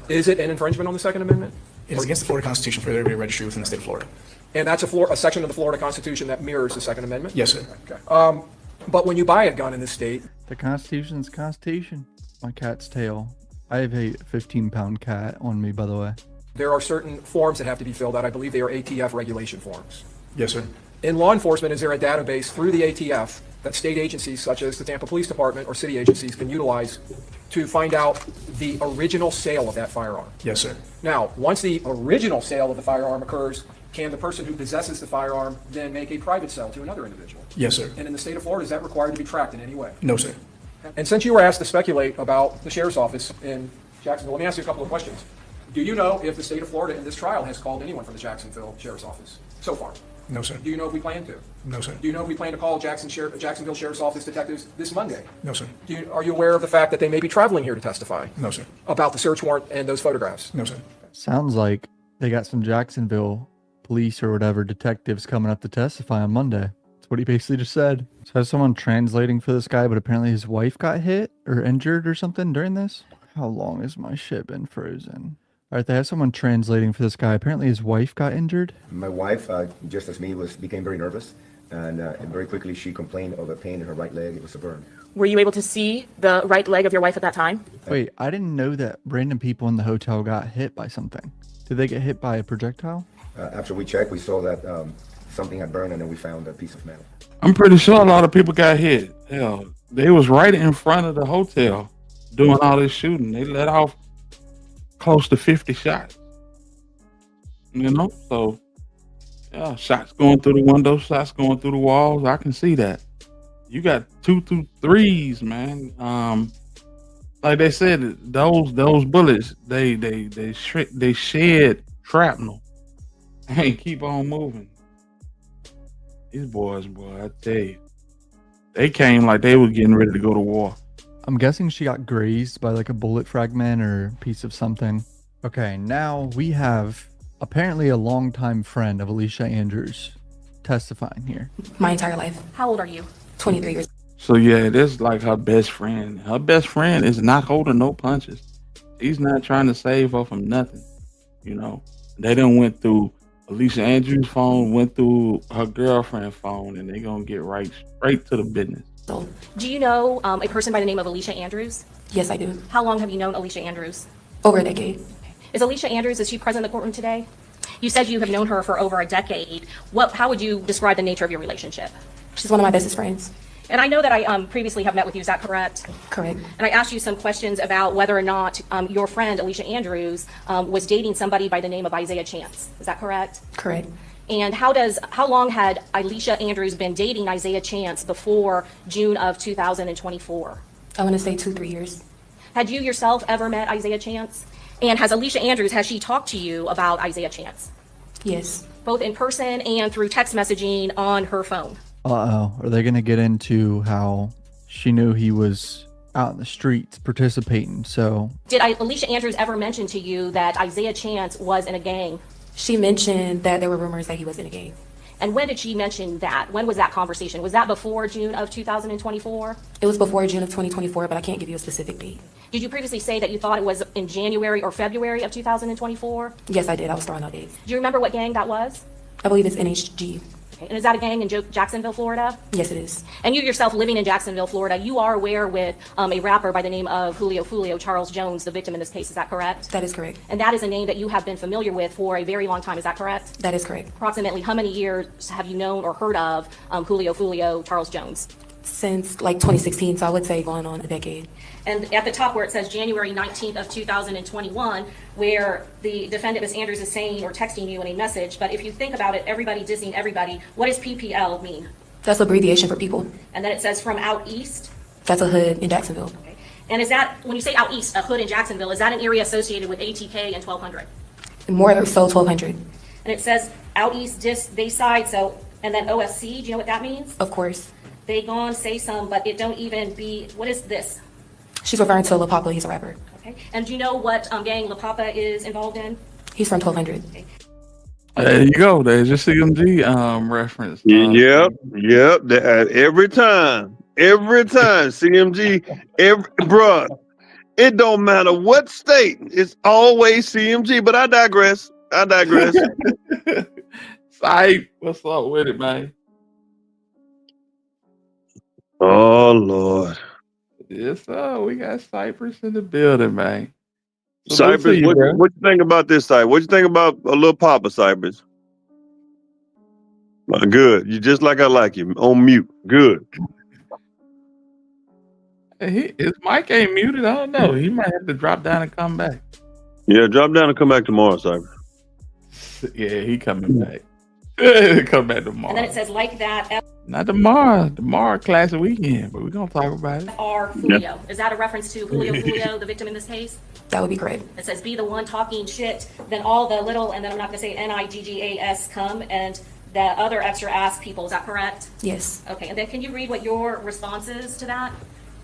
Is it an infringement on the Second Amendment? It is against the Florida Constitution for there to be a registry within the state of Florida. And that's a section of the Florida Constitution that mirrors the Second Amendment? Yes, sir. Okay. But when you buy a gun in this state, The Constitution's Constitution. My cat's tail. I have a 15-pound cat on me, by the way. There are certain forms that have to be filled out. I believe they are ATF regulation forms. Yes, sir. In law enforcement, is there a database through the ATF that state agencies such as the Tampa Police Department or city agencies can utilize to find out the original sale of that firearm? Yes, sir. Now, once the original sale of the firearm occurs, can the person who possesses the firearm then make a private sale to another individual? Yes, sir. And in the state of Florida, is that required to be tracked in any way? No, sir. And since you were asked to speculate about the sheriff's office in Jacksonville, let me ask you a couple of questions. Do you know if the state of Florida in this trial has called anyone from the Jacksonville Sheriff's Office so far? No, sir. Do you know if we plan to? No, sir. Do you know if we plan to call Jacksonville Sheriff's Office detectives this Monday? No, sir. Are you aware of the fact that they may be traveling here to testify? No, sir. About the search warrant and those photographs? No, sir. Sounds like they got some Jacksonville police or whatever detectives coming up to testify on Monday. That's what he basically just said. So I have someone translating for this guy, but apparently his wife got hit or injured or something during this. How long has my shit been frozen? All right, they have someone translating for this guy. Apparently his wife got injured. My wife, just as me, became very nervous, and very quickly she complained of a pain in her right leg. It was a burn. Were you able to see the right leg of your wife at that time? Wait, I didn't know that random people in the hotel got hit by something. Did they get hit by a projectile? After we checked, we saw that something had burned, and then we found a piece of metal. I'm pretty sure a lot of people got hit. Hell, they was right in front of the hotel doing all this shooting. They let off close to 50 shots. You know, so yeah, shots going through the windows, shots going through the walls. I can see that. You got 2 through 3s, man. Like they said, those bullets, they shed shrapnel and keep on moving. These boys, boy, I tell you, they came like they were getting ready to go to war. I'm guessing she got grazed by like a bullet fragment or a piece of something. Okay, now we have apparently a longtime friend of Alicia Andrews testifying here. My entire life. How old are you? 23 years. So yeah, this is like her best friend. Her best friend is not holding no punches. He's not trying to save her from nothing. You know, they done went through Alicia Andrews' phone, went through her girlfriend's phone, and they gonna get right straight to the business. Do you know a person by the name of Alicia Andrews? Yes, I do. How long have you known Alicia Andrews? Over a decade. Is Alicia Andrews, is she present in the courtroom today? You said you have known her for over a decade. How would you describe the nature of your relationship? She's one of my bestest friends. And I know that I previously have met with you, is that correct? Correct. And I asked you some questions about whether or not your friend, Alicia Andrews, was dating somebody by the name of Isaiah Chance. Is that correct? Correct. And how long had Alicia Andrews been dating Isaiah Chance before June of 2024? I want to say 2-3 years. Had you yourself ever met Isaiah Chance? And has Alicia Andrews, has she talked to you about Isaiah Chance? Yes. Both in person and through text messaging on her phone? Uh-oh. Are they going to get into how she knew he was out in the streets participating? So Did Alicia Andrews ever mention to you that Isaiah Chance was in a gang? She mentioned that there were rumors that he was in a gang. And when did she mention that? When was that conversation? Was that before June of 2024? It was before June of 2024, but I can't give you a specific date. Did you previously say that you thought it was in January or February of 2024? Yes, I did. I was throwing out dates. Do you remember what gang that was? I believe it's NHG. Okay. And is that a gang in Jacksonville, Florida? Yes, it is. And you yourself living in Jacksonville, Florida, you are aware with a rapper by the name of Julio Charles Jones, the victim in this case. Is that correct? That is correct. And that is a name that you have been familiar with for a very long time. Is that correct? That is correct. Approximately how many years have you known or heard of Julio Charles Jones? Since like 2016, so I would say going on a decade. And at the top where it says January 19th of 2021, where the defendant, Ms. Andrews, is saying or texting you in a message, but if you think about it, everybody dissing everybody, what does PPL mean? That's abbreviation for people. And then it says from out east? That's a hood in Jacksonville. Okay. And is that, when you say out east, a hood in Jacksonville, is that an area associated with ATK and 1200? More so 1200. And it says out east, they side, so, and then OSC, do you know what that means? Of course. They go on, say some, but it don't even be, what is this? She's referring to La Papa. He's a rapper. Okay. And do you know what gang La Papa is involved in? He's from 1200. Okay. There you go. There's your CMG reference. Yep. Every time, CMG, bruh, it don't matter what state, it's always CMG. But I digress. Sype, what's up with it, man? Oh Lord. Yes, sir. We got Cypress in the building, man. Cypress, what you think about this side? What you think about a little Papa, Cypress? Good. You just like I like you. On mute. Good. His mic ain't muted. I don't know. He might have to drop down and come back. Yeah, drop down and come back tomorrow, Cypress. Yeah, he coming back. Come back tomorrow. And then it says like that. Not tomorrow. Tomorrow, classic weekend, but we're gonna talk about it. Are Julio. Is that a reference to Julio, the victim in this case? That would be great. It says be the one talking shit, then all the little, and then I'm not gonna say NIGGAS come, and the other extra ass people. Is that correct? Yes. Okay, and then can you read what your response is to that?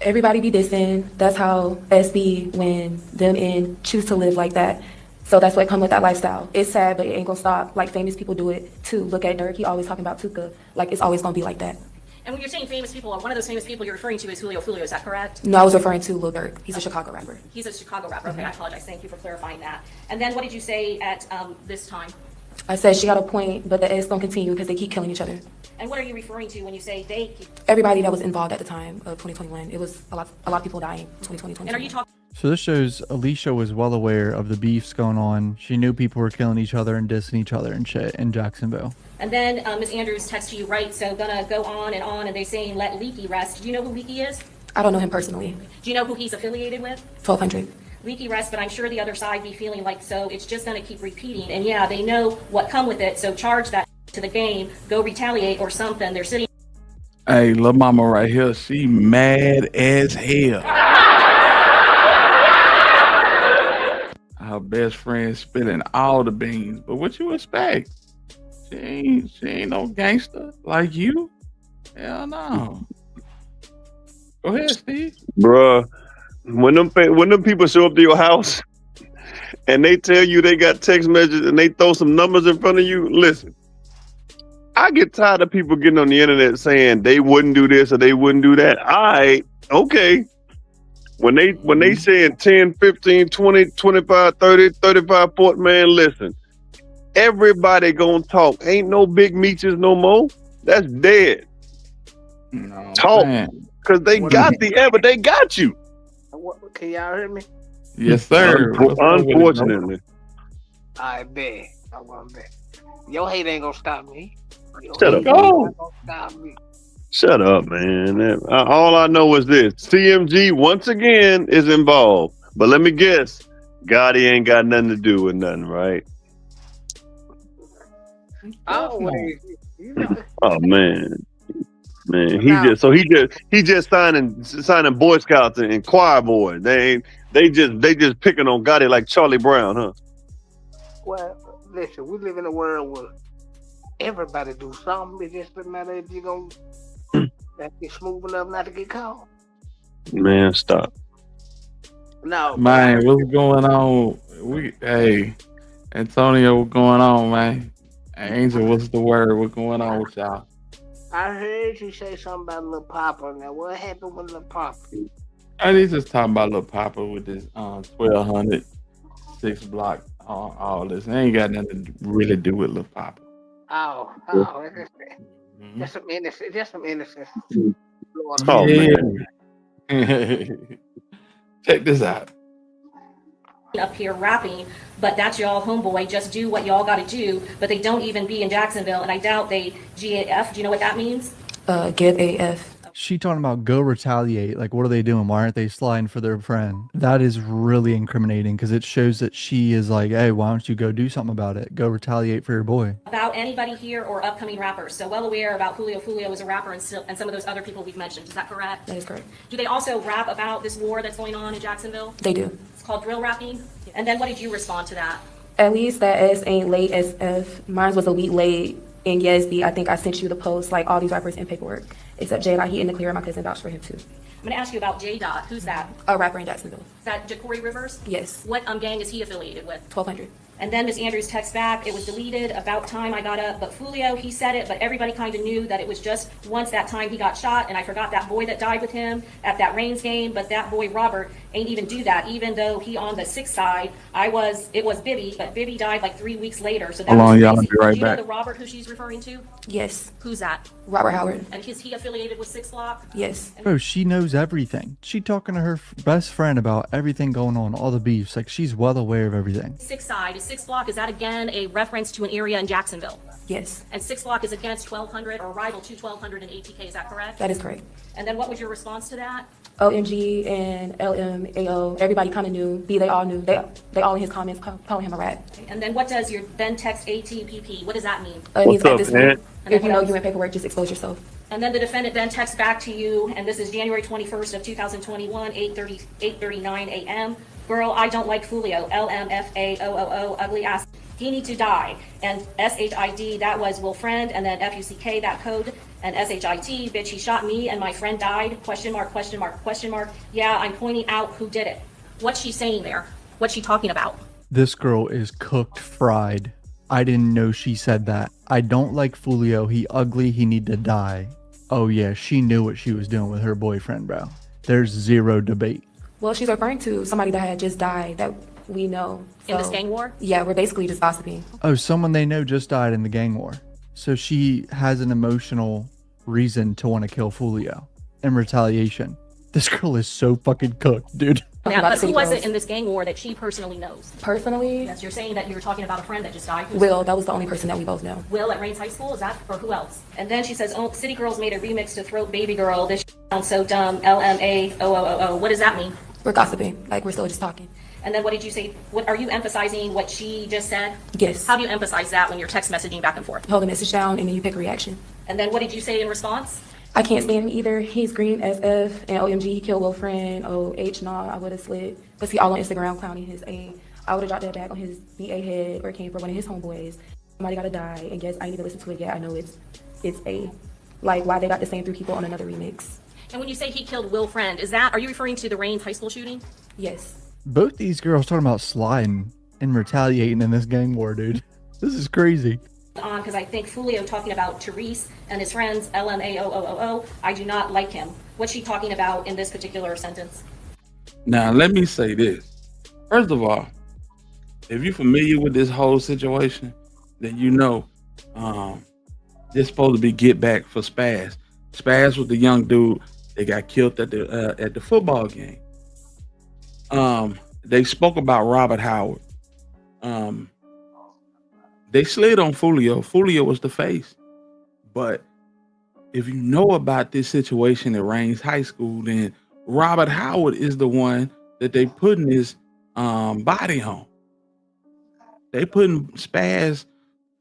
Everybody be dissing. That's how SB when them in choose to live like that. So that's what come with that lifestyle. It's sad, but it ain't gonna stop. Like famous people do it too. Look at Dirk. He always talking about Tuka. Like it's always gonna be like that. And when you're saying famous people, one of those famous people you're referring to is Julio. Is that correct? No, I was referring to Lil Durk. He's a Chicago rapper. He's a Chicago rapper. Okay, I apologize. Thank you for clarifying that. And then what did you say at this time? I said she got a point, but the S don't continue because they keep killing each other. And what are you referring to when you say they keep? Everybody that was involved at the time of 2021, it was a lot of people dying. 2020. And are you talking? So this shows Alicia was well aware of the beefs going on. She knew people were killing each other and dissing each other and shit in Jacksonville. And then Ms. Andrews texts you, right? So gonna go on, and they saying let Leaky rest. Do you know who Leaky is? I don't know him personally. Do you know who he's affiliated with? 1200. Leaky rest, but I'm sure the other side be feeling like so it's just gonna keep repeating. And yeah, they know what come with it. So charge that to the game, go retaliate or something. They're sitting. Hey, little mama right here, she mad as hell. Her best friend spilling all the beans, but what you expect? She ain't no gangster like you. Hell no. Go ahead, Steve. Bruh, when them people show up to your house and they tell you they got text messages and they throw some numbers in front of you, listen. I get tired of people getting on the internet saying they wouldn't do this or they wouldn't do that. Okay. When they saying 10, 15, 20, 25, 30, 35, 40, man, listen. Everybody gonna talk. Ain't no big meetings no more. That's dead. No, talk. Because they got the ever. They got you. Can y'all hear me? Yes, sir. Unfortunately. I bet. I want to bet. Your hate ain't gonna stop me. Shut up. Shut up, man. All I know is this. CMG, once again, is involved. But let me guess. Gotti ain't got nothing to do with nothing, right? Always. Oh, man. Man, he just signing Boy Scouts and choir boys. They just picking on Gotti like Charlie Brown, huh? Well, listen, we live in a world where everybody do something. It just doesn't matter if you're gonna get smooth enough not to get caught. Man, stop. No, man, what's going on? Hey, Antonio, what's going on, man? Angel, what's the word? What's going on with y'all? I heard you say something about Lil Papa. Now, what happened with Lil Papa? They just talking about Lil Papa with this 1200 6 block, all this. It ain't got nothing to really do with Lil Papa. Just some innocence. Oh, man. Check this out. Up here rapping, but that's y'all homeboy. Just do what y'all got to do. But they don't even be in Jacksonville, and I doubt they GAF. Do you know what that means? Get AF. She talking about go retaliate. Like, what are they doing? Why aren't they sliding for their friend? That is really incriminating because it shows that she is like, hey, why don't you go do something about it? Go retaliate for your boy. About anybody here or upcoming rappers. So well aware about Julio. Julio is a rapper and some of those other people we've mentioned. Is that correct? That is correct. Do they also rap about this war that's going on in Jacksonville? They do. It's called drill rapping. And then what did you respond to that? At least that S ain't late as F. Mine was a week late. And yes, I think I sent you the post, like all these rappers in paperwork. Except J Dot, he in the clear. My cousin vouched for him too. I'm gonna ask you about J Dot. Who's that? A rapper in Jacksonville. Is that Ja'Cory Rivers? Yes. What gang is he affiliated with? 1200. And then Miss Andrews texts back, it was deleted about time I got up, but Fulio, he said it, but everybody kind of knew that it was just once that time he got shot, and I forgot that boy that died with him at that Reigns game, but that boy Robert ain't even do that, even though he on the 6th side, it was Bibby, but Bibby died like 3 weeks later, so that Hold was on, y'all, I'll crazy. be right Do you know back. the Robert who she's referring to? Yes. Who's that? Robert Howard. And is he affiliated with 6 Block? Yes. Bro, she knows everything. She talking to her best friend about everything going on, all the beefs. Like, she's well aware of everything. 6 side, is 6 Block, is that again a reference to an area in Jacksonville? Yes. And 6 Block is against 1200 or rival to 1200 in ATK, is that correct? That is correct. And then what was your response to that? OMG and LMAO, everybody kind of knew. B, they all knew. They all in his comments calling him a rat. And then what does your then text ATPP, what does that mean? It means up, at this man? point, if you know you in paperwork, just expose yourself. And then the defendant then texts back to you, and this is January 21st of 2021, 8:39 a.m. Girl, I don't like Fulio, LMFAOOO, ugly ass. He need to die. And SHID, that was will friend, and then FUCK, that code, and SHIT, bitch, he shot me and my friend died, question mark, question mark, question mark. Yeah, I'm pointing out who did it. What's she saying there? What's she talking about? This girl is cooked fried. I didn't know she said that. I don't like Fulio. He ugly. He need to die. Oh yeah, she knew what she was doing with her boyfriend, bro. There's zero debate. Well, she's referring to somebody that had just died that we know. In this So, gang war? Yeah, we're basically just gossiping. Oh, someone they know just died in the gang war. So she has an emotional reason to want to kill Fulio in retaliation. This girl is so fucking cooked, dude. Now, about but who city was girls. it in this gang war that she personally knows? Personally, Yes, you're saying that you were talking about a friend that just died. Will, that was the only person that we both know. Will at Rains High School, is that, or who else? And then she says, oh, City Girls made a remix to Throat Baby Girl. This sounds so dumb. LMAOOO. What does that mean? We're gossiping, like we're still just talking. And then what did you say? What are you emphasizing what she just said? Yes. How do you emphasize that when you're text messaging back and forth? Hold the message down and then you pick a reaction. And then what did you say in response? I can't stand him either. He's green FF and OMG, he killed Will friend. OH, nah, I would have slid. But see, all on Instagram clowning his A. I would have dropped that back on his BA head or it came from one of his homeboys. Somebody gotta die. And yes, I need to listen to it. Yeah, I know it's A. Like, why they got the same 3 people on another remix. And when you say he killed Will Friend, are you referring to the Rains High School shooting? Yes. Both these girls talking about sliding and retaliating in this gang war, dude. This is crazy. Because I think Fulio talking about Therese and his friends, LMAOOO, I do not like him. What's she talking about in this particular sentence? Now, let me say this. First of all, if you're familiar with this whole situation, then you know this supposed to be get back for Spaz. Spaz was the young dude that got killed at the football game. They spoke about Robert Howard. They slid on Fulio. Fulio was the face. But if you know about this situation at Rains High School, then Robert Howard is the one that they putting his body on. They putting Spaz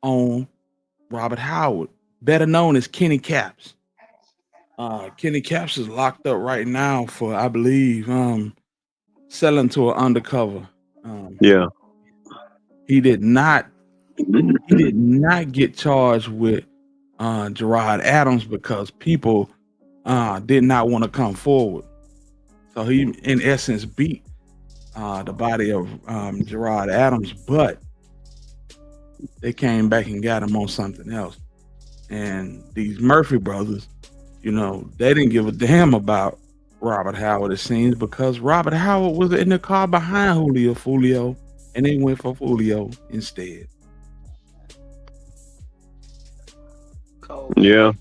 on Robert Howard, better known as Kenny Caps. Kenny Caps is locked up right now for, I believe, selling to an undercover. Yeah. He did not get charged with Gerard Adams because people did not want to come forward. So he, in essence, beat the body of Gerard Adams, but they came back and got him on something else. And these Murphy brothers, you know, they didn't give a damn about Robert Howard, it seems, because Robert Howard was in the car behind Fulio, and they went for Fulio instead. Yeah.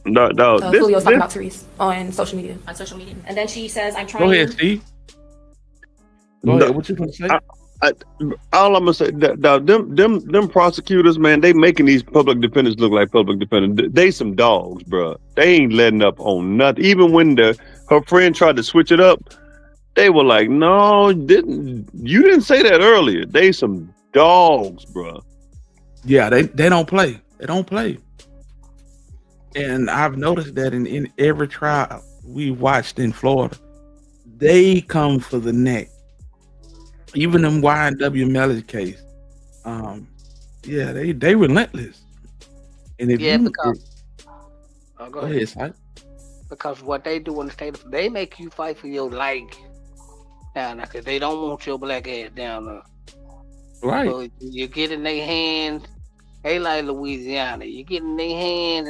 No, Fulio's talking about Therese on social media. On social media. And then she says, I'm Go trying. ahead, Steve. Go ahead. What you gonna say? All I'm gonna say, them prosecutors, man, they making these public defenders look like public defenders. They some dogs, bro. They ain't letting up on nothing. Even when her friend tried to switch it up, they were like, "No, you didn't say that earlier." They some dogs, bro. Yeah, they don't play. They don't play. And I've noticed that in every trial we watched in Florida, they come for the neck. Even in Y&W Melly's case, yeah, they relentless. And if go ahead, Si. Because what they do in the state of, they make you fight for your life down there, 'cause they don't want your black ass down there. Right. So you get in their hands, they like Louisiana. You get in their hands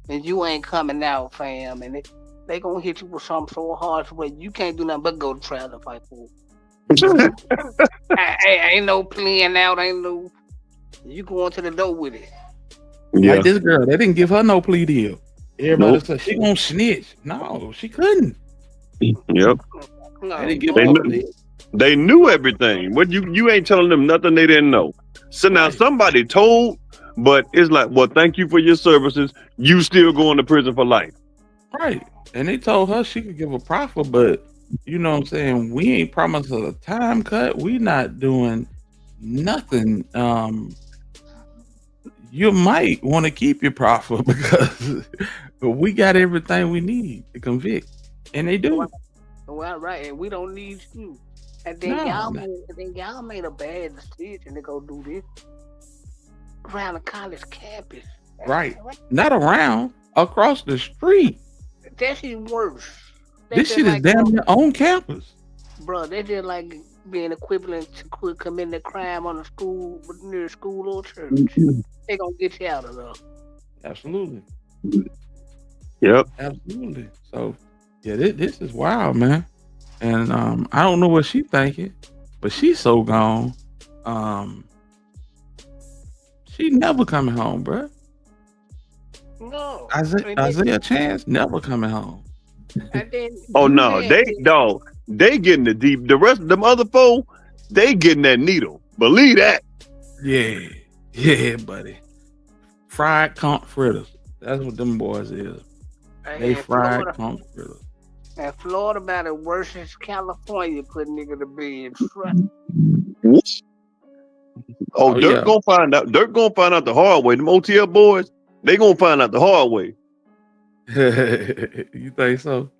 and you ain't coming out, fam. And they gonna hit you with something so hard so you can't do nothing but go to trial to fight for it. ain't no playing out, ain't no. You going to the door with it. Yeah. Like this girl, they didn't give her no plea deal. Everybody Nope. said she gonna snitch. No, she couldn't. Yep. They didn't give her a plea. They knew everything. What you ain't telling them nothing they didn't know. So now somebody told, but it's like, well, thank you for your services. You still going to prison for life. Right. And they told her she could give a profit, but you know what I'm saying? We ain't promised her a time cut. We not doing nothing. You might want to keep your profit because we got everything we need to convict. And they do. Well, right, and we don't need you. And then y'all made a bad decision to go do this around the college campus. Right. Not around, across the street. That's even worse. This shit is damn near on campus. Bro, they just like being equivalent to committing a crime on a school, near a school or church. They gonna get you out of there. Absolutely. Yep. Absolutely. So, yeah, this is wild, man. And I don't know what she thinking, but she's so gone. She never coming home, bro. No. Isaiah Chance never coming home. Oh no, they getting the deep. The rest of them other four, they getting that needle. Believe that. Yeah, buddy. Fried conch fritters. That's what them boys is. They fried conch fritters. And Florida about it worse than California put nigga to bed. Oh, Dirk gonna find out. Dirk gonna find out the hard way. Them OTL boys, they gonna find out the hard way. You think so?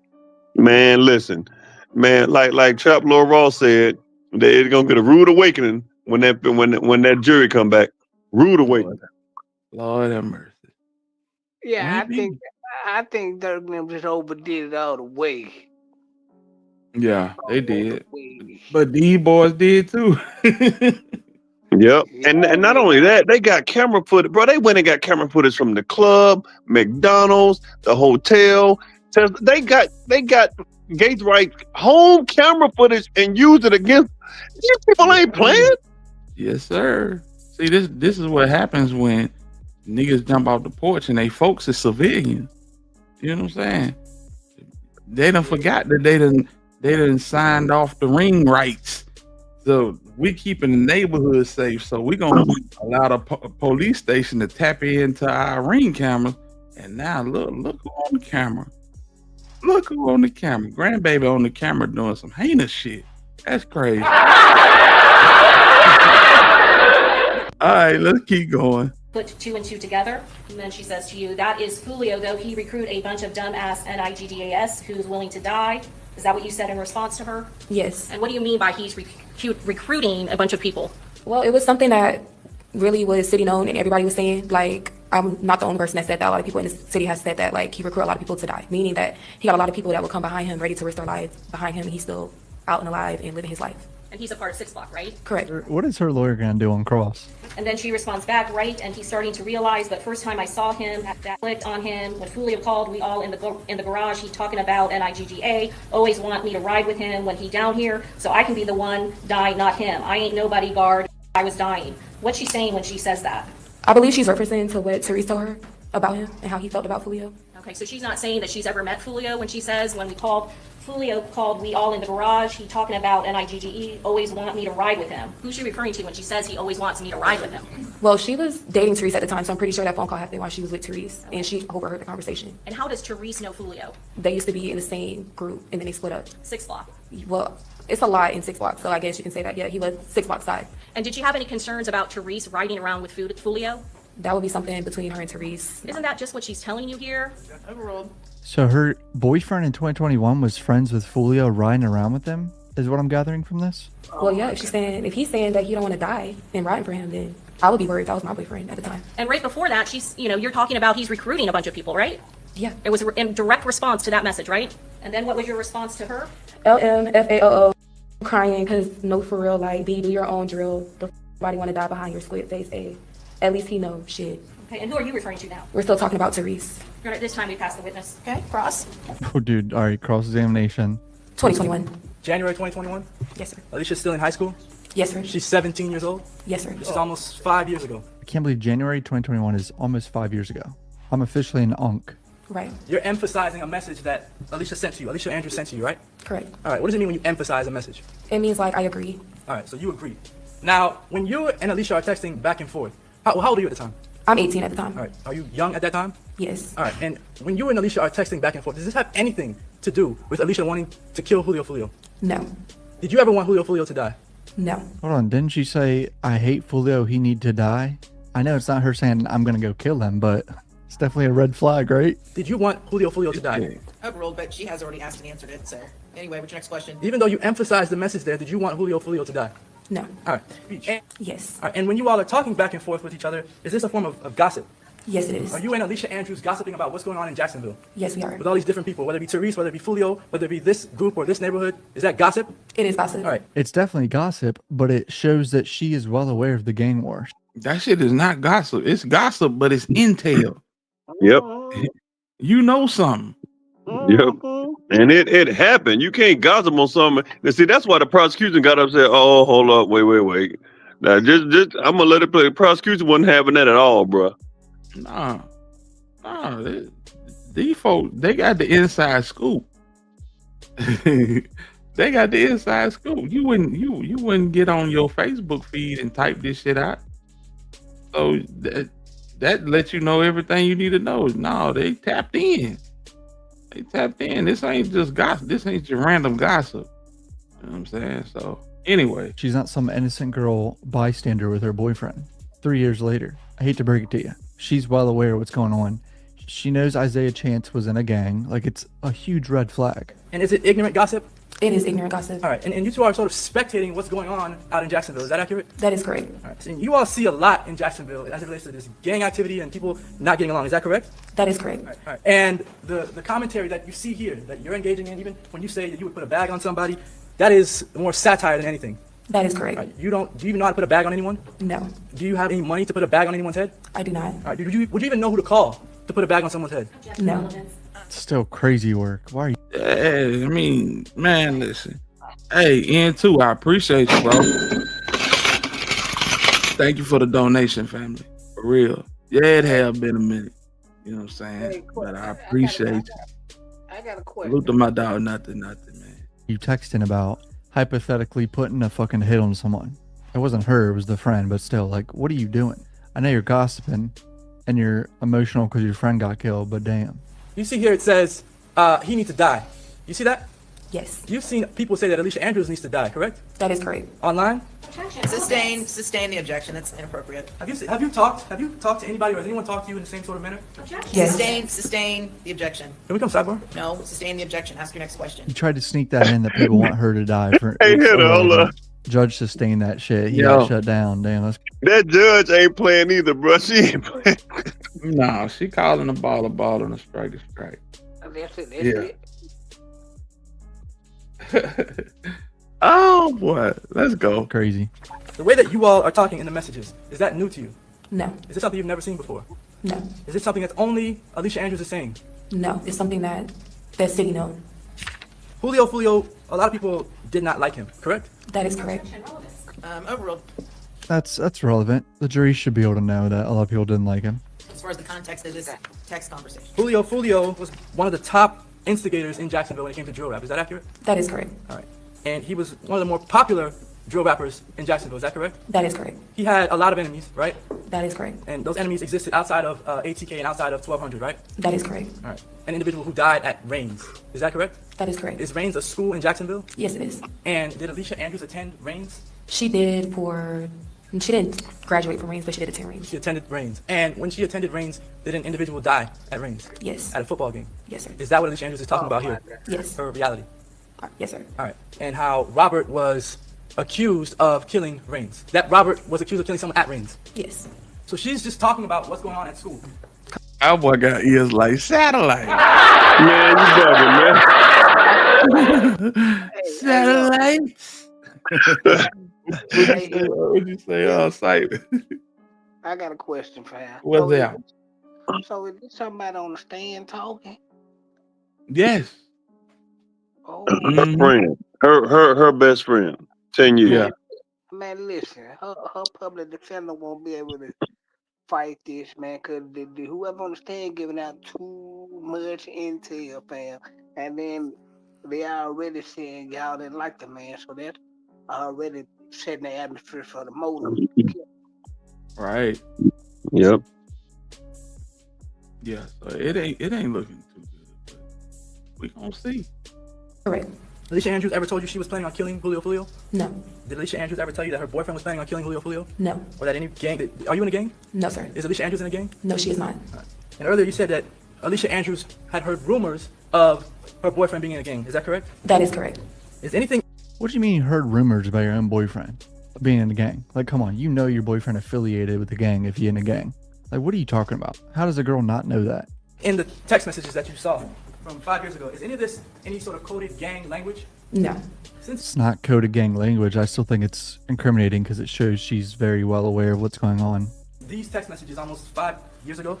Man, listen, man. Like Chap Lord Ross said, they're gonna get a rude awakening when that jury come back. Rude awakening. Lord have mercy. Yeah, I think Dirk them just overdid it all the way. Yeah, they did. But these boys did too. Yep. And not only that, they got camera footage. Bro, they went and got camera footage from the club, McDonald's, the hotel. They got Gates Right home camera footage and used it against these people. Ain't playing. Yes, sir. See, this is what happens when niggas jump off the porch and they folks is civilians. You know what I'm saying? They done forgot that they done signed off the ring rights. So we keeping the neighborhood safe. So we gonna allow the police station to tap into our ring cameras. And now look who on the camera. Look who on the camera. Grandbaby on the camera doing some heinous shit. That's crazy. All right, let's keep going. Put two and two together, and then she says to you, that is Julio, though he recruit a bunch of dumbass NIGGAS who's willing to die. Is that what you said in response to her? Yes. And what do you mean by he's recruiting a bunch of people? Well, it was something that really was city known and everybody was saying, like, I'm not the only person that said that. A lot of people in the city have said that, like, he recruit a lot of people to die, meaning that he got a lot of people that would come behind him, ready to risk their lives behind him, and he's still out and alive and living his life. And he's a part of 6 Block, right? Correct. What is her lawyer gonna do on cross? And then she responds back, right? And he's starting to realize, but first time I saw him, that clicked on him. When Julio called, we all in the garage, he's talking about NIGGA, always want me to ride with him when he down here, so I can be the one die, not him. I ain't no bodyguard, I was dying. What's she saying when she says that? I believe she's referencing to what Therese told her about him and how he felt about Julio. Okay, so she's not saying that she's ever met Julio when she says, when we called, Julio called, we all in the garage, he talking about NIGGE, always want me to ride with him. Who's she referring to when she says he always wants me to ride with him? Well, she was dating Therese at the time, so I'm pretty sure that phone call happened while she was with Therese, and she overheard the conversation. And how does Therese know Julio? They used to be in the same group, and then they split up. 6 Block. Well, it's a lot in 6 Blocks, so I guess you can say that, yeah, he was 6 Blocks side. And did you have any concerns about Therese riding around with Julio? That would be something between her and Therese. Isn't that just what she's telling you here? Overruled. So her boyfriend in 2021 was friends with Julio, riding around with them, is what I'm gathering from this? Well, yeah, if he's saying that he don't want to die and riding for him, then I would be worried if that was my boyfriend at the time. And right before that, you're talking about he's recruiting a bunch of people, right? Yeah. It was in direct response to that message, right? And then what was your response to her? LMFAOO crying because no, for real, like, B, do your own drill. Nobody want to die behind your squid face, A. At least he knows shit. Okay, and who are you referring to now? We're still talking about Therese. At this time, we passed the witness. Okay, cross. Oh, dude. All right, cross-examination. 2021. January 2021? Yes, sir. Alicia's still in high school? Yes, sir. She's 17 years old? Yes, sir. This is almost 5 years ago. I can't believe January 2021 is almost 5 years ago. I'm officially an unk. Right. You're emphasizing a message that Alicia sent to you. Alicia Andrews sent to you, right? Correct. All right, what does it mean when you emphasize a message? It means, like, I agree. All right, so you agree. Now, when you and Alicia are texting back and forth, how old are you at the time? I'm 18 at the time. All right, are you young at that time? Yes. All right, and when you and Alicia are texting back and forth, does this have anything to do with Alicia wanting to kill Julio Fulio? No. Did you ever want Julio Fulio to die? No. Hold on, didn't she say, I hate Fulio, he need to die? I know it's not her saying, I'm going to go kill him, but it's definitely a red flag, right? Did you want Julio Fulio to die? Overruled, but she has already asked and answered it, so. Anyway, what's your next question? Even though you emphasized the message there, did you want Julio Fulio to die? No. All right. And, yes. All right, and when you all are talking back and forth with each other, is this a form of gossip? Yes, it is. Are you and Alicia Andrews gossiping about what's going on in Jacksonville? Yes, we are. With all these different people, whether it be Therese, whether it be Fulio, whether it be this group or this neighborhood, is that gossip? It is gossip. All right. It's definitely gossip, but it shows that she is well aware of the gang war. That shit is not gossip. It's gossip, but it's intel. Yep. You know something. Yep. And it happened. You can't gossip on something. And see, that's why the prosecution got up and said, oh, hold up, wait. Now just I'm gonna let it play. The prosecution wasn't having that at all, bro. Nah. These folks, they got the inside scoop. They got the inside scoop. You wouldn't get on your Facebook feed and type this shit out. So that lets you know everything you need to know. No, they tapped in. This ain't just gossip. This ain't just random gossip. You know what I'm saying? So anyway. She's not some innocent girl bystander with her boyfriend. 3 years later, I hate to break it to you, she's well aware of what's going on. She knows Isaiah Chance was in a gang. Like, it's a huge red flag. And is it ignorant gossip? It is ignorant gossip. All right, and you two are sort of spectating what's going on out in Jacksonville. Is that accurate? That is correct. All right, so you all see a lot in Jacksonville as it relates to this gang activity and people not getting along. Is that correct? That is correct. All right. And the commentary that you see here, that you're engaging in, even when you say that you would put a bag on somebody, that is more satire than anything. That is correct. Right. Do you even know how to put a bag on anyone? No. Do you have any money to put a bag on anyone's head? I do not. All right. Would you even know who to call to put a bag on someone's head? No. It's still crazy work. Why are you? Hey, I mean, man, listen. Hey, N2, I appreciate you, bro. Thank you for the donation, family. For real. Yeah, it have been a minute. You know what I'm saying? But I appreciate you. I got a question. Salute to my dog, nothing, man. You texting about hypothetically putting a fucking hit on someone. It wasn't her, it was the friend, but still, like, what are you doing? I know you're gossiping and you're emotional because your friend got killed, but damn. You see here it says he needs to die. You see that? Yes. You've seen people say that Alicia Andrews needs to die, correct? That is correct. Online? Sustain the objection. That's inappropriate. Have you talked to anybody, or has anyone talked to you in the same sort of manner? Yes. Sustain the objection. Can we come sidebar? No, sustain the objection. Ask your next question. You tried to sneak that in that people want her to die. For Hey, hold up. Judge sustained that shit. He Yo. got shut down. Damn, that's That judge ain't playing either, bro. She ain't playing. No, she calling a ball and a strike. That's it. Yeah. Oh boy, let's go. Crazy. The way that you all are talking in the messages, is that new to you? No. Is this something you've never seen before? No. Is this something that's only Alicia Andrews is saying? No. It's something that city knows. Fulio, a lot of people did not like him, correct? That is correct. Overruled. That's relevant. The jury should be able to know that a lot of people didn't like him. As far as the context of this text conversation. Fulio was one of the top instigators in Jacksonville when it came to drill rap. Is that accurate? That is correct. All right. And he was one of the more popular drill rappers in Jacksonville. Is that correct? That is correct. He had a lot of enemies, right? That is correct. And those enemies existed outside of ATK and outside of 1200, right? That is correct. All right. An individual who died at Rains. Is that correct? That is correct. Is Rains a school in Jacksonville? Yes, it is. And did Alicia Andrews attend Rains? She did she didn't graduate from Rains, but she did attend Rains. She attended Rains. And when she attended Rains, did an individual die at Rains? Yes. At a football game? Yes, sir. Is that what Alicia Andrews is talking about here? Yes. Her reality? Yes, sir. All right. And how Robert was accused of killing Rains. That Robert was accused of killing someone at Rains. Yes. So she's just talking about what's going on at school. Our boy got ears like satellite. Man, you bugging, man. Satellites. What'd you say, Sight? I got a question for him. What's that? So is this somebody on the stand talking? Yes. Oh, Her friend, her best friend, 10 years. man, listen, her public defender won't be able to fight this, man, because whoever on the stand giving out too much intel, fam. And then they already saying y'all didn't like the man, so that's already setting the atmosphere for the motive. Right. Yep. Yeah. So it ain't looking too good, but we gonna see. Correct. Alicia Andrews ever told you she was planning on killing Julio? No. Did Alicia Andrews ever tell you that her boyfriend was planning on killing Julio? No. Or that any gang? Are you in a gang? No, sir. Is Alicia Andrews in a gang? No, she is not. And earlier you said that Alicia Andrews had heard rumors of her boyfriend being in a gang. Is that correct? That is correct. Is anything? What do you mean you heard rumors about your own boyfriend being in a gang? Like, come on, you know your boyfriend affiliated with the gang if he's in a gang. Like, what are you talking about? How does a girl not know that? In the text messages that you saw from 5 years ago, is any of this any sort of coded gang language? No. It's not coded gang language. I still think it's incriminating because it shows she's very well aware of what's going on. These text messages almost 5 years ago,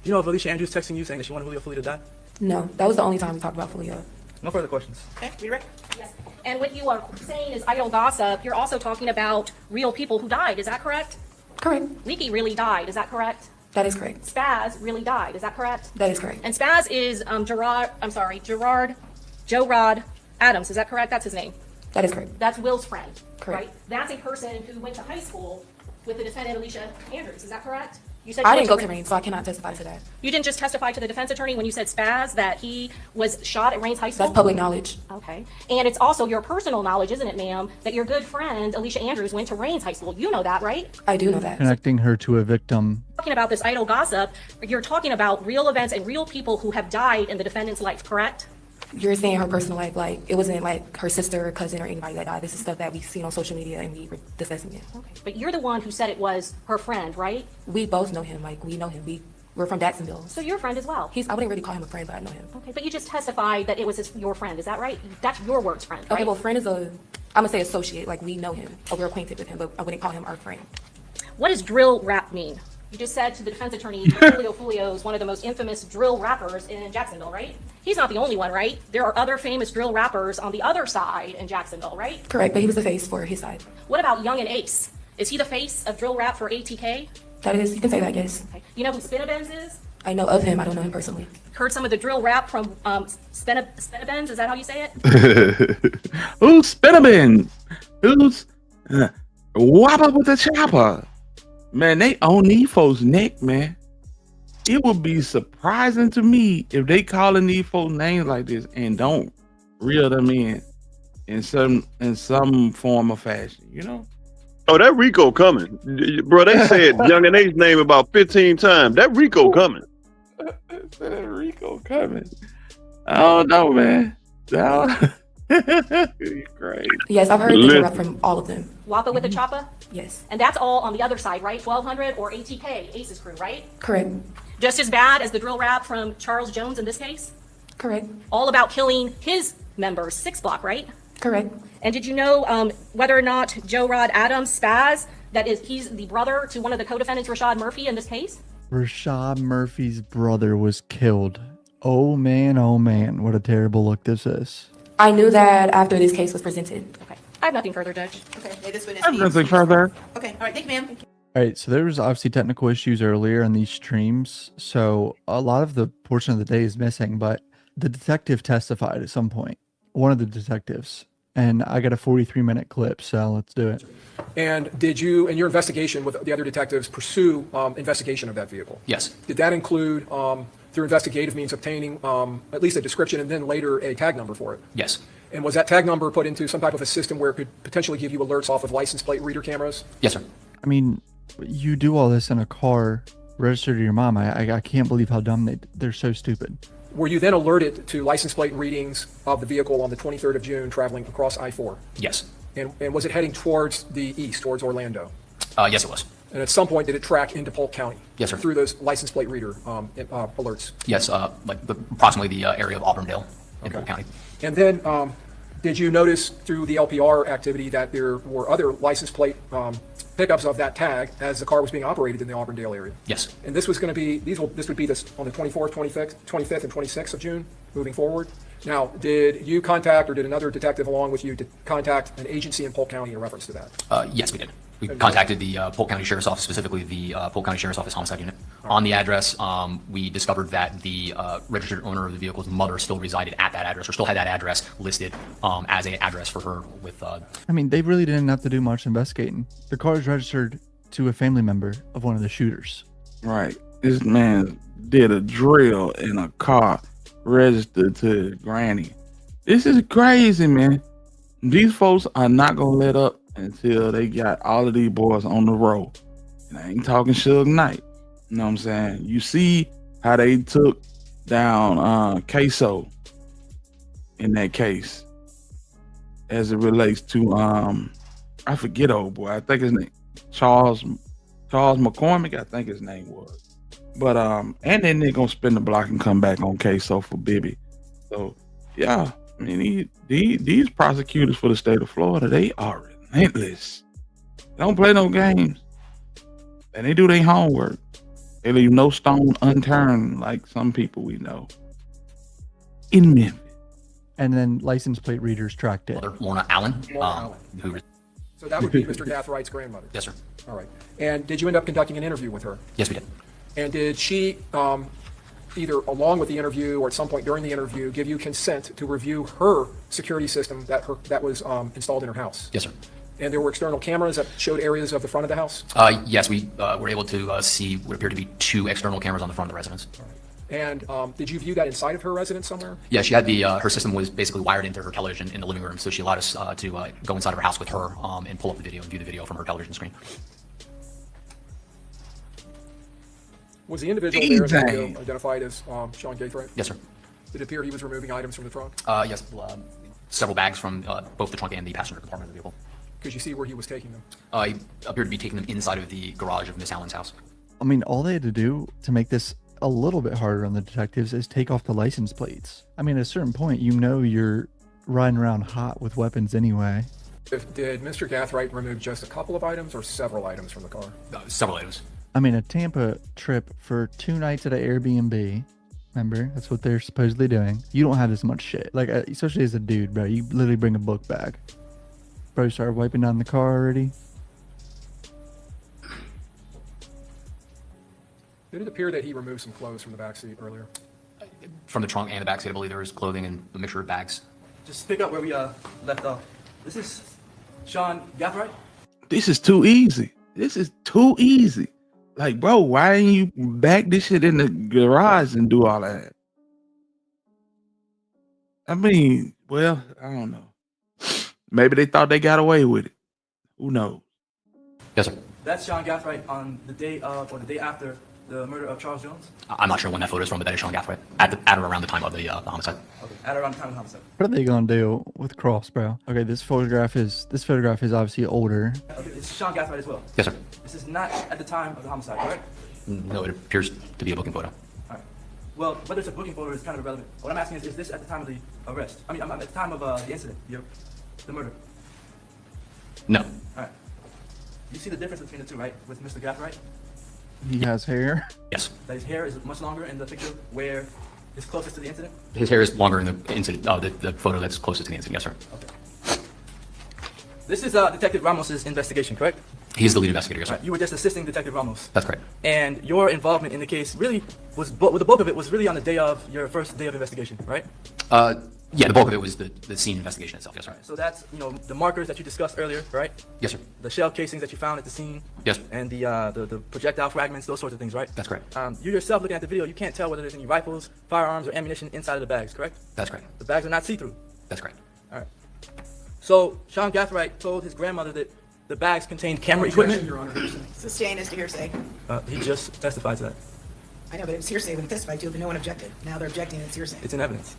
you know of Alicia Andrews texting you saying that she wanted Julio to die? No, that was the only time we talked about Julio. No further questions. Okay, we ready? Yes. And what you are saying is idle gossip. You're also talking about real people who died. Is that correct? Correct. Leaky really died. Is that correct? That is correct. Spaz really died. Is that correct? That is correct. And Spaz is Joe Rod Adams. Is that correct? That's his name. That is correct. That's Will's friend. Correct. Right? That's a person who went to high school with the defendant Alicia Andrews. Is that correct? You said I didn't go to Rain, so I cannot testify to that. You didn't just testify to the defense attorney when you said Spaz that he was shot at Rains High School? That's public knowledge. Okay. And it's also your personal knowledge, isn't it, ma'am, that your good friend Alicia Andrews went to Rains High School. You know that, right? I do know that. Connecting her to a victim. Talking about this idle gossip, you're talking about real events and real people who have died in the defendant's life, correct? You're saying her personal life, like it wasn't like her sister or cousin or anybody that died. This is stuff that we've seen on social media and we were discussing it. Okay. But you're the one who said it was her friend, right? We both know him. Like we know him. We're from Jacksonville. So you're a friend as well. I wouldn't really call him a friend, but I know him. Okay, but you just testified that it was your friend. Is that right? That's your words, friend. Right? Okay, well, friend is I'm gonna say associate. Like we know him, or we're acquainted with him, but I wouldn't call him our friend. What does drill rap mean? You just said to the defense attorney, Julio is one of the most infamous drill rappers in Jacksonville, right? He's not the only one, right? There are other famous drill rappers on the other side in Jacksonville, right? Correct, but he was the face for his side. What about Young and Ace? Is he the face of drill rap for ATK? That is, you can say that, yes. Okay. You know who Spinabenz is? I know of him, I don't know him personally. Heard some of the drill rap from Spinabenz, is that how you say it? Who's Spinabenz? Who's Whopper with the chopper? Man, they own these folks' neck, man. It would be surprising to me if they calling these folks names like this and don't reel them in some form of fashion, you know? Oh, that Rico coming. Bro, they said Young and Ace name about 15 times. That Rico coming. That Rico coming. I don't know, man. Great. Yes, I've heard the rap from all of them. Wappa with the chopper? Yes. And that's all on the other side, right? 1200 or ATK, Ace's crew, right? Correct. Just as bad as the drill rap from Charles Jones in this case? Correct. All about killing his members, 6 Block, right? Correct. And did you know whether or not Joe Rod Adams, Spaz, he's the brother to one of the co-defendants, Rashad Murphy, in this case? Rashad Murphy's brother was killed. Oh man, what a terrible look this is. I knew that after this case was presented. Okay. I have nothing further, Judge. Okay, may this witness I have be nothing further. Okay, all right, thank you, ma'am. All right, so there was obviously technical issues earlier in these streams, so a lot of the portion of the day is missing, but the detective testified at some point, one of the detectives, and I got a 43-minute clip, so let's do it. And did you, in your investigation with the other detectives, pursue investigation of that vehicle? Yes. Did that include, through investigative means, obtaining at least a description and then later a tag number for it? Yes. And was that tag number put into some type of a system where it could potentially give you alerts off of license plate reader cameras? Yes, sir. I mean, you do all this in a car registered to your mom. I can't believe how dumb they're so stupid. Were you then alerted to license plate readings of the vehicle on the 23rd of June traveling across I-4? Yes. And was it heading towards the east, towards Orlando? Yes, it was. And at some point, did it track into Polk County? Yes, sir. Through those license plate reader alerts? Yes, approximately the area of Auburndale in Polk County. And then Did you notice through the LPR activity that there were other license plate pickups of that tag as the car was being operated in the Auburndale area? Yes. And this was going to be, this would be this on the 24th, 25th, and 26th of June, moving forward. Now, did you contact, or did another detective along with you to contact an agency in Polk County in reference to that? Yes, we did. We contacted the Polk County Sheriff's Office, specifically the Polk County Sheriff's Office Homicide Unit. On the address, we discovered that the registered owner of the vehicle's mother still resided at that address, or still had that address listed as an address for her with... I mean, they really didn't have to do much investigating. The car is registered to a family member of one of the shooters. Right. This man did a drill in a car registered to his granny. This is crazy, man. These folks are not going to let up until they got all of these boys on the road. And I ain't talking Suge Knight. You know what I'm saying? You see how they took down Queso in that case as it relates to I forget old boy. I think his name Charles McCormick, I think his name was. But and then they're gonna spin the block and come back on Queso for Bibby. So yeah, I mean these prosecutors for the state of Florida, they are relentless. They don't play no games. And they do their homework. They leave no stone unturned like some people we know. In Memphis. And then license plate readers tracked it. Lorna Allen. Who... So that would be Mr. Gathwright's grandmother? Yes, sir. All right. And did you end up conducting an interview with her? Yes, we did. And did she, either along with the interview or at some point during the interview, give you consent to review her security system that was installed in her house? Yes, sir. And there were external cameras that showed areas of the front of the house? Yes, we were able to see what appeared to be 2 external cameras on the front of the residence. And did you view that inside of her residence somewhere? Yeah, she had her system was basically wired into her television in the living room, so she allowed us to go inside of her house with her and pull up the video and view the video from her television screen. Was the individual there in the video identified as Sean Gathright? Yes, sir. Did it appear he was removing items from the trunk? Yes, several bags from both the trunk and the passenger compartment of the vehicle. Could you see where he was taking them? He appeared to be taking them inside of the garage of Miss Allen's house. I mean, all they had to do to make this a little bit harder on the detectives is take off the license plates. I mean, at a certain point, you know you're riding around hot with weapons anyway. Did Mr. Gathright remove just a couple of items or several items from the car? Several items. I mean, a Tampa trip for 2 nights at an Airbnb. Remember, that's what they're supposedly doing. You don't have this much shit. Like, especially as a dude, bro. You literally bring a book bag. Bro, started wiping down the car already. Did it appear that he removed some clothes from the backseat earlier? From the trunk and the backseat, I believe there was clothing and a mixture of bags. Just pick up where we left off. This is Sean Gathright. This is too easy. This is too easy. Like, bro, why didn't you back this shit in the garage and do all that? I mean, well, I don't know. Maybe they thought they got away with it. Who knows? Yes, sir. That's Sean Gathright on the day of or the day after the murder of Charles Jones? I'm not sure when that photo is from, but that is Sean Gathright at or around the time of the homicide. Okay, at around the time of the homicide. What are they gonna do with Cross, bro? Okay, this photograph is obviously older. Okay, it's Sean Gathright as well. Yes, sir. This is not at the time of the homicide, correct? No, it appears to be a booking photo. All right. Well, whether it's a booking photo is kind of irrelevant. What I'm asking is this at the time of the arrest? I mean, at the time of the incident, the murder? No. All right. You see the difference between the two, right? With Mr. Gathright? He has hair. Yes. That his hair is much longer in the picture where it's closest to the incident? His hair is longer in the incident. The photo that's closest to the incident. Yes, sir. Okay. This is Detective Ramos's investigation, correct? He's the lead investigator, yes, sir. Right. You were just assisting Detective Ramos. That's correct. And your involvement in the case really was, the bulk of it was really on the day of your first day of investigation, right? Yeah, the bulk of it was the scene investigation itself, yes, sir. So that's, the markers that you discussed earlier, right? Yes, sir. The shell casings that you found at the scene. Yes. And the projectile fragments, those sorts of things, right? That's correct. You yourself looking at the video, you can't tell whether there's any rifles, firearms, or ammunition inside of the bags, correct? That's correct. The bags are not see-through. That's correct. All right. So Sean Gathright told his grandmother that the bags contained camera equipment. Your Honor. Sustained as to hearsay. He just testified to that. I know, but it was hearsay when it testified to it, but no one objected. Now they're objecting and it's hearsay. It's in evidence.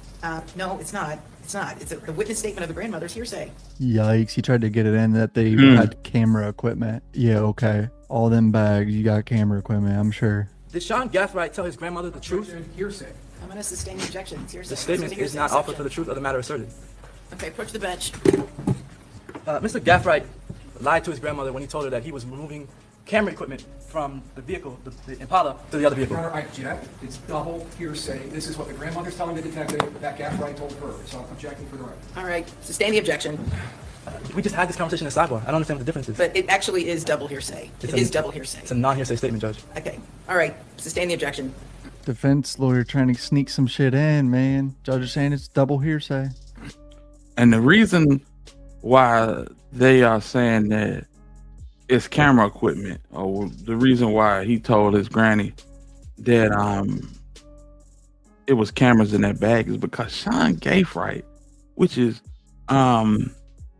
No, it's not. It's not. It's the witness statement of the grandmother's hearsay. Yikes, he tried to get it in that they had camera equipment. Yeah, okay. All them bags, you got camera equipment, I'm sure. Did Sean Gathright tell his grandmother the truth? Hearsay. I'm going to sustain the objection. It's hearsay. The statement is not offered for the truth of the matter asserted. Okay, approach the bench. Mr. Gaffright lied to his grandmother when he told her that he was removing camera equipment from the vehicle, the Impala, to the other vehicle. Your Honor, I object. It's double hearsay. This is what the grandmother's telling the detective that Gaffright told her. So I'm objecting for the record. All right, sustain the objection. We just had this conversation in the sidebar. I don't understand what the difference is. But it actually is double hearsay. It is double hearsay. It's a non-hearsay statement, Judge. Okay. All right, sustain the objection. Defense lawyer trying to sneak some shit in, man. Judge is saying it's double hearsay. And the reason why they are saying that it's camera equipment, or the reason why he told his granny that it was cameras in that bag, is because Sean Gaifright, which is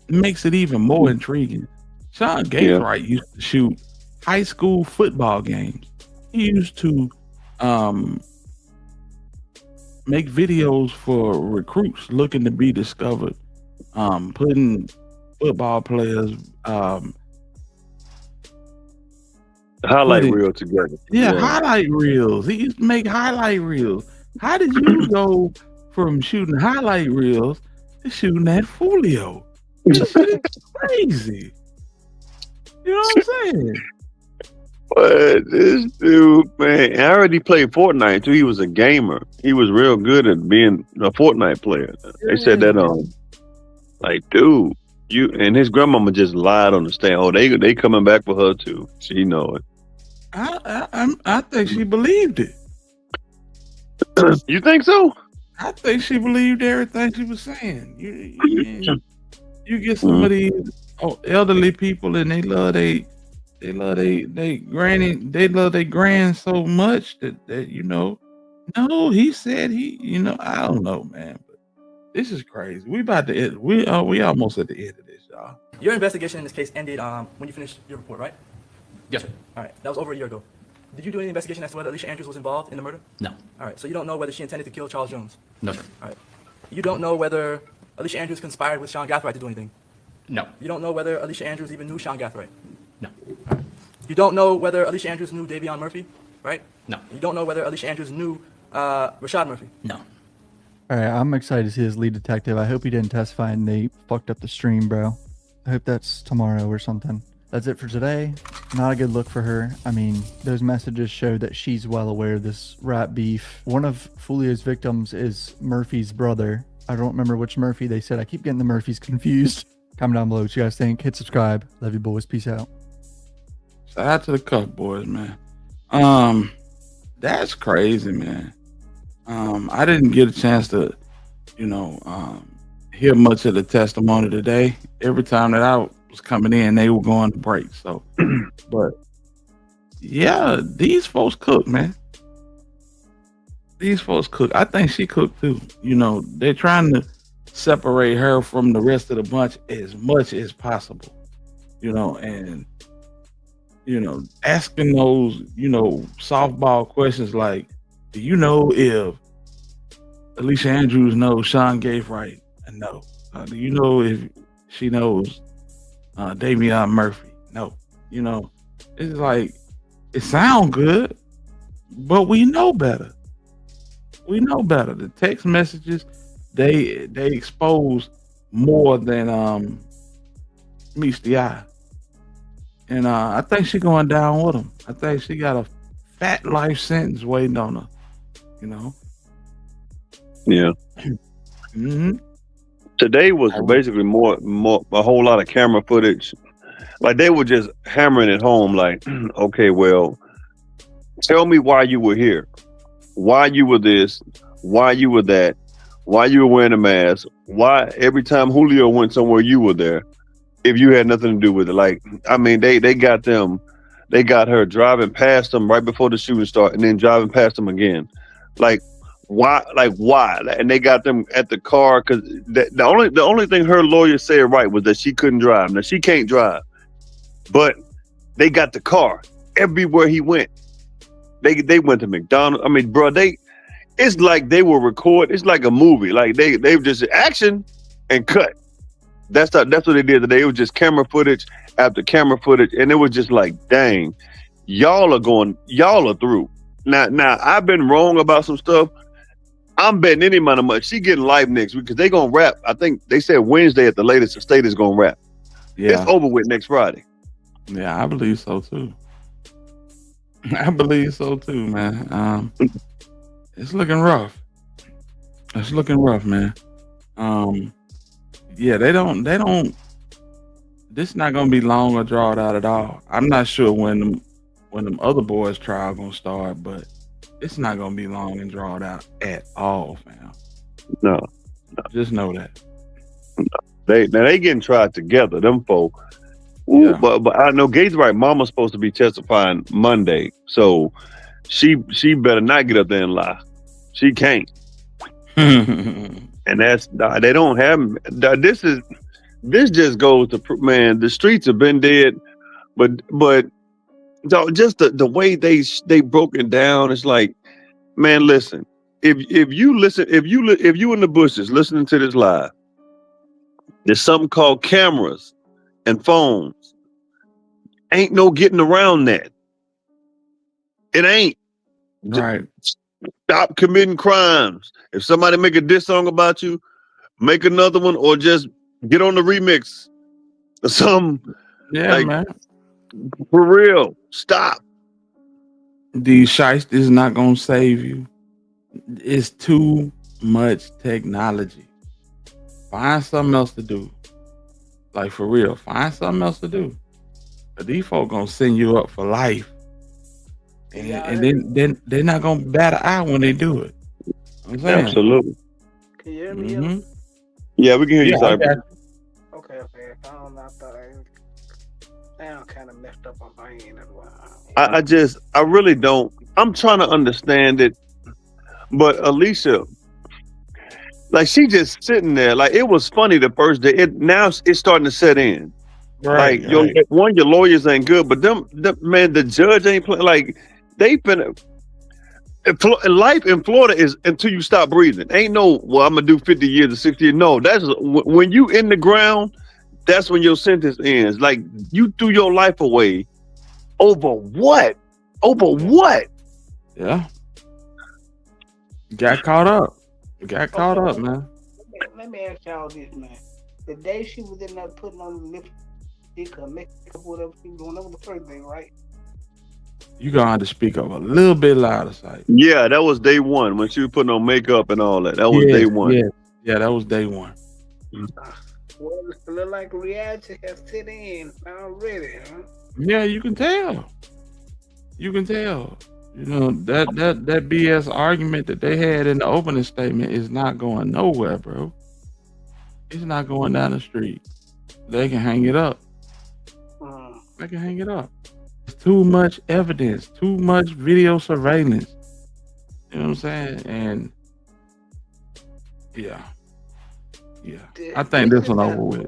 makes it even more intriguing. Sean Gaifright used to shoot high school football games. He used to make videos for recruits looking to be discovered, putting football players highlight reel together. Highlight reels. He used to make highlight reels. How did you go from shooting highlight reels to shooting that Fulio? This shit is crazy. You know what I'm saying? But this dude, man, I already played Fortnite too. He was a gamer. He was real good at being a Fortnite player. They said that like, dude, you and his grandmama just lied on the stand. Oh, they coming back for her too. She know it. I think she believed it. You think so? I think she believed everything she was saying. You get some of these elderly people, and they love they granny, they love their grand so much that you know. No, he said I don't know, man. But this is crazy. We about to end. We almost at the end of this, y'all. Your investigation in this case ended when you finished your report, right? Yes, sir. All right, that was over a year ago. Did you do any investigation as to whether Alicia Andrews was involved in the murder? No. All right, so you don't know whether she intended to kill Charles Jones? No, sir. All right. You don't know whether Alicia Andrews conspired with Sean Gathright to do anything? No. You don't know whether Alicia Andrews even knew Sean Gathright? No. All right. You don't know whether Alicia Andrews knew Davion Murphy, right? No. You don't know whether Alicia Andrews knew Rashad Murphy? No. All right, I'm excited to see his lead detective. I hope he didn't testify and they fucked up the stream, bro. I hope that's tomorrow or something. That's it for today. Not a good look for her. I mean, those messages show that she's well aware of this rap beef. One of Fulio's victims is Murphy's brother. I don't remember which Murphy they said. I keep getting the Murphys confused. Comment down below what you guys think. Hit subscribe. Love you boys. Peace out. Shout out to the Cup boys, man. That's crazy, man. I didn't get a chance to, hear much of the testimony today. Every time that I was coming in, they were going to break. So, but yeah, these folks cook, man. These folks cook. I think she cooked too. They're trying to separate her from the rest of the bunch as much as possible. And asking those, softball questions like, do you know if Alicia Andrews knows Sean Gaifright? And no. Do you know if she knows Davion Murphy? No. It's like, it sounds good, but we know better. We know better. The text messages, they expose more than meets the eye. And I think she's going down with him. I think she got a fat life sentence waiting on her. Yeah. Mm-hmm. Today was basically more a whole lot of camera footage. Like they were just hammering it home. Like, okay, well, tell me why you were here, why you were this, why you were that, why you were wearing a mask, why every time Julio went somewhere you were there, if you had nothing to do with it. Like, I mean, they got her driving past them right before the shooting started, and then driving past them again. Like, why? And they got them at the car because the only thing her lawyer said right was that she couldn't drive. Now she can't drive, but they got the car everywhere he went. They went to McDonald's. I mean, bro, it's like they will record. It's like a movie. Like they just action and cut. That's what they did today. It was just camera footage after camera footage, and it was just like, dang, y'all are through. Now I've been wrong about some stuff. I'm betting any amount of money. She getting live next week because they gonna wrap. I think they said Wednesday at the latest. The state is gonna wrap. Yeah. It's over with next Friday. Yeah, I believe so too. I believe so too, man. It's looking rough. It's looking rough, man. Yeah, they don't. This not gonna be long or drawn out at all. I'm not sure when them other boys' trial gonna start, but it's not gonna be long and drawn out at all, fam. No. Just know that. They getting tried together, them folk. Ooh, Yeah. but I know Gates right. Mama's supposed to be testifying Monday, so she better not get up there and lie. She can't. And that's they don't have. This just goes to man. The streets have been dead, but just the way they broke it down. It's like, man, listen. If you in the bushes listening to this live, there's something called cameras and phones. Ain't no getting around that. It ain't. Right. Stop committing crimes. If somebody make a diss song about you, make another one or just get on the remix or something. Yeah, like, man. For real. Stop. These shites is not gonna save you. It's too much technology. Find something else to do. Like for real, find something else to do. But these folk gonna send you up for life, and then they're not gonna bat an eye when they do it. I'm saying. Absolutely. Can you hear me? Yeah, we can hear you, I Cyber. got you. Okay. I don't know. I thought I sound kind of messed up on my end. That's why. I really don't. I'm trying to understand it, but Alicia, like she just sitting there, like it was funny the first day. Now it's starting to set in. Right, Like your lawyers ain't good, but man, the judge ain't playing. Like they've been. Life in Florida is until you stop breathing. Ain't no, well, I'm gonna do 50 years or 60 years. No, that's when you in the ground. That's when your sentence ends. Like you threw your life away over what? Over what? Yeah. Got caught up. Caught up, man. Let me ask y'all this, man. The day she was in there putting on the lipstick or makeup, whatever she was doing, that was the first day, right? You gonna have to speak up a little bit louder, Sight. Yeah, that was day one when she was putting on makeup and all that. That was day one. Yeah, that was day one. Well, it look like reality has set in already, huh? Yeah, you can tell. You can tell. You know, that BS argument that they had in the opening statement is not going nowhere, bro. It's not going down the street. They can hang it up. They can hang it up. It's too much evidence, too much video surveillance. You know what I'm saying? And yeah. I think this one over with.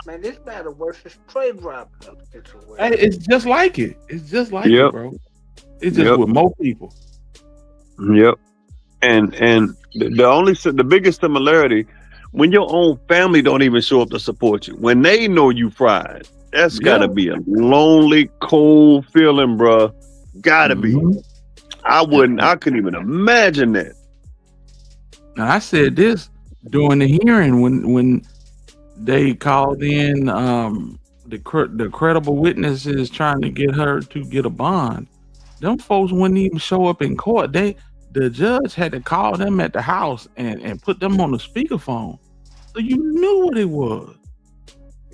Man, this about the worst trade drop situation. Hey, it's just like it. It's just like it, bro. It's just with more people. Yep. And the biggest similarity, when your own family don't even show up to support you, when they know you fried, that's gotta be a lonely, cold feeling, bro. Gotta be. I couldn't even imagine that. And I said this during the hearing when they called in the credible witnesses trying to get her to get a bond. Them folks wouldn't even show up in court. The judge had to call them at the house and put them on the speakerphone. So you knew what it was.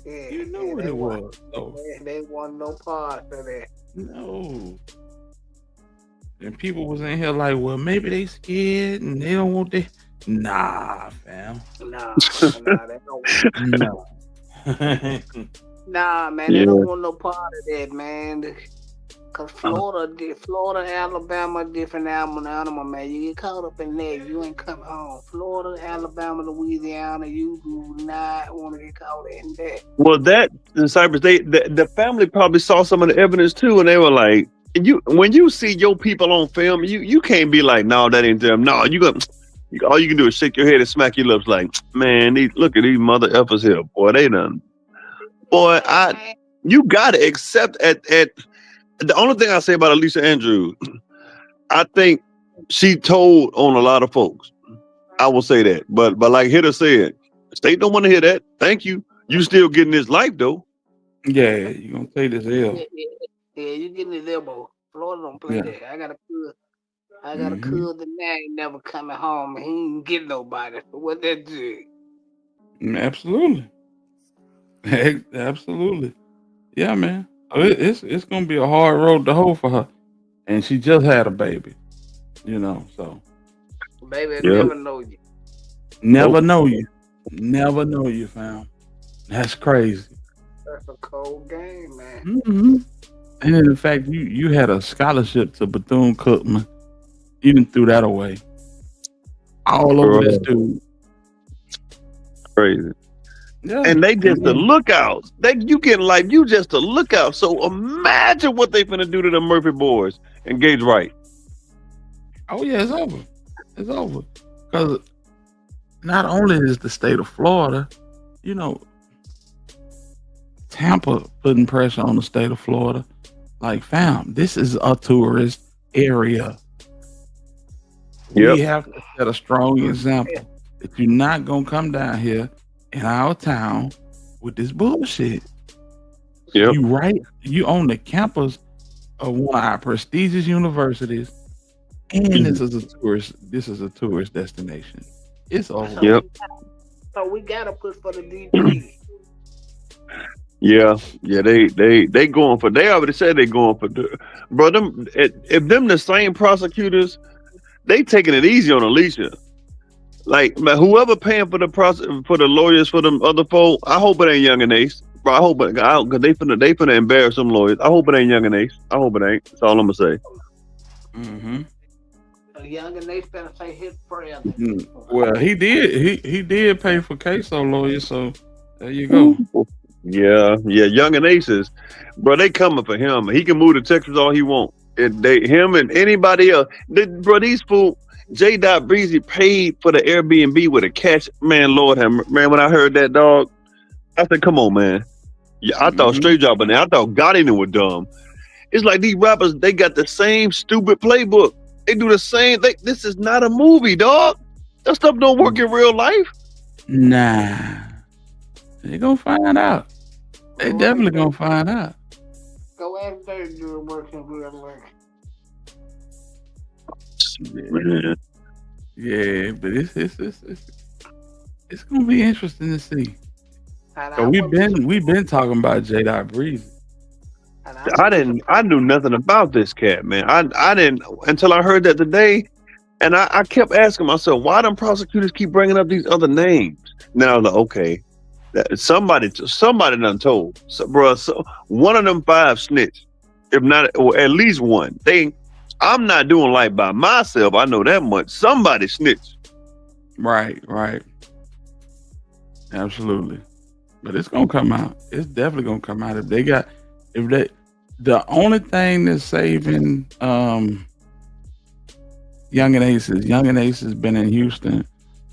Yeah, you knew what it was. So. They want no part of that. No. And people was in here like, well, maybe they scared and they don't want that. Nah, fam. Nah, they don't want Nah, man, they don't want no part of that, man. Cause Florida, Alabama, different animal, man. You get caught up in that, you ain't come home. Florida, Alabama, Louisiana, you do not want to get caught in that. Well, that in Cyprus, the family probably saw some of the evidence too, and they were like, when you see your people on film, you can't be like, no, that ain't them. No, all you can do is shake your head and smack your lips like, man, look at these mother effers here, boy. They done. Boy, you gotta accept at the only thing I say about Alicia Andrews, I think she told on a lot of folks. I will say that. But like Hitter said, state don't want to hear that. Thank you. You still getting this life though. Yeah, you gonna take this L. Yeah, you getting his elbow. Florida don't play Yeah. that. I got a Mhm. cousin now ain't never coming home. He ain't get nobody. So what that do? Absolutely. Absolutely. Yeah, man. So it's gonna be a hard road to hoe for her. And she just had a baby. You know, so Baby, I Yep. never know you. never know you. Never know you, fam. That's crazy. That's a cold game, man. hmm And in fact, you had a scholarship to Bethune-Cookman. You done threw that away. All over this dude. Crazy. Yeah. And they just the Mhm. lookouts. You getting like you just a lookout. So imagine what they finna do to the Murphy boys and Gage Wright. Oh yeah, it's over. It's over. Because not only is the state of Florida, you know, Tampa putting pressure on the state of Florida. Like, fam, this is a tourist area. We have to set a strong example that you're not gonna come down here in our town with this bullshit. Yep. You own the campus of one of our prestigious universities, and this is a tourist destination. It's over. Yep. So we gotta push for the DP. Yeah, they going for. They already said they going for. Bro, if them the same prosecutors, they taking it easy on Alicia. Like, man, whoever paying for the lawyers for them other folk, I hope it ain't Young and Ace. Bro, I hope it, cause they finna embarrass some lawyers. I hope it ain't Young and Ace. I hope it ain't. That's all I'm gonna say. Mm-hmm. Young and they better say his prayer. Well, he did pay for queso lawyers, so there you go. Yeah, Young and Aces, bro. They coming for him. He can move to Texas all he want. Him and anybody else. Bro, these fool J. Breezy paid for the Airbnb with a cash. Man, Lord have man. When I heard that, dog, I said, "Come on, man." Yeah, I thought Straight Job, but I thought Gotti knew was dumb. It's like these rappers. They got the same stupid playbook. They do the same. This is not a movie, dog. That stuff don't work in real life. Nah, they gonna find out. They definitely gonna find out. Go ask Dirk do it work in real life. Yeah, but it's gonna be interesting to see. So we've been talking about J. Breezy. I knew nothing about this cat, man. I didn't until I heard that today, and I kept asking myself, why them prosecutors keep bringing up these other names? Now I was like, okay, somebody done told, bro. So one of them five snitched, if not, or at least one. I'm not doing life by myself. I know that much. Somebody snitched. Right. Absolutely. But it's gonna come out. It's definitely gonna come out. The only thing that's saving Young and Ace has been in Houston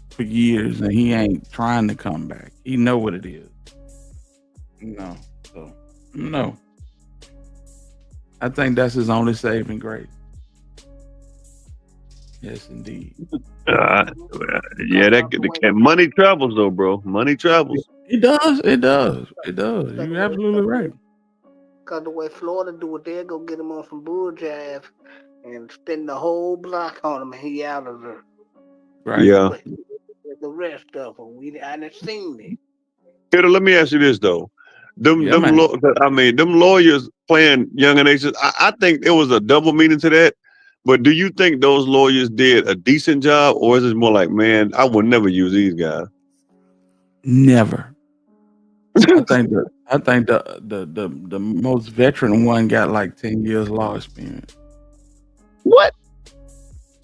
for years and he ain't trying to come back. He know what it is. No. I think that's his only saving grace. Yes, indeed. Yeah, money travels though, bro. Money travels. It does. You're absolutely right. Cause the way Florida do it, they'll go get him on some bull jive and spend the whole block on him and he out of there. Right. Yeah. The rest of them, I done seen it. Peter, let me ask you this though. Them lawyers playing Young and Aces, I think it was a double meaning to that. But do you think those lawyers did a decent job, or is it more like, man, I would never use these guys? Never. I think the most veteran one got like 10 years law experience. What?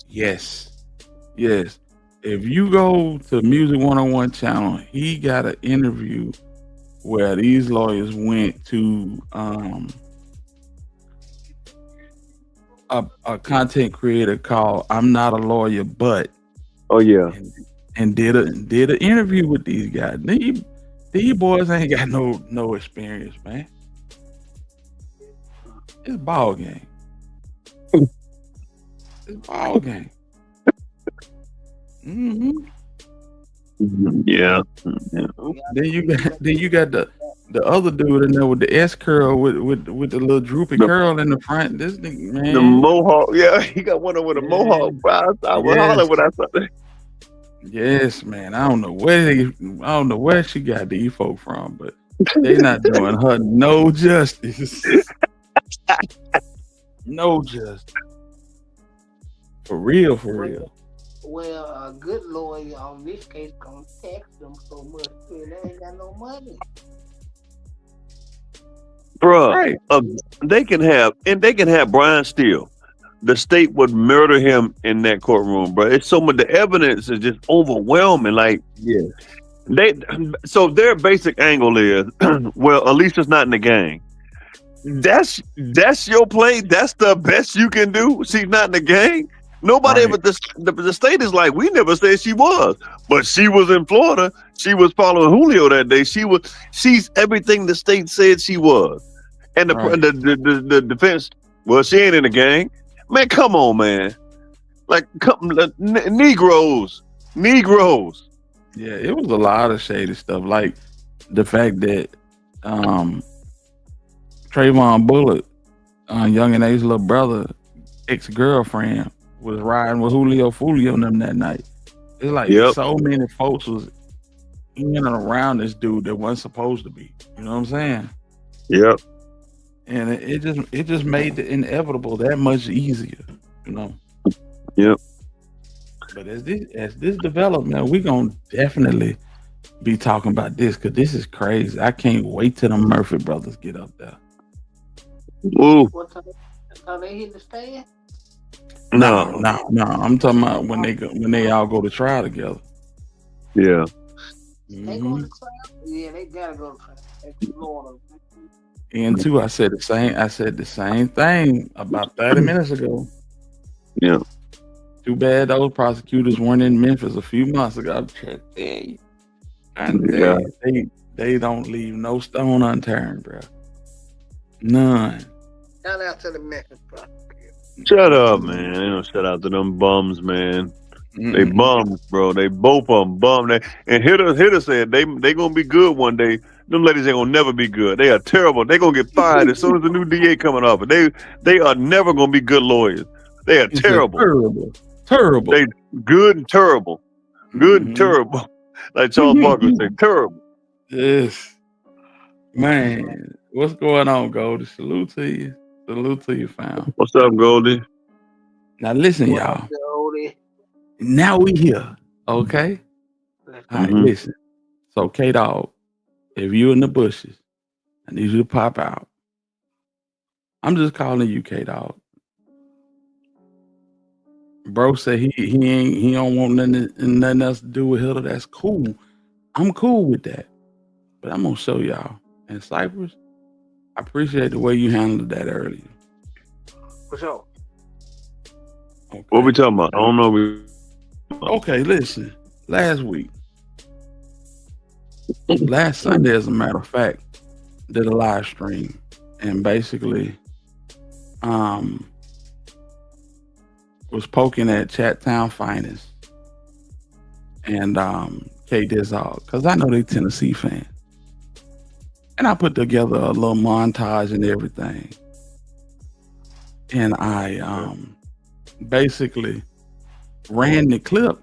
Yes. If you go to Music 101 channel, he got an interview where these lawyers went to a content creator called I'm Not a Lawyer But. Oh yeah. And did an interview with these guys. These boys ain't got no experience, man. It's ball game. It's ball game. Mm-hmm. Yeah. Then you got the other dude in there with the S curl with the little droopy curl in the front. This nigga, man. The mohawk. Yeah, he got one with a mohawk. Bro. I was hollering when I saw that. Yes, man. I don't know where she got these folk from, but they not doing her no justice. No justice. For real, for real. Well, a good lawyer on this case gonna tax them so much that they ain't got no money. Bruh, they can have Brian Steele. The state would murder him in that courtroom, bro. It's so much. The evidence is just overwhelming. Like, yeah, so their basic angle is, well, Alicia's not in the gang. That's your play. That's the best you can do. She's not in the gang. Nobody ever. The state is like, we never said she was, but she was in Florida. She was following Julio that day. She's everything the state said she was, and the defense. Well, she ain't in the gang. Man, come on, man. Like, Negroes. Yeah, it was a lot of shady stuff. Like the fact that Trayvon Bullock, Young and A's little brother, ex-girlfriend, was riding with Julio and them that night. It's like so many folks was in and around this dude that wasn't supposed to be. You know what I'm saying? Yep. And it just made the inevitable that much easier, you know. Yep. But as this development, we're gonna definitely be talking about this because this is crazy. I can't wait till the Murphy brothers get up there. Ooh. What time they hit the stand? No. I'm talking about when they all go to trial together. Yeah. They going to trial? Yeah, they gotta go to trial. That's Florida. And two, I said the same thing about 30 minutes ago. Yeah. Too bad those prosecutors weren't in Memphis a few months ago. And they don't leave no stone unturned, bro. None. Shout out to the Memphis, bro. Shut up, man. They don't shut out to them bums, man. They bums, bro. They both of them bum. And Hitter said they gonna be good one day. Them ladies ain't gonna never be good. They are terrible. They gonna get fired as soon as the new DA coming up. They are never gonna be good lawyers. They are terrible. Terrible. They good and terrible. Good and terrible. Like Charles Barkley said, terrible. Yes. Man, what's going on, Goldie? Salute to you. Salute to you, fam. What's up, Goldie? Now listen, y'all. Now we here, okay? All right, listen. So K-Dog, if you in the bushes, I need you to pop out. I'm just calling you K-Dog. Bro said he don't want nothing else to do with Hilda. That's cool. I'm cool with that. But I'm gonna show y'all. And Cypress, I appreciate the way you handled that earlier. For sure. Okay. What we talking about? I don't know. Okay, listen. Last Sunday, as a matter of fact, did a live stream and basically was poking at Chat Town Finest and K Dizzog, because I know they Tennessee fans. And I put together a little montage and everything. And I basically ran the clip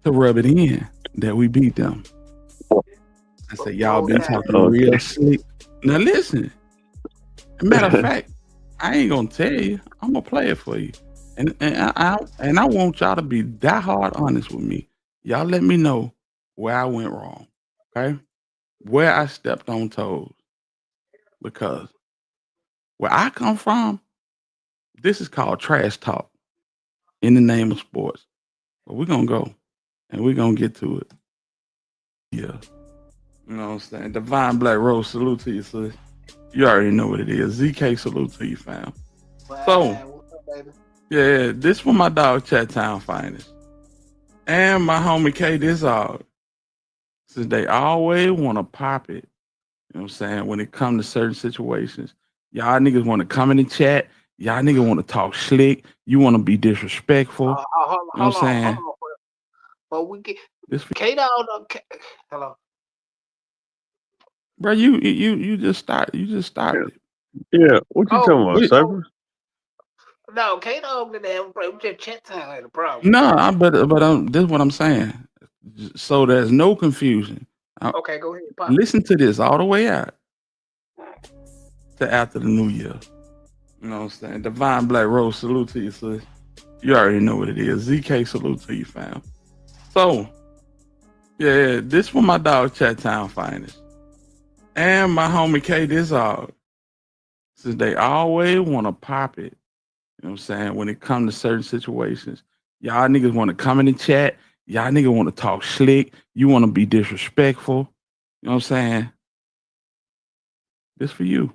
to rub it in that we beat them. I said, y'all be talking real slick. Now listen, matter of fact, I ain't gonna tell you. I'm gonna play it for you, and I want y'all to be that hard honest with me. Y'all let me know where I went wrong, okay? Where I stepped on toes, because where I come from, this is called trash talk in the name of sports. But we're gonna go and we're gonna get to it. Yeah, you know what I'm saying. Divine Black Rose, salute to you, sis. You already know what it is. ZK, salute to you, fam. So, yeah, this for my dog Chat Town Finest. And my homie K Dizzog. Since they always want to pop it, you know what I'm saying, when it comes to certain situations. Y'all niggas want to come in the chat. Y'all niggas want to talk slick. You want to be disrespectful. Hold You know what I'm saying? on. But we get This for, K-Dog. Hello. bro, you just started. You just started. Yeah, what you talking about, Cypress? No, K-Dog didn't have a problem. Just chat time had a problem. No, but this is what I'm saying. So there's no confusion. Okay, go ahead, Pop. Listen to this all the way out to after the new year. You know what I'm saying? Divine Black Rose, salute to you, sis. You already know what it is. ZK, salute to you, fam. So, yeah, this for my dog Chat Town Finest. And my homie K Dizog. Since they always want to pop it. You know what I'm saying? When it comes to certain situations. Y'all niggas want to come in the chat. Y'all niggas want to talk slick. You want to be disrespectful. You know what I'm saying? This for you.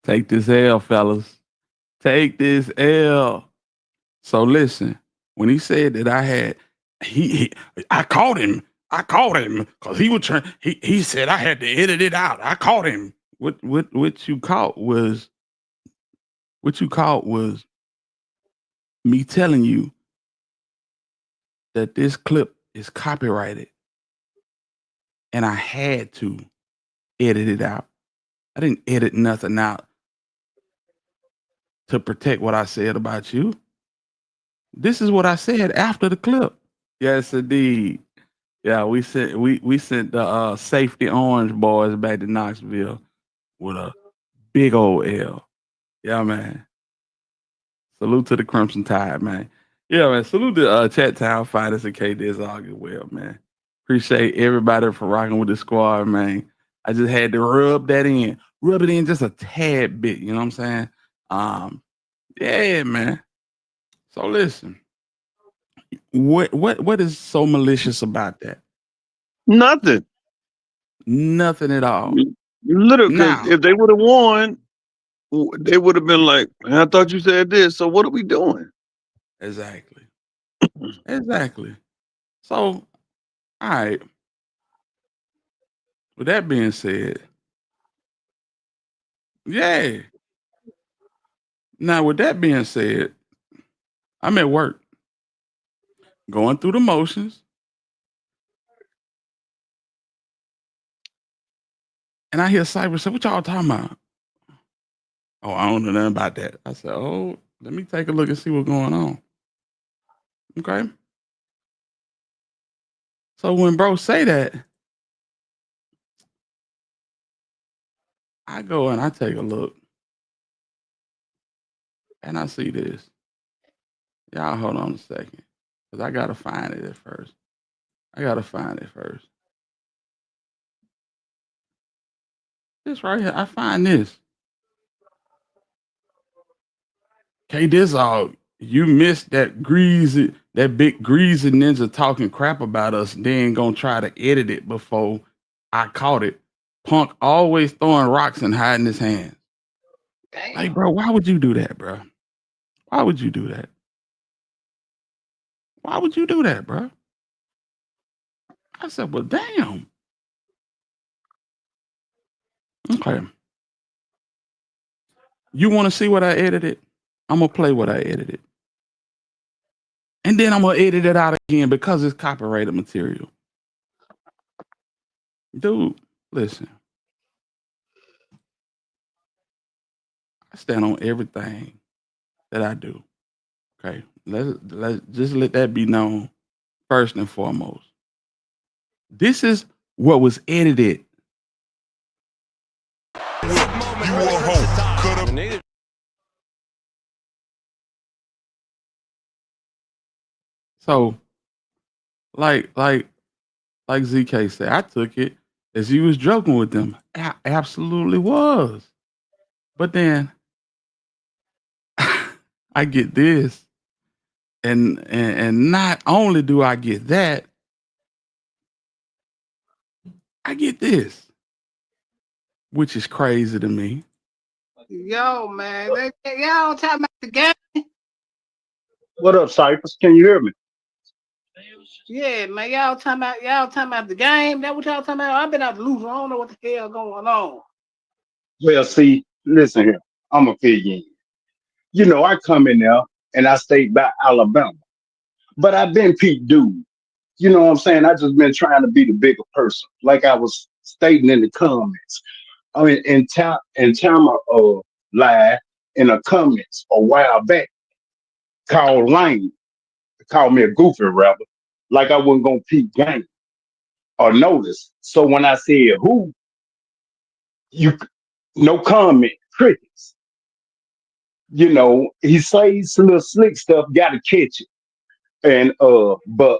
Take this L, fellas. Take this L. So listen, when he said that I had, I caught him because he was trying. He said I had to edit it out. I caught him. What you caught was me telling you that this clip is copyrighted, and I had to edit it out. I didn't edit nothing out to protect what I said about you. This is what I said after the clip. Yes, indeed. Yeah, we sent the safety orange boys back to Knoxville with a big old L. Yeah, man. Salute to the Crimson Tide, man. Yeah, man. Salute to Chat Town Fighters and K Dizog as well, man. Appreciate everybody for rocking with the squad, man. I just had to rub it in just a tad bit. You know what I'm saying? Yeah, man. So listen, what is so malicious about that? Nothing. Nothing at all. Literally, because if they would have won, they would have been like, I thought you said this, so what are we doing? Exactly. Exactly. So, all right. With that being said, yeah. Now, with that being said, I'm at work, going through the motions, and I hear Cyber say, "What y'all talking about?" Oh, I don't know nothing about that. I said, "Oh, let me take a look and see what's going on." Okay. So when bro say that, I go and I take a look, and I see this. Y'all hold on a second, because I gotta find it at first. This right here, I find this. K Dizog, you missed that big greasy ninja talking crap about us, then gonna try to edit it before I caught it. Punk always throwing rocks and hiding his hands. Damn. Like, bro, why would you do that, bro? Why would you do that? Why would you do that, bro? I said, well, damn. Okay. You want to see what I edited? I'm going to play what I edited. And then I'm going to edit it out again because it's copyrighted material. Dude, listen. I stand on everything that I do. Okay. Let's just let that be known first and foremost. This is what was edited. So, like ZK said, I took it as he was joking with them. I absolutely was. But then I get this, and not only do I get that, I get this, which is crazy to me. Yo, man, y'all talking about the game? What up, Cypress? Can you hear me? Yeah, man, y'all talking about the game. That what y'all talking about? I've been out to lose. I don't know what the hell going on. Well, see, listen here. I'm a pig in. You know, I come in there and I stayed by Alabama, but I've been Pete Dude. You know what I'm saying? I just been trying to be the bigger person, like I was stating in the comments. I mean, in time of live in the comments a while back, called Lane, called me a goofy rapper, like I wasn't gonna peep game or notice. So when I said who, you no comment, crickets. You know, he says some little slick stuff, gotta catch it. And but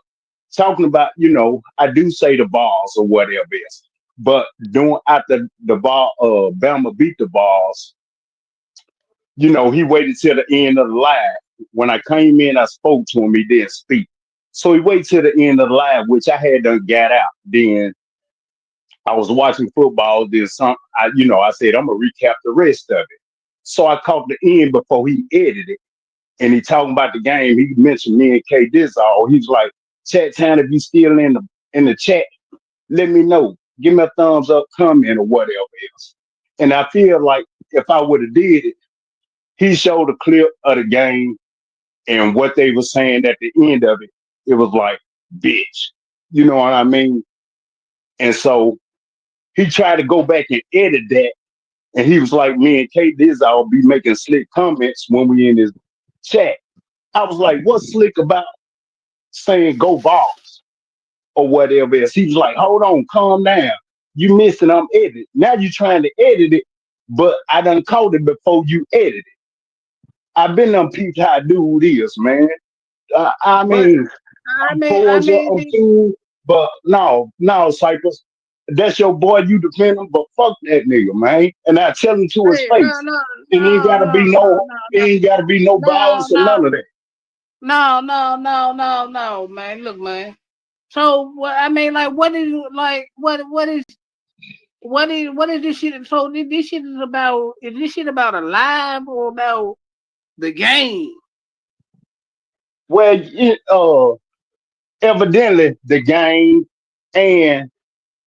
talking about, you know, I do say the balls or whatever else. But doing after the ball Bama beat the balls, you know, he waited till the end of the live. When I came in, I spoke to him, he didn't speak. So he waited till the end of the live, which I had done got out. Then I was watching football, then I said, I'm gonna recap the rest of it. So I caught the end before he edited it. And he talking about the game. He mentioned me and K Dizzle. He's like, chat time, if you still in the chat, let me know. Give me a thumbs up, comment, or whatever else. And I feel like if I would have did it, he showed a clip of the game and what they were saying at the end of it. It was like, bitch. You know what I mean? And so he tried to go back and edit that. And he was like, me and K Dizzle be making slick comments when we in this chat. I was like, what's slick about saying go balls or whatever else? He was like, hold on, calm down. You missing, I'm editing. Now you trying to edit it, but I done called it before you edit it. I've been on peeped how dude is, man. I mean, I'm cordial, I'm cool, but no, Cypress. That's your boy, you defend him, but fuck that nigga, man. And I tell him to his face. It ain't gotta be no violence or none of that. No, man. Look, man. So I mean, like, what is this shit? So this shit is about? Is this shit about a live or about the game? Well, evidently the game and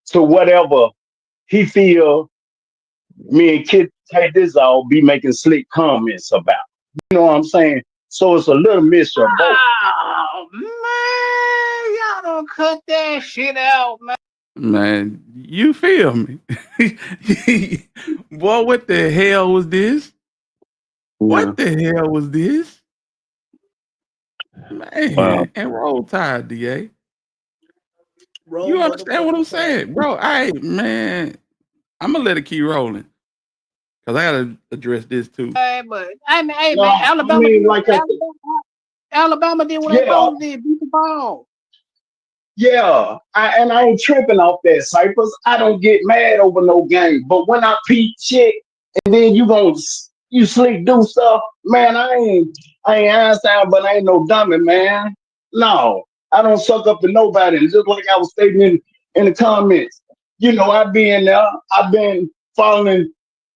to whatever he feel me and Kid take this all be making slick comments about. You know what I'm saying? So it's a little mixture of both. Oh man, y'all don't cut that shit out, man. Man, you feel me? Boy, what the hell was this? What the hell was this? Man, Wow. and roll tide, DA. You understand what I'm saying? Bro, man, I'm gonna let it keep rolling. Cause I gotta address this too. Hey, man, Alabama did what they supposed to do, beat the ball. Yeah, I ain't tripping off that, Cypress. I don't get mad over no game. But when I peep shit and then you slick do stuff, man, I ain't Einstein, but I ain't no dummy, man. No, I don't suck up to nobody. And just like I was stating in the comments, you know, I've been there. I've been following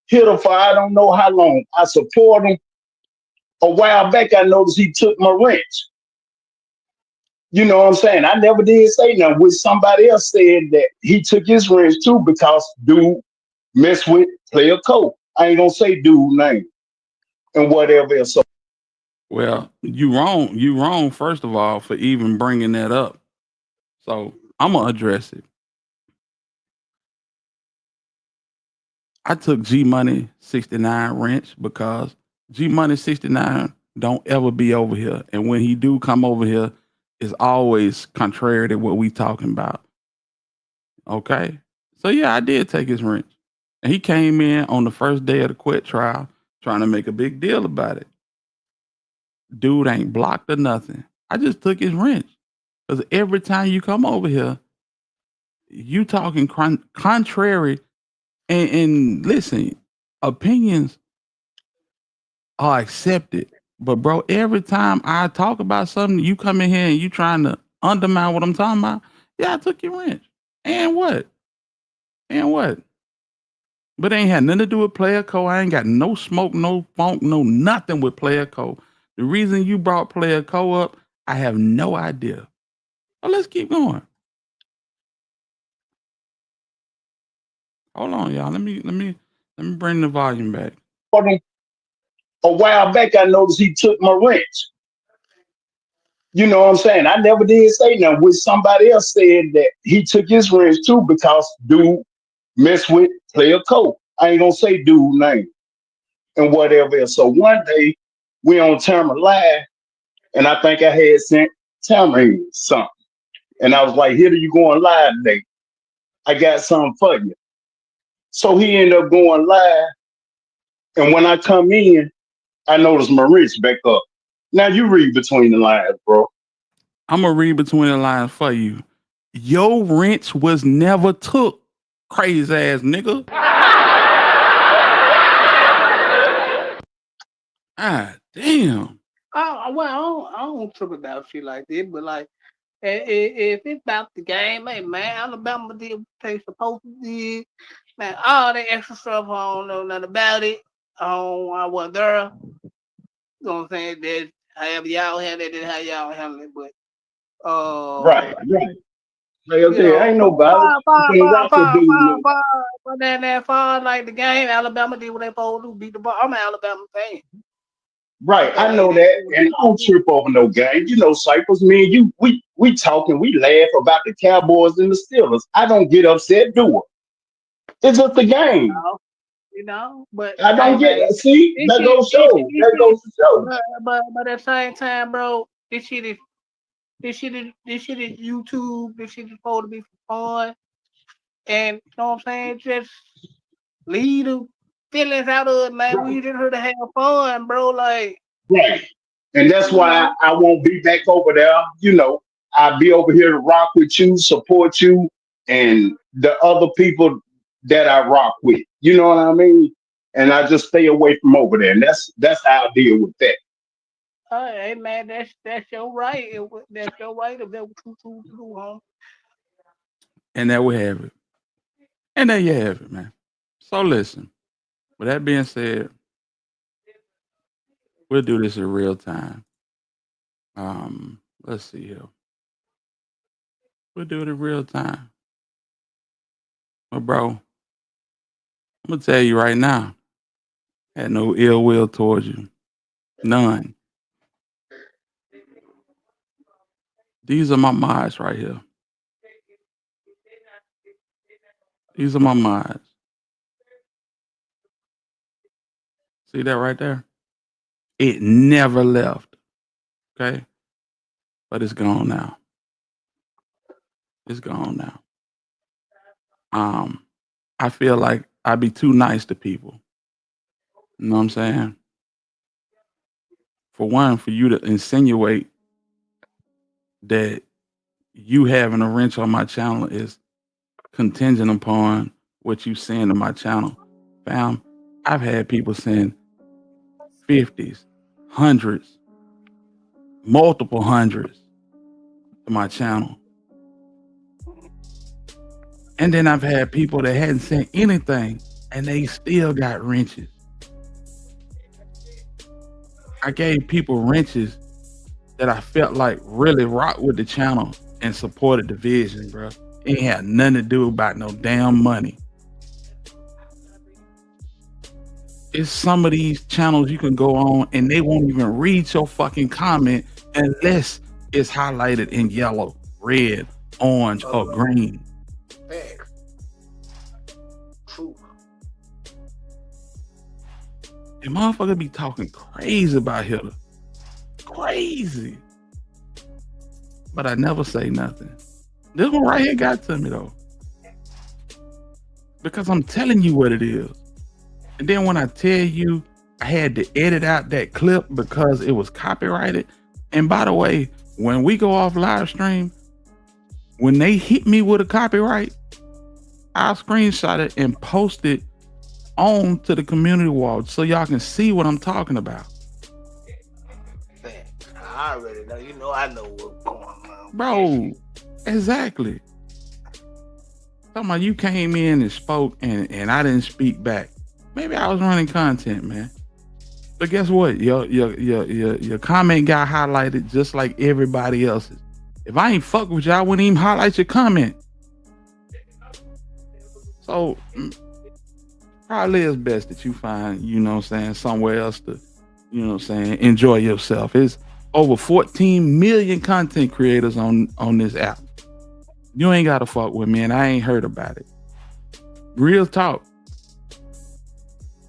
Hitter for I don't know how long. I support him. A while back, I noticed he took my wrench. You know what I'm saying? I never did say nothing, which somebody else said that he took his wrench too because dude messed with player coach. I ain't gonna say dude name and whatever else. So, well, you wrong. You wrong, first of all, for even bringing that up. So I'm gonna address it. I took G Money 69 wrench because G Money 69 don't ever be over here. And when he do come over here, it's always contrary to what we talking about. Okay? So yeah, I did take his wrench. And he came in on the first day of the quit trial trying to make a big deal about it. Dude ain't blocked or nothing. I just took his wrench. Because every time you come over here, you talking contrary. And listen, opinions are accepted. But bro, every time I talk about something, you come in here and you trying to undermine what I'm talking about. Yeah, I took your wrench. And what? But it ain't had nothing to do with Player Co. I ain't got no smoke, no funk, no nothing with Player Co. The reason you brought Player Co. up, I have no idea. So let's keep going. Hold on, y'all. Let me bring the volume back. A while back, I noticed he took my wrench. You know what I'm saying? I never did say nothing. Which somebody else said that he took his wrench too because dude messed with player coach. I ain't gonna say dude name and whatever else. So one day we on Tamara Live, and I think I had sent Tamara something, and I was like, "Here, you going live today? I got something for you." So he ended up going live, and when I come in, I noticed my wrench back up. Now you read between the lines, bro. I'm gonna read between the lines for you. Your wrench was never took, crazy ass nigga. Ah, damn. Well, I don't trip about shit like this, but like, if it's about the game, hey man, Alabama did what they supposed to do. Man, all that extra stuff, I don't know nothing about it. I wasn't there. You know what I'm saying? That however y'all handle it, that's how y'all handle it. But Right. Like I you said, know, ain't no violence. You can watch the dude. but that far like the game, Alabama did what they supposed to do, beat the ball. I'm an Alabama fan. Right, I know that, and I don't trip over no game. You know, Cypress, me and you, we talking, we laugh about the Cowboys and the Steelers. I don't get upset, do it. It's just a game. But I don't hey, get man, see, that goes show. That goes to show. but at the same time, bro, this shit is YouTube. This shit is supposed to be for fun, and you know what I'm saying? Just leave the feelings out of it, man. We just here to have fun, bro. Like, Right. And that's why I won't be back over there. You know, I'll be over here to rock with you, support you, and the other people that I rock with. You know what I mean? And I just stay away from over there. And that's how I deal with that. hey, man, that's your right. That's your right if that was too home. And there we have it. And there you have it, man. So listen, with that being said, we'll do this in real time. Let's see here. We'll do it in real time. But bro, I'm gonna tell you right now, I had no ill will towards you. None. These are my mods right here. These are my mods. See that right there? It never left. Okay? But it's gone now. It's gone now. I feel like I be too nice to people. You know what I'm saying? For one, for you to insinuate that you having a wrench on my channel is contingent upon what you send to my channel. Fam, I've had people send 50s, hundreds, multiple hundreds to my channel. And then I've had people that hadn't sent anything and they still got wrenches. I gave people wrenches that I felt like really rocked with the channel and supported the vision, bro. It had nothing to do about no damn money. It's some of these channels you can go on and they won't even read your fucking comment unless it's highlighted in yellow, red, orange, or green. True. And motherfuckers be talking crazy about Hitler. Crazy. But I never say nothing. This one right here got to me though. Because I'm telling you what it is. And then when I tell you I had to edit out that clip because it was copyrighted. And by the way, when we go off live stream, when they hit me with a copyright, I'll screenshot it and post it on to the community wall so y'all can see what I'm talking about. I already know. You know, I know what's going on. Bro, exactly. Talking about you came in and spoke and I didn't speak back. Maybe I was running content, man. But guess what? Your comment got highlighted just like everybody else's. If I ain't fuck with you, I wouldn't even highlight your comment. So probably it's best that you find, you know what I'm saying, somewhere else to, you know what I'm saying, enjoy yourself. It's over 14 million content creators on this app. You ain't gotta fuck with me, and I ain't heard about it. Real talk.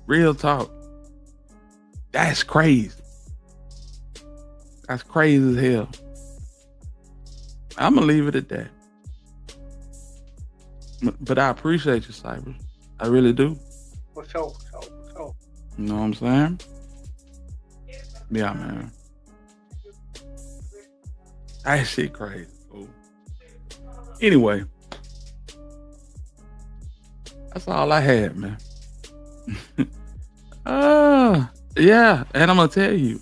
Real talk. That's crazy. That's crazy as hell. I'm gonna leave it at that. But I appreciate you, Cyber. I really do. For sure. You know what I'm saying? Yeah, man. That shit crazy. Cool. Anyway, that's all I had, man. Yeah, and I'm gonna tell you.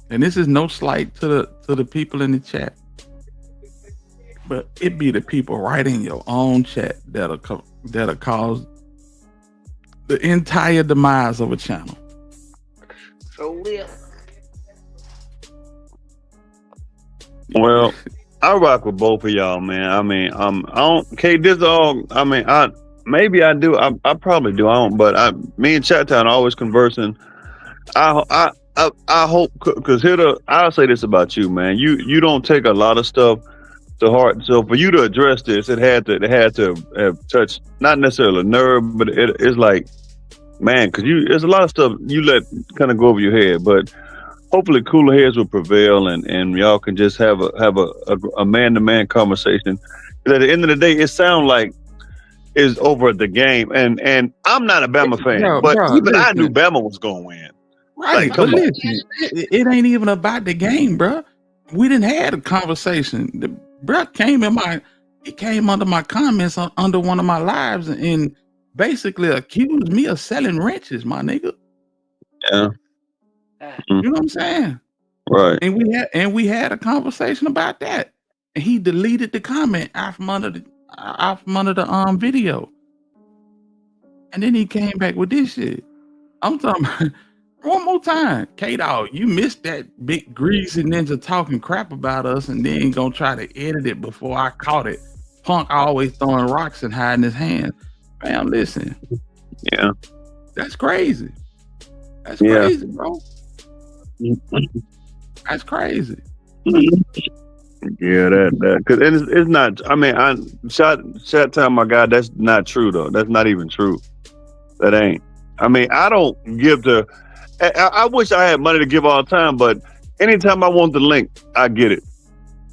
And this is no slight to the people in the chat, but it be the people right in your own chat that'll cause the entire demise of a channel. So yeah. Well, I rock with both of y'all, man. I mean, I don't. Okay, this all. I mean, maybe I do. I probably do. I don't. But me and Chat Town are always conversing. I hope, because I'll say this about you, man. You don't take a lot of stuff to heart. So for you to address this, it had to have touched not necessarily a nerve, but it's like, man, because there's a lot of stuff you let kind of go over your head. But hopefully, cooler heads will prevail, and y'all can just have a man-to-man conversation. At the end of the day, it sounds like it's over at the game, and I'm not a Bama fan, but even I knew Bama was going to win. Right, like, come but on. listen, it ain't even about the game, bro. We didn't had a conversation. The bro came under my comments under one of my lives and basically accused me of selling wrenches, my nigga. Yeah. You know what I'm saying? Right. And we had a conversation about that. And he deleted the comment out from under the video. And then he came back with this shit. I'm talking about one more time. K-Dog, you missed that big greasy ninja talking crap about us and then gonna try to edit it before I caught it. Punk always throwing rocks and hiding his hands. Man, listen. Yeah. That's crazy. That's crazy, bro. That's crazy. Yeah, that because it's not. I mean, shot time, my guy. That's not true though. That's not even true. That ain't. I mean, I don't give the. I wish I had money to give all the time, but anytime I want the link, I get it.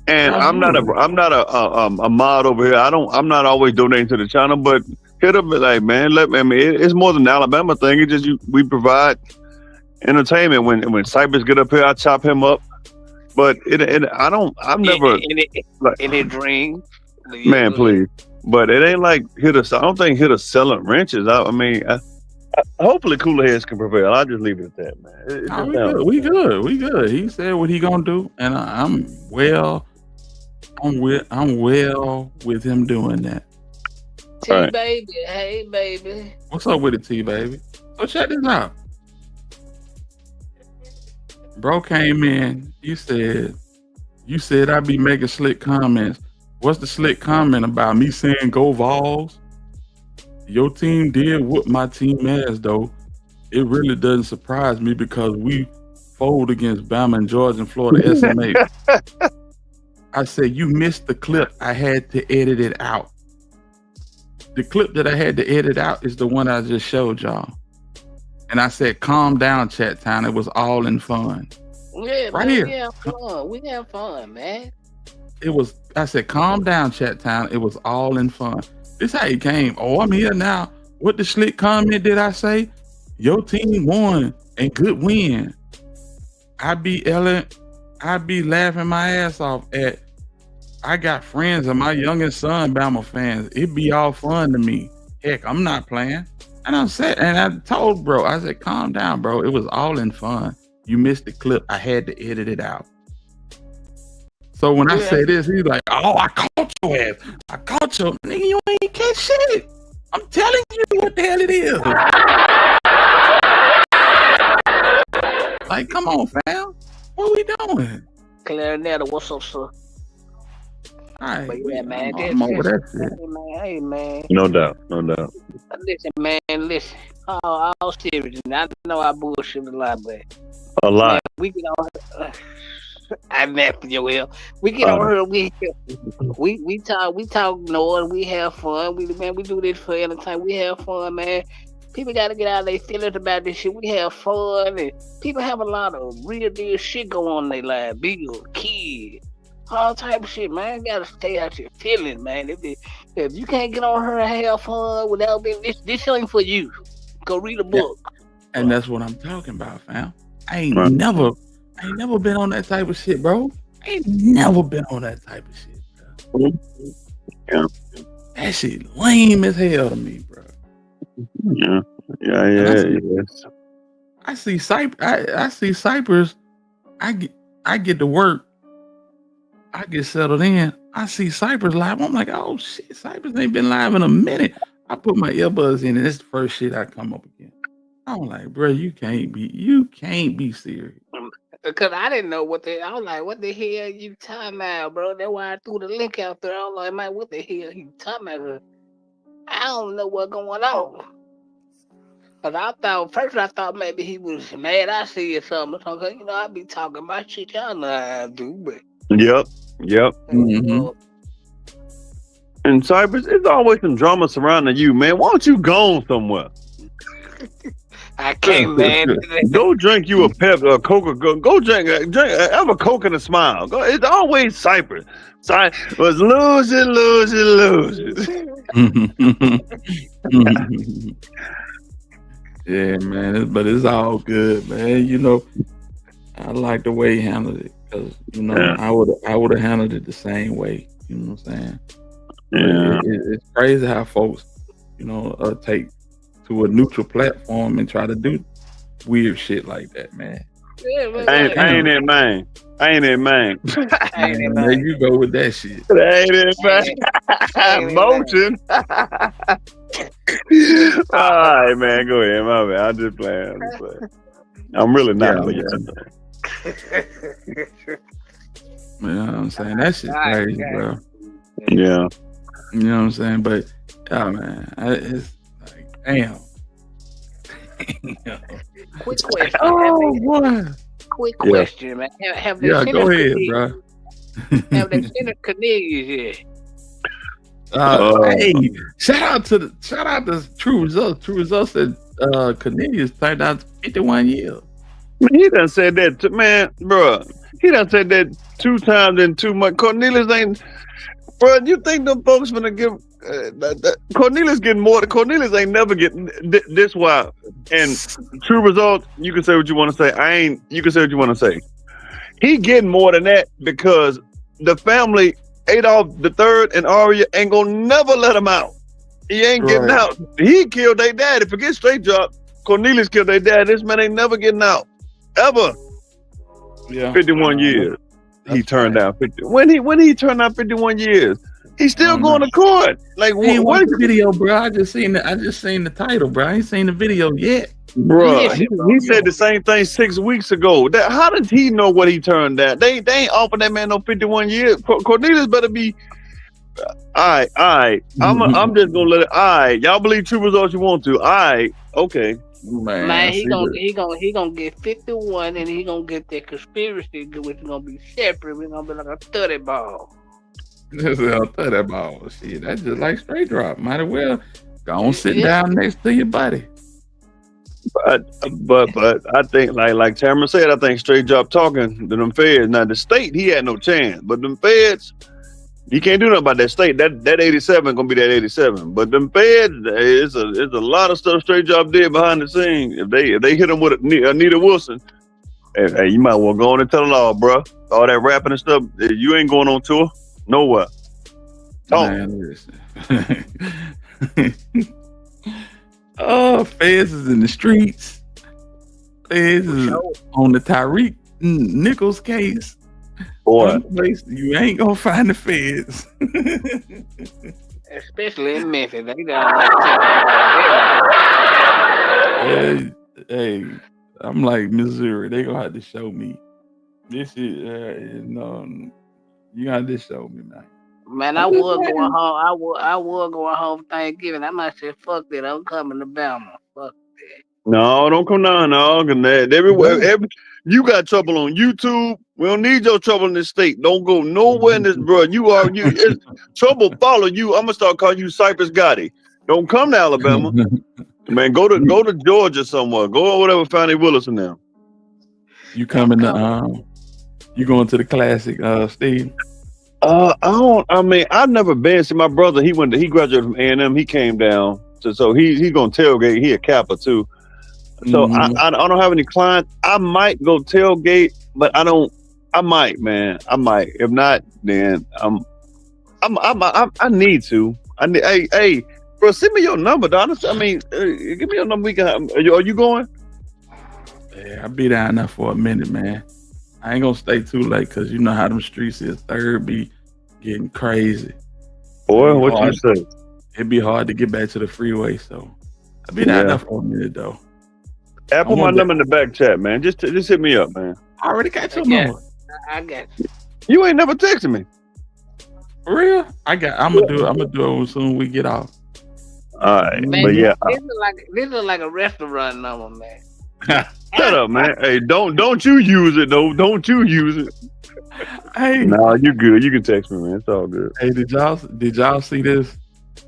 And I'm not a mod over here. I'm not always donating to the channel, but hit up like, man. It's more than an Alabama thing. It's just we provide entertainment. When Cypress get up here, I chop him up. But I'm never in a dream. Man, please. But it ain't like I don't think hit us selling wrenches. I mean, hopefully cooler heads can prevail. I'll just leave it at that, man. We good. He said what he gonna do, and I'm well with him doing that. T Right. baby, hey baby. What's up with it, T baby? So check this out. Bro came in. You said I be making slick comments. What's the slick comment about me saying go Vols? Your team did whoop my team ass though. It really doesn't surprise me because we fold against Bama and Georgia and Florida SMA. I said you missed the clip. I had to edit it out. The clip that I had to edit out is the one I just showed y'all. And I said, calm down, Chat Town. It was all in fun. Yeah, Right man, here. We have fun, man. I said, calm down, Chat Town. It was all in fun. This how he came. Oh, I'm here now. What the slick comment did I say? Your team won and good win. I be laughing my ass off at I got friends and my youngest son Bama fans. It be all fun to me. Heck, I'm not playing. And I told bro, I said, calm down, bro. It was all in fun. You missed the clip. I had to edit it out. So when I say this, he's like, oh, I caught your ass. I caught your nigga, you ain't catch shit. I'm telling you what the hell it is. Like, come on, fam. What are we doing? Clarinetta, what's up, sir? But yeah, man, I'm over that shit. hey, man. No doubt, no doubt. Listen, man, listen. All serious. I know I bullshit a lot, but A man, lot. we get on. I'm after your will. We get on here. We talk noise. We have fun. We do this for entertainment. We have fun, man. People got to get out of their feelings about this shit. We have fun, and people have a lot of real deal shit going on in their life. Bills, kids, all type of shit, man. Gotta stay out your feelings, man. If you can't get on her and have fun without being this ain't for you. Go read a book. And that's what I'm talking about, fam. I ain't never been on that type of shit, bro. I ain't never been on that type of shit, bro. Yeah. That shit lame as hell to me, bro. Yeah. Yes. I see Cypress. I get to work. I get settled in. I see Cypress live. I'm like, oh shit, Cypress ain't been live in a minute. I put my earbuds in, and it's the first shit I come up again. I'm like, bro, you can't be serious. Cause I didn't know I was like, what the hell you talking about, bro? That's why I threw the link out there. I was like, man, what the hell you talking about? I don't know what's going on. Cause I thought maybe he was mad I see or something. Cause I be talking my shit, y'all know how I do, but Yep. Mm-hmm. And Cypress, it's always some drama surrounding you, man. Why don't you go somewhere? I can't, man. Go drink you a Pep or Coca. Go drink. Have a Coke and a smile. It's always Cypress. Was losing. Yeah, man. But it's all good, man. I like the way he handled it because I would have handled it the same way. You know what I'm saying? Yeah. It's crazy how folks, take to a neutral platform and try to do weird shit like that, man. Yeah, I ain't in man. There you go with that shit. Ain't in man. Motion. All right, man. Go ahead, my man. I'm just playing. I'm really not. But You know what I'm saying? That shit crazy, bro. Yeah. You know what I'm saying? But man, it's like, damn. Quick question. Oh boy. Quick question, man. Have they sent go ahead, Cornelius? bro. Have they sent Cornelius yet? Hey, shout out to True Results. True Results said Cornelius turned out 51 years. He done said that, man, bro. He done said that 2 times in 2 months. Cornelius ain't, bro. You think them folks gonna give Cornelius getting more? Cornelius ain't never getting this wild. And True Results, you can say what you want to say. You can say what you want to say. He getting more than that because the family, Adolph III and Aria, ain't gonna never let him out. He ain't getting out. He killed their daddy. Forget straight drop. Cornelius killed their dad. This man ain't never getting out. Ever. Yeah. 51 years. He turned down 50. When he turned out 51 years, he's still going to court. Like what the video, bro? I just seen the title, bro. I ain't seen the video yet. Bro, he said the same thing 6 weeks ago. How does he know what he turned down? They ain't offered that man no 51 years. Cornelius better be. All right. I'm just gonna let it. All right, y'all believe True Results you want to. All right, okay. Man, he gonna get 51, and he gonna get that conspiracy, which is gonna be separate. We're gonna be like a 30 ball. This is a 30 ball. Shit, that's just like straight drop. Might as well go on sit down next to your buddy. But I think like Tamara said, I think straight drop talking to them feds. Now the state, he had no chance, but them feds, you can't do nothing about that state. That 87 gonna be that 87. But them feds, it's a lot of stuff straight drop did behind the scenes. If they hit him with Anita Wilson, hey, you might well go on and tell them all, bro. All that rapping and stuff, you ain't going on tour nowhere. Oh, man, oh, Fez is in the streets. Fez is on the Tyreek Nichols case. Boy, you ain't gonna find the Feds. Especially in Memphis. They got like hey, I'm like Missouri. They gonna have to show me This is you gotta just show me, man. Man, I'm I just was going saying. home. I was going home for Thanksgiving. I might say, fuck that. I'm coming to Bama. Fuck. No, don't come down, no. You got trouble on YouTube. We don't need your trouble in this state. Don't go nowhere in this, bro. It's trouble follow you. I'm gonna start calling you Cypress Gotti. Don't come to Alabama, man. Go to Georgia somewhere. Go over there with Fannie Willis and them. You coming to you going to the classic, Steve? I've never been. See, my brother, he graduated from A&M. He came down, so he's gonna tailgate. He a Kappa too. So I don't have any clients. I might go tailgate, but I don't. I might, man. I might. If not, then I need to. Hey, bro, send me your number, Don. Give me your number. We can. Are you going? Yeah, I'll be down there for a minute, man. I ain't gonna stay too late because you know how them streets is. Third be getting crazy. Boy, what you say? It'd be hard to get back to the freeway, so I'll be down there for a minute though. I put my number in the back chat, man. Just hit me up, man. I already got your number. I got you. You ain't never texted me. For real? I'm gonna do it as soon as we get off. All right, Man, but yeah. this is like a restaurant number, man. Shut up, man. Hey, don't you use it though. Don't you use it. Hey. No, you good. You can text me, man. It's all good. Hey, did y'all see this?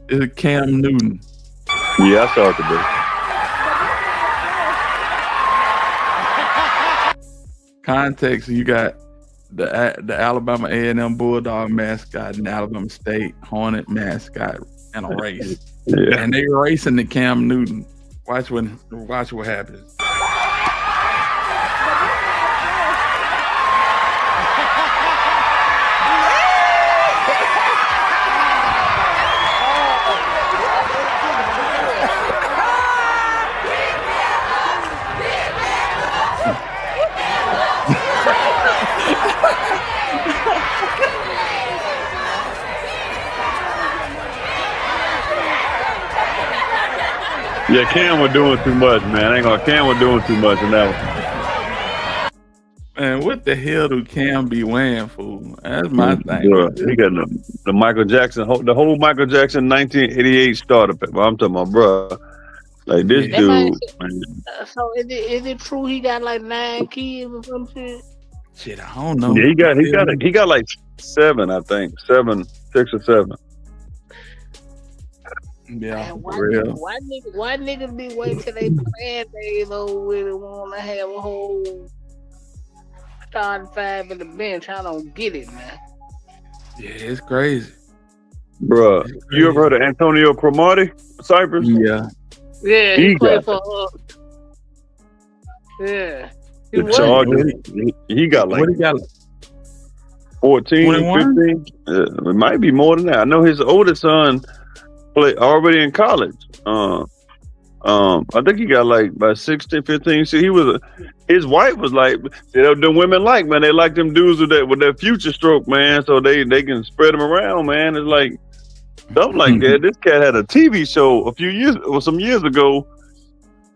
It's Cam Newton. Yeah, I saw it today. Context, you got the Alabama A&M Bulldog mascot and Alabama State Hornet mascot in a race. Yeah. And they racing the Cam Newton. Watch what happens. Yeah, Cam was doing too much, man. Cam was doing too much in that one. Man, what the hell do Cam be wearing, fool? That's my thing. Bro, he got the Michael Jackson, the whole Michael Jackson 1988 starter pack. I'm talking about, bro. Like this dude. Man. So is it true he got like 9 kids or some shit? Shit, I don't know. Yeah, he got like 7, I think. 6 or 7. Yeah, Man, for real. Why niggas be waiting till they plan days over with and want to have a whole starting 5 in the bench? I don't get it, man. Yeah, it's crazy. Bro, you ever heard of Antonio Cromartie, Cypress? Yeah. Yeah, he played for yeah. The Chargers. He got like 14, 21? 15. It might be more than that. I know his oldest son played already in college. I think he got like by 16, 15. See, his wife was like, the women like, man, they like them dudes with that future stroke, man, so they can spread them around, man. It's like something like that. This cat had a TV show some years ago,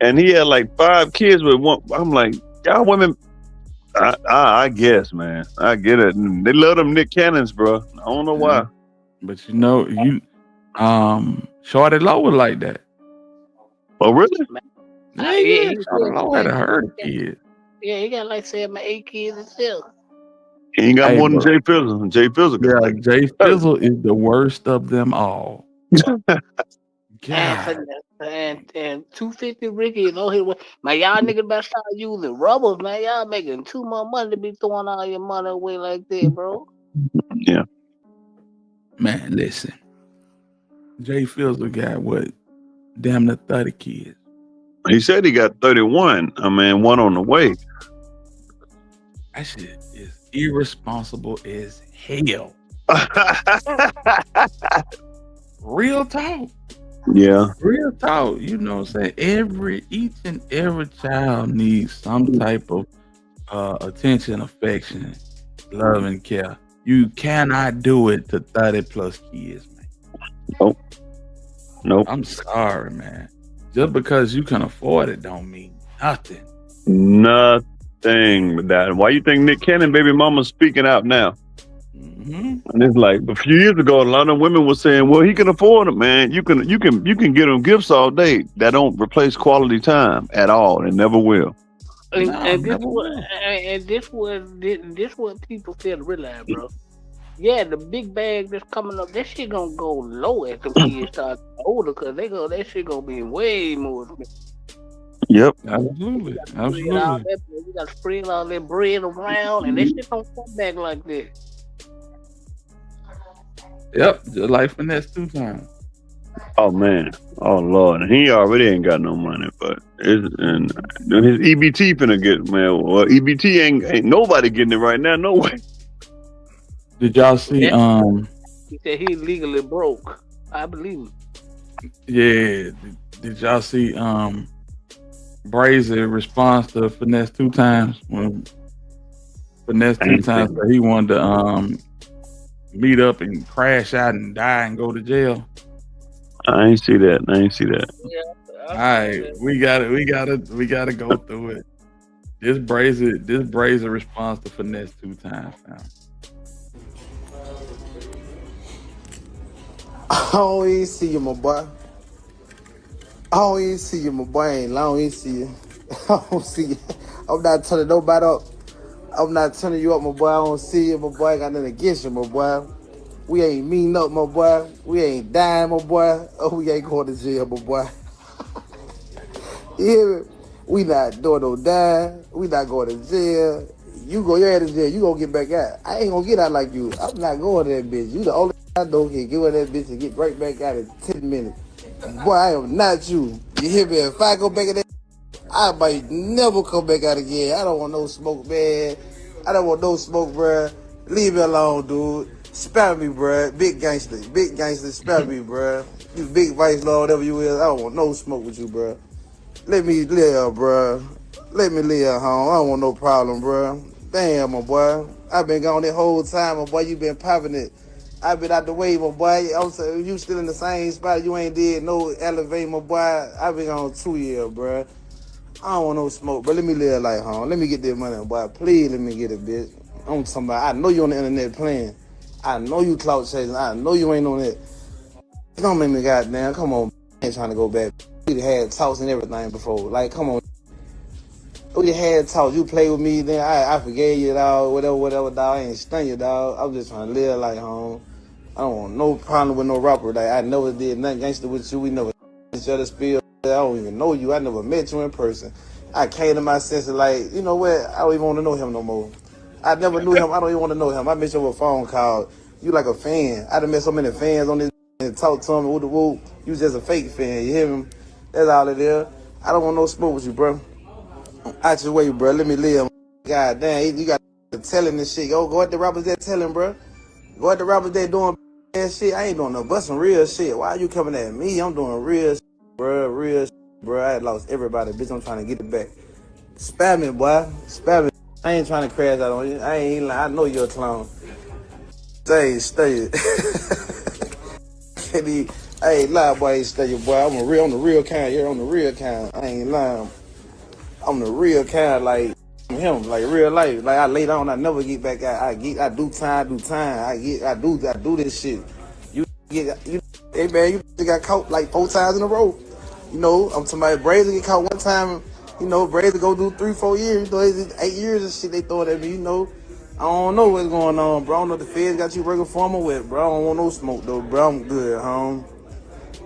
and he had like 5 kids with one. I'm like, y'all women, I guess, man, I get it. They love them Nick Cannons, bro. I don't know why. But Shorty Low was like that. Oh, really? Yeah, Shorty Low had a herd of kids. Yeah, he got like 7 or 8 kids himself. He ain't got more than Jay Fizzle. Jay Fizzle. Yeah, Jay Fizzle is the worst of them all. God. And 250 Ricky and all his man, y'all niggas better start using rubbers, man. Y'all making too much money to be throwing all your money away like that, bro. Yeah. Man, listen. Jay Fizzle got what? Damn near 30 kids. He said he got 31. I mean, one on the way. That shit is irresponsible as hell. Real talk. Yeah. Real talk. You know what I'm saying? Each and every child needs some type of attention, affection, love, and care. You cannot do it to 30 plus kids, man. Nope. I'm sorry, man. Just because you can afford it don't mean nothing. Dang, but that why you think Nick Cannon baby mama's speaking out now? Mm-hmm. And it's like a few years ago, a lot of women were saying, "Well, he can afford it, man. You can get him gifts all day. That don't replace quality time at all, and never will." And this what people fail to realize, bro. Yeah, the big bag that's coming up, that shit gonna go low as the kids start older, cause that shit gonna be way more expensive. Yep. Absolutely. We gotta spread all that bread around, and that shit don't come back like that. Yep, just like Finesse 2 Tymes. Oh man, oh lord, and he already ain't got no money, but his EBT finna get, man. Well, EBT ain't nobody getting it right now, no way. Did y'all see? He said he legally broke. I believe him. Yeah. Did y'all see? Brazy response to Finesse 2 Tymes when Finesse 2 Tymes said he wanted to meet up and crash out and die and go to jail. I ain't see that. Yeah, all right, we gotta go through it. This Brazy response to Finesse 2 Tymes now. I don't even see you, my boy. I don't even see you, my boy. I don't even see you. I don't see you. I'm not turning nobody up. I'm not turning you up, my boy. I don't see you, my boy. I got nothing against you, my boy. We ain't meeting up, my boy. We ain't dying, my boy. Oh, we ain't going to jail, my boy. You hear me? We not doing no dying. We not going to jail. You go your ass to jail. You gonna get back out. I ain't gonna get out like you. I'm not going to that bitch. You the only I know can get with that bitch and get right back out in 10 minutes. Boy, I am not you. You hear me? If I go back in that, I might never come back out again. I don't want no smoke, man. I don't want no smoke, bruh. Leave me alone, dude. Spare me, bruh. Big gangster, spare me, bruh. You big vice lord, whatever you is. I don't want no smoke with you, bruh. Let me live, bruh. Let me live home. I don't want no problem, bruh. Damn, my boy. I've been gone that whole time, my boy. You been popping it. I've been out the way, my boy. I'm saying, you still in the same spot. You ain't did no elevate, my boy. I've been gone 2 years, bruh. I don't want no smoke, but let me live like home. Let me get that money, boy. Please let me get it, bitch. I'm talking about, I know you on the internet playing. I know you clout chasing. I know you ain't on it. Don't make me goddamn. Come on, I ain't trying to go back. We had talks and everything before. Like, come on. We had talks. You play with me, then I forgave you, dog. Whatever, dog. I ain't stun you, dog. I'm just trying to live like home. I don't want no problem with no rapper. Like, I never did nothing gangster with you. We never each other spill. I don't even know you. I never met you in person. I came to my senses like, you know what? I don't even want to know him no more. I never knew him. I don't even want to know him. I met you over a phone call. You like a fan. I done met so many fans on this and talked to him. Woo. You just a fake fan. You hear me? That's all it is. I don't want no smoke with you, bro. Out your way, bro. Let me live. God damn, you got telling this shit. Go at the rappers that telling, bro. Go at the rappers that doing bad shit. I ain't doing no busting real shit. Why are you coming at me? I'm doing real shit, bro. Real shit, bro. I had lost everybody. Bitch, I'm trying to get it back. Spam me, boy. Spam me. I ain't trying to crash out on you. I ain't lying. I know you're a clown. Stay. I ain't lying, boy. Stay, boy. I'm the real kind. You're on the real kind. I ain't lying. I'm the real kind, like him, like real life. Like I lay down, I never get back out. I do time. I do this shit. Hey man, you got caught like 4 times in a row. You know, I'm somebody Brazy get caught one time. You know, Brazy go do 3-4 years. You know, it's 8 years and shit they throw at me. You know, I don't know what's going on, bro. I don't know if the feds got you working for me with, bro. I don't want no smoke though, bro. I'm good, home.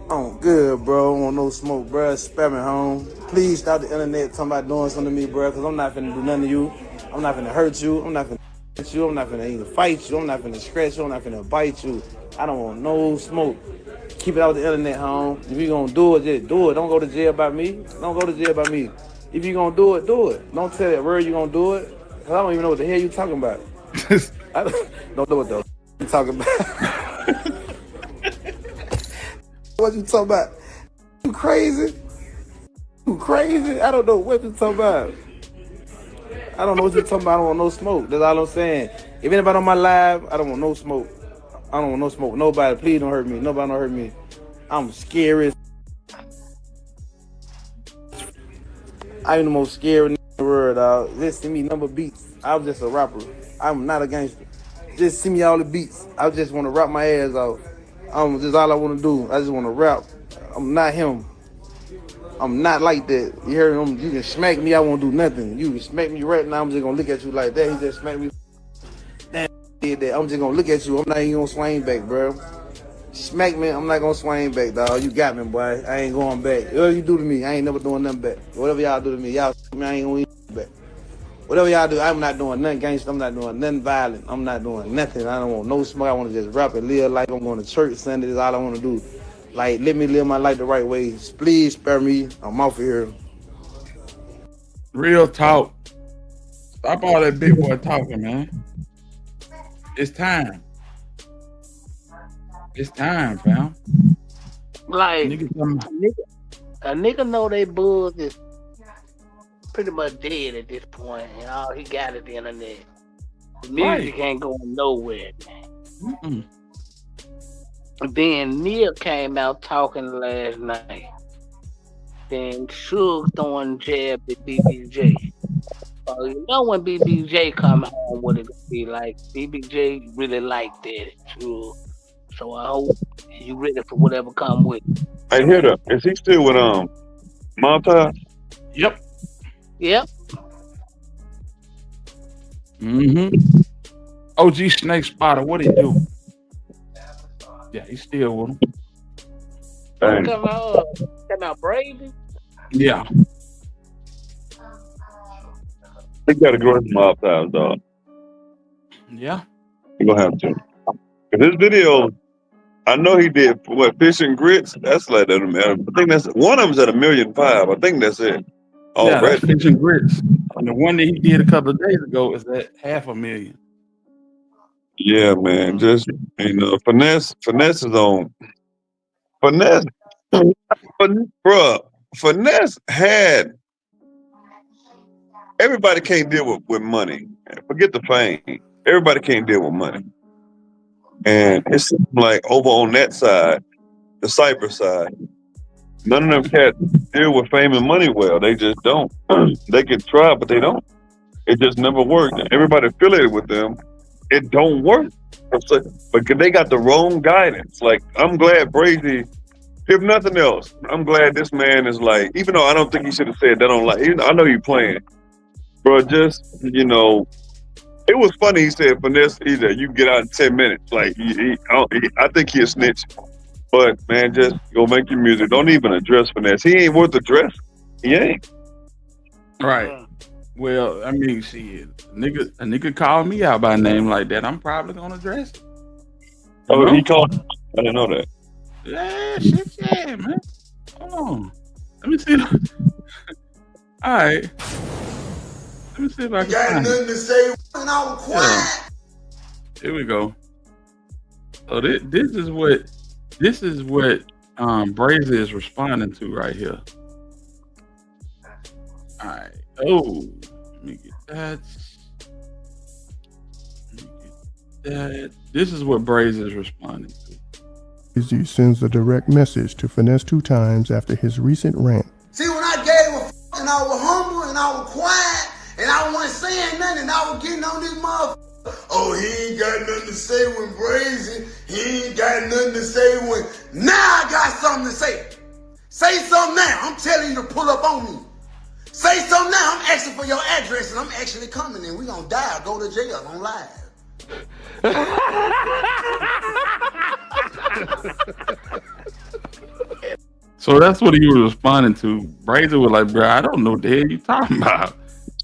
I'm good, bro. I don't want no smoke, bro. Spare me, home. Please stop the internet talking about doing something to me, bro, because I'm not finna do nothing to you. I'm not finna hurt you. I'm not finna hit you. I'm not finna even fight you. I'm not finna scratch you. I'm not finna bite you. I don't want no smoke. Keep it out the internet, home. If you gonna do it, just do it. Don't go to jail by me. Don't go to jail by me. If you gonna do it, do it. Don't tell that word you gonna do it, because I don't even know what the hell you talking about. I don't know what the you talking about. What you talking about? You crazy? You crazy? I don't know what you talking about. I don't know what you talking about. I don't want no smoke. That's all I'm saying. If anybody on my live, I don't want no smoke. I don't want no smoke. Nobody, please don't hurt me. Nobody don't hurt me. I'm scary. I ain't the most scary in the real, dog. Just send me number beats. I was just a rapper. I'm not a gangster. Just send me all the beats. I just want to rap my ass off. Just all I want to do. I just want to rap. I'm not him. I'm not like that. You hear him? You can smack me. I won't do nothing. You can smack me right now. I'm just gonna look at you like that. He just smacked me. Damn, did that. I'm just gonna look at you. I'm not even gonna swing back, bro. Smack me. I'm not gonna swing back, dog. You got me, boy. I ain't going back. Whatever you do to me, I ain't never doing nothing back. Whatever y'all do to me, y'all me. I ain't gonna even back. Whatever y'all do, I'm not doing nothing gangster. I'm not doing nothing violent. I'm not doing nothing. I don't want no smoke. I want to just rap and live like I'm going to church Sunday. That's all I want to do. Like, let me live my life the right way. Please spare me. I'm off of here. Real talk. Stop all that big boy talking, man. It's time. It's time, fam. Like a nigga know they buzz is pretty much dead at this point, and all he got is the internet. The music ain't going nowhere, man. Then Neil came out talking last night. Then Suge throwing jab at BBJ. You know when BBJ come home, what it gonna be like? BBJ really liked that too. So I hope you ready for whatever come with it. I hear that. Is he still with Montage? Yep. Yep. OG Snake Spotter, what he do? Yeah, he's still with him. Come out Brazy? Yeah. He got to grow his Montage, dog. Yeah. He gonna have to. His video, I know he did Fish and Grits. That's like that. I think that's one of them's at 1.5 million. I think that's it. Yeah, that's Fish and Grits. And the one that he did a couple of days ago is at 500,000. Yeah, man. Just Finesse is on. Finesse, Finesse had everybody can't deal with money. Forget the fame. Everybody can't deal with money. And it seems like over on that side, the Cypress side, none of them cats deal with fame and money well. They just don't. They can try, but they don't. It just never worked. Everybody affiliated with them, it don't work. But they got the wrong guidance. Like, I'm glad Brazy, if nothing else, I'm glad this man is like, even though I don't think he should have said that on like, I know he's playing, bro, just, it was funny. He said, Finesse, either you get out in 10 minutes. Like, I think he a snitch. But, man, just go make your music. Don't even address Finesse. He ain't worth address. He ain't. Right. Well, I mean, see, a nigga called me out by name like that. I'm probably going to address it. Oh, he called? I didn't know that. Yeah, shit, yeah, man. Hold on. Let me see. All right. Let me see if I can find nothing to say when I was quiet. Here we go. So this is what Brazy is responding to right here. All right. Oh, let me get that. This is what Brazy is responding to. Brazy sends a direct message to Finesse 2 Tymes after his recent rant. See, when I gave a f and I was humble and I was quiet and I wasn't saying nothing and I was getting on this motherfucker. Oh, he ain't got nothing to say when Brazy. He ain't got nothing to say when. Now I got something to say. Say something now. I'm telling you to pull up on me. Say something now. I'm asking for your address and I'm actually coming and we gonna die or go to jail on live. So that's what he was responding to. Brazy was like, bro, I don't know what the hell you talking about.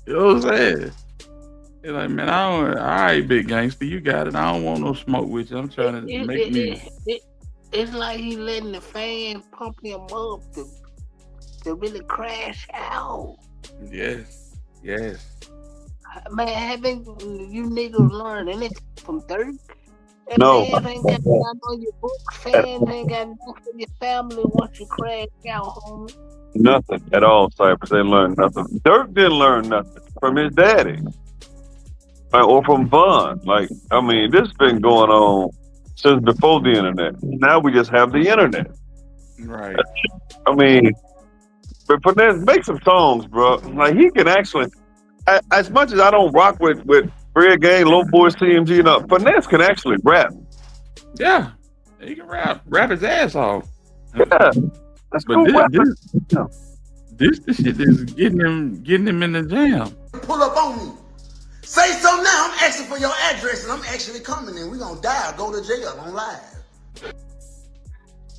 You know what I'm saying? He's like, man, all right, big gangster, you got it. I don't want no smoke with you. I'm trying to make music. It's like he letting the fans pump him up to really crash out. Yes. Man, haven't you niggas learned anything from Dirk? That No. man ain't got nothing on your books. Fans ain't got nothing for your family once you crash out, homie. Nothing at all, Cypress. They learned nothing. Dirk didn't learn nothing from his daddy. Or from Vaughn. Like, I mean, this has been going on since before the internet. Now we just have the internet. Right. I mean, but Finesse, make some songs, bro. Like, he can actually, as much as I don't rock with Red Gang, Low Boys, CMG, Finesse can actually rap. Yeah, he can rap his ass off. Yeah, that's But cool. this the shit is getting him in the jam. Pull up on me. Say so now. I'm asking for your address and I'm actually coming and we gonna die or go to jail on live.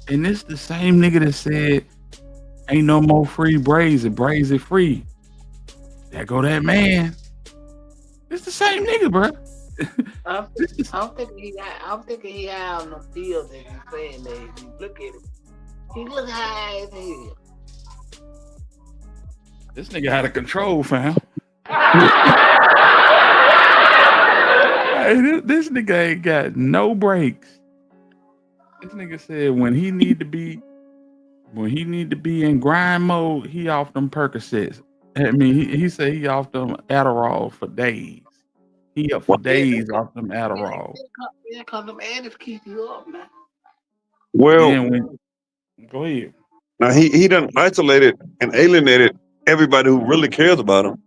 And this the same nigga that said, ain't no more free Brazy free. There go that man. It's the same nigga, bro. I'm thinking he high on the field that he's saying that. You look at him. He look high as hell. This nigga out of control, fam. Hey, this nigga ain't got no breaks. This nigga said when he need to be in grind mode, he off them Percocets. I mean, he said he off them Adderall for days. He up for days off them Adderall. Yeah, cause them addicts keep you up, man. Well, go ahead. Now he done isolated and alienated everybody who really cares about him.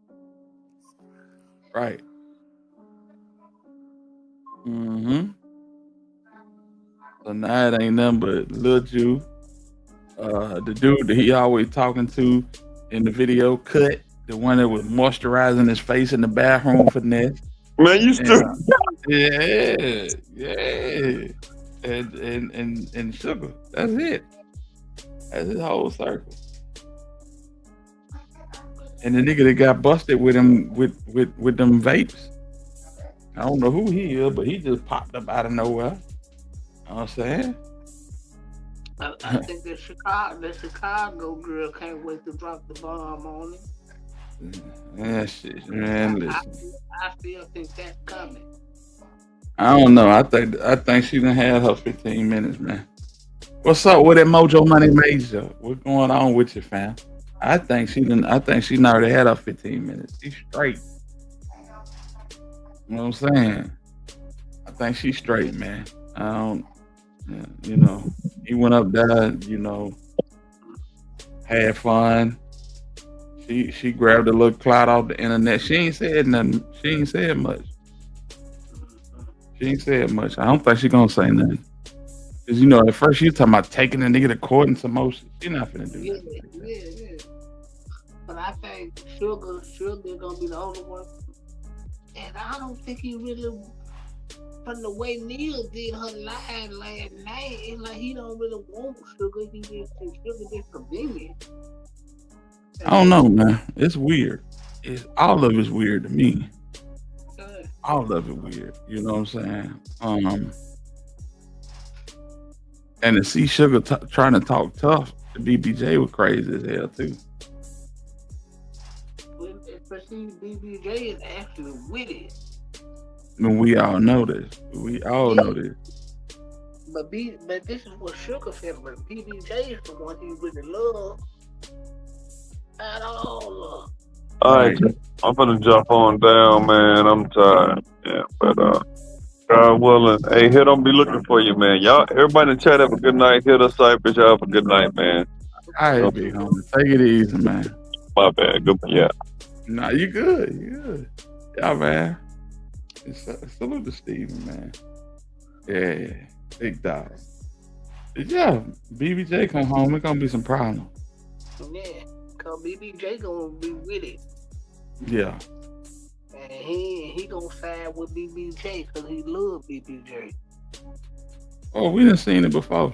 Right. Mm-hmm. So now it ain't nothing but Lil Ju. The dude that he always talking to in the video cut, the one that was moisturizing his face in the bathroom, Finesse. Man, you still yeah. And Sugar. That's it. That's his whole circle. And the nigga that got busted with him with them vapes. I don't know who he is, but he just popped up out of nowhere. You know what I'm saying? I think the Chicago girl can't wait to drop the bomb on him. Yeah, shit, man. Listen. I still think that's coming. I don't know. I think she done had her 15 minutes, man. What's up with that Mojo Money Major? What's going on with you, fam? I think she already had her 15 minutes. She's straight. You know what I'm saying? I think she's straight, man. I don't, you know, he went up there, you know, had fun. She grabbed a little clout off the internet. She ain't said nothing. She ain't said much. I don't think she gonna say nothing. Cause you know, at first you talking about taking a nigga to court and some more shit. She not finna do that. Yeah. But I think Sugar gonna be the only one. And I don't think he really, from the way Neil did her live last night, it's like he don't really want Sugar. He just think Sugar just convenient. I don't know, man. It's weird. All of it's weird to me. All of it weird. You know what I'm saying? And to see Sugar trying to talk tough to BBJ was crazy as hell too. But see, BBJ is actually with it. I mean, we all know this. Know this. But this is what Sugar said. But BBJ is the one he really loves. At all. All right, I'm gonna jump on down, man. I'm tired. Yeah, but God willing, hey, here don't be looking for you, man. Y'all, everybody in the chat have a good night. Hit us, Cypress. Y'all have a good night, man. All right, big homie. Take it easy, man. My bad. Good. Yeah. Nah, you good. Yeah, man. Salute to Steven, man. Yeah, big dog. Yeah, BBJ come home. It's gonna be some problems. Yeah, cause BBJ gonna be with it. Yeah. And he gonna side with BBJ cause he love BBJ. Oh, we done seen it before.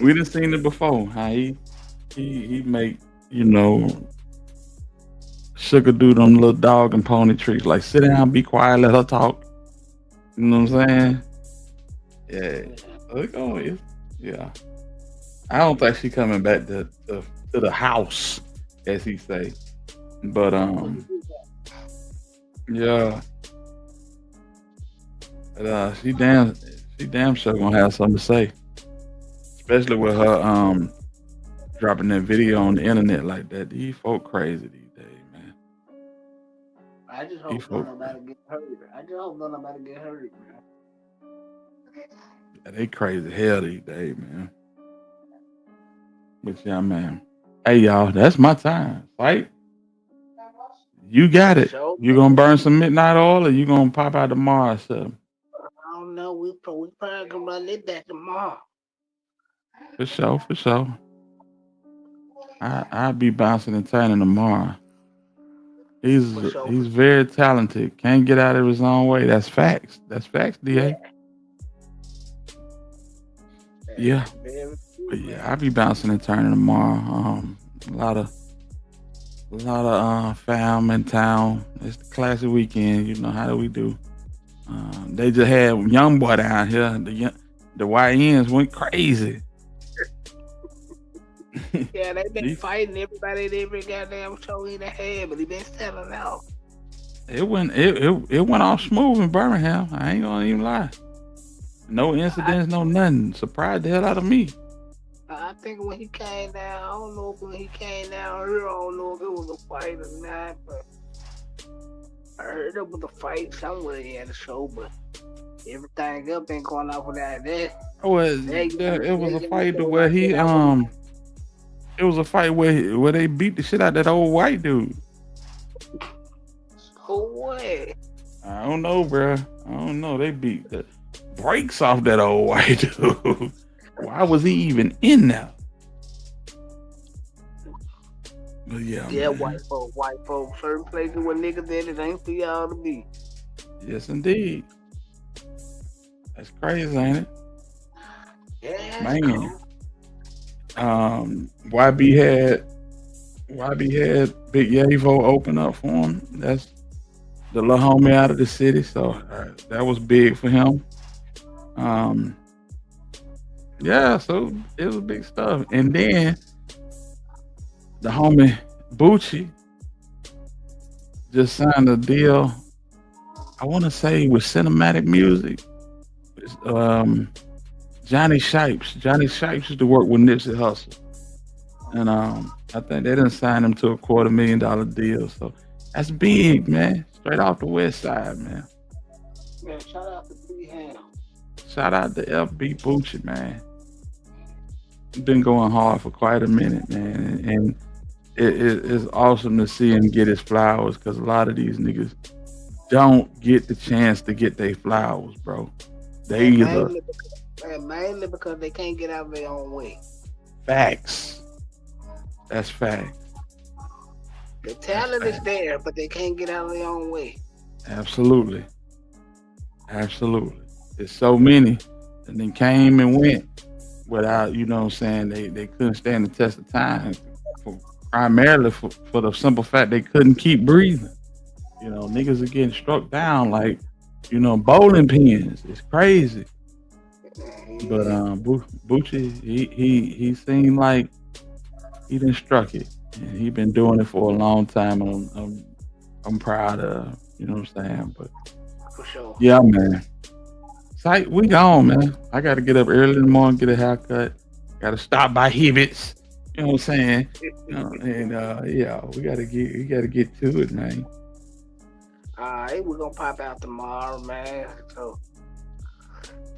We done seen it before. How he make, you know, Sugar do them little dog and pony tricks, like sit down, be quiet, let her talk. You know what I'm saying? Yeah. Yeah. I don't think she coming back to the house, as he say. But yeah. But she damn sure gonna have something to say. Especially with her dropping that video on the internet like that. These folk crazy these days, man. I just hope nobody get hurt. Man. Yeah, they crazy hell these days, man. But yeah, man. Hey y'all, that's my time. Right? You got it. So You gonna burn some midnight oil, or you gonna pop out tomorrow? So I don't know. We probably gonna run it back tomorrow. for sure, for sure. I'll be bouncing and turning tomorrow. He's For sure. he's very talented. Can't get out of his own way. That's facts. That's facts, DA. Yeah. But yeah, I'll be bouncing and turning tomorrow. A lot of fam in town. It's the classic weekend. You know how do we do? They just had young boy down here. The YNs went crazy. Yeah, they been fighting everybody at every goddamn show he done had, but he been selling out. It went off smooth in Birmingham. I ain't gonna even lie. No incidents, no nothing. Surprised the hell out of me. I think when he came down, I don't know if when he came down here, I don't know if it was a fight or not, but I heard it was a fight somewhere at the show, but everything else been going off without that. It was a fight to where he it was a fight where they beat the shit out of that old white dude. Who what? I don't know, bro. I don't know. They beat the brakes off that old white dude. Why was he even in there? But yeah, man. White folks. Certain places where niggas at, it ain't for y'all to be. Yes, indeed. That's crazy, ain't it? Yeah, man. YB had Big Yavo open up for him. That's the little homie out of the city, so that was big for him. Yeah, so it was big stuff. And then the homie Bucci just signed a deal, I want to say with Cinematic Music. Johnny Shipes. Johnny Shipes used to work with Nipsey Hussle. And I think they didn't sign him to a $250,000 deal. So that's big, man. Straight off the west side, man. Man, shout out to B-Ham. Shout out to FB Bucci, man. Been going hard for quite a minute, man. And it's awesome to see him get his flowers, because a lot of these niggas don't get the chance to get their flowers, bro. They either mainly because they can't get out of their own way. Facts. That's fact. The talent is there, but they can't get out of their own way. Absolutely. Absolutely. There's so many and then came and went without, you know what I'm saying, they couldn't stand the test of time. Primarily for the simple fact they couldn't keep breathing. You know, niggas are getting struck down like, you know, bowling pins. It's crazy. But Bucci, he seemed like he done struck it. And he been doing it for a long time, and I'm proud of, you know what I'm saying? But for sure. Yeah, man. Sight, we gone, man. I gotta get up early in the morning, get a haircut. Gotta stop by Hibbett's. You know what I'm saying? Yeah, we gotta get to it, man. Alright, we're gonna pop out tomorrow, man. So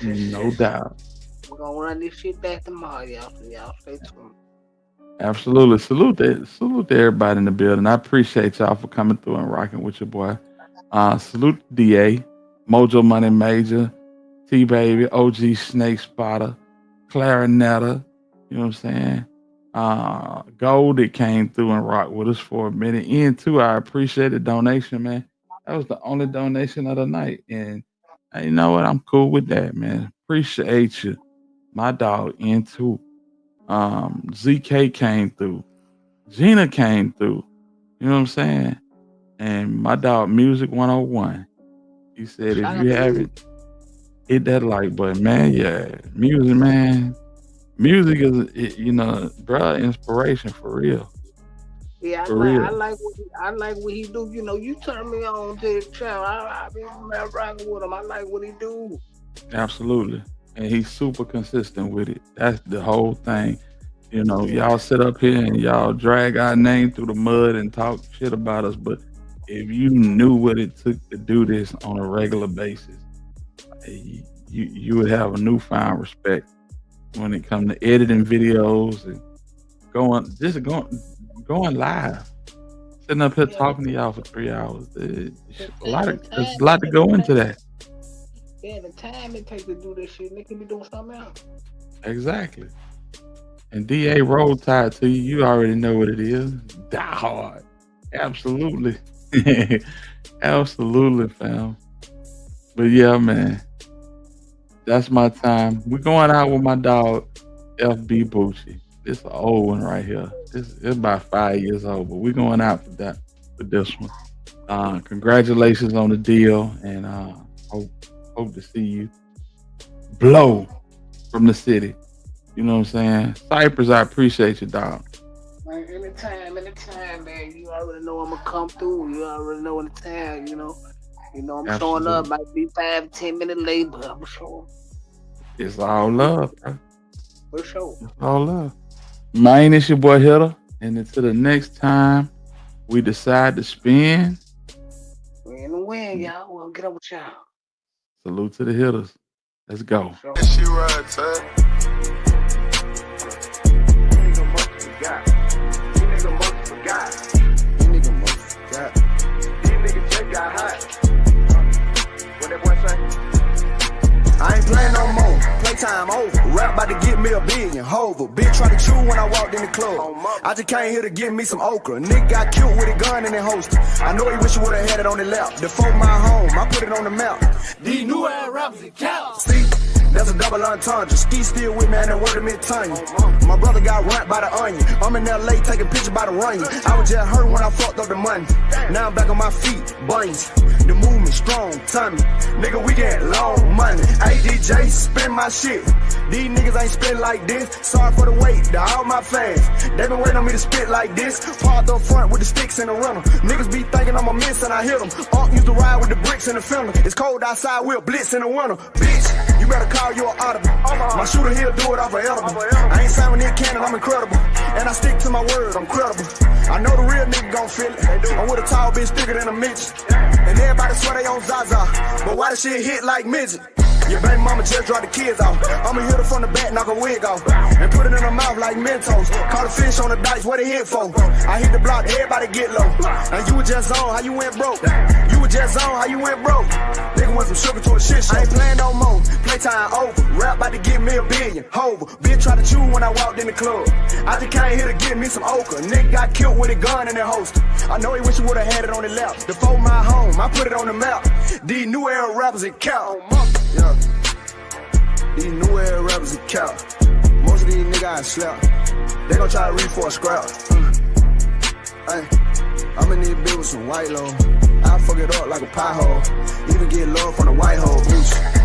no doubt. We're gonna run this shit back tomorrow, y'all. So y'all stay tuned. Absolutely. Salute to everybody in the building. I appreciate y'all for coming through and rocking with your boy. Salute to DA, Mojo Money Major, T Baby, OG Snake Spotter, Clarinetta, you know what I'm saying? Gold that came through and rocked with us for a minute. Ian too, I appreciate the donation, man. That was the only donation of the night. And you know what? I'm cool with that, man. Appreciate you. My dog Ian too. ZK came through. Gina came through. You know what I'm saying? And my dog Music 101. He said, if you haven't hit that like button, man, yeah. Music, man. Music is, you know, bruh, inspiration for real. Yeah, I like what he do. You know, you turn me on to the channel. I be rocking with him. I like what he do. Absolutely. And he's super consistent with it. That's the whole thing. You know, y'all sit up here and y'all drag our name through the mud and talk shit about us. But if you knew what it took to do this on a regular basis, you would have a newfound respect when it comes to editing videos and going live. sitting up here talking to y'all for 3 hours. There's a lot to go into that. Yeah, the time it takes to do this shit, they could be doing something else. Exactly. And DA roll tide to you. You already know what it is. Die hard. Absolutely. Absolutely, fam. But yeah, man. That's my time. We're going out with my dog, FB Bucci. It's an old one right here. It's about 5 years old, but we're going out for that with this one. Congratulations on the deal, and hope to see you blow from the city. You know what I'm saying? Cypress, I appreciate you, dog. Man, anytime, man. You already know I'm gonna come through. You already know in the time, you know. I'm showing up. Might be 5-10 minutes late, but I'm sure. It's all love, bro. For sure. It's all love. Mine, it's your boy Hitter, and until the next time we decide to spin. We in the win, y'all. We'll get up with y'all. Salute to the hitters. Let's go. She right, Ted. I ain't playing no more. Playtime over. Rap about to get me a billion. Hover. Bitch try to chew when I walked in the club. I just came here to get me some okra. Nigga got killed with a gun in the holster. I know he wish he would've had it on the lap. Default my home. I put it on the map. These new ass rappers and cows. See? That's a double entendre. Ski still with me and that word of mid-Tanya. My brother got rent by the onion. I'm in LA taking pictures by the running. I was just hurt when I fucked up the money. Now I'm back on my feet, buns. The movement strong, tummy. Nigga, we get long money. Hey DJ, spin my shit. These niggas ain't spit like this. Sorry for the wait, to all my fans. They been waiting on me to spit like this. Parked up front with the sticks in the rental. Niggas be thinking I'm a miss and I hit them. Unc used to ride with the bricks in the fender. It's cold outside, we'll blitz in the winter. Bitch, you better call you an audible. My shooter, he'll do it off of edible. I ain't signed with Nick Cannon, I'm incredible. And I stick to my word, I'm credible. I know the real nigga gon' feel it. I'm with a tall bitch bigger than a midget. And everybody swear they on Zaza. But why the shit hit like midget? Your baby mama just dropped the kids off. I'ma hit her from the back, knock her wig off. And put it in her mouth like Mentos. Caught a fish on the dice, what it hit for? I hit the block, everybody get low. And you was just on, how you went broke? You was just on, how you went broke? Nigga went from sugar to a shit show. I ain't playing no more, playtime over. Rap about to give me a billion, hover. Bitch tried to chew when I walked in the club. I just came here to get me some okra. Nigga got killed with a gun in their holster. I know he wish he would've had it on the lap. Default my home, I put it on the map. These new era rappers and count. Yeah. These new era rappers and count. Most of these niggas I slap. They gon' try to reach for a scrap. Hey, I'm in this bitch with some white low. I fuck it up like a pie hole. Even get love from the white hole, bitch.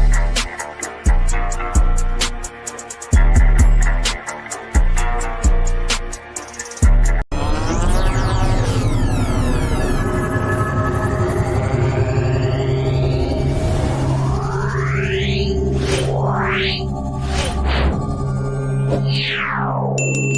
Yeah.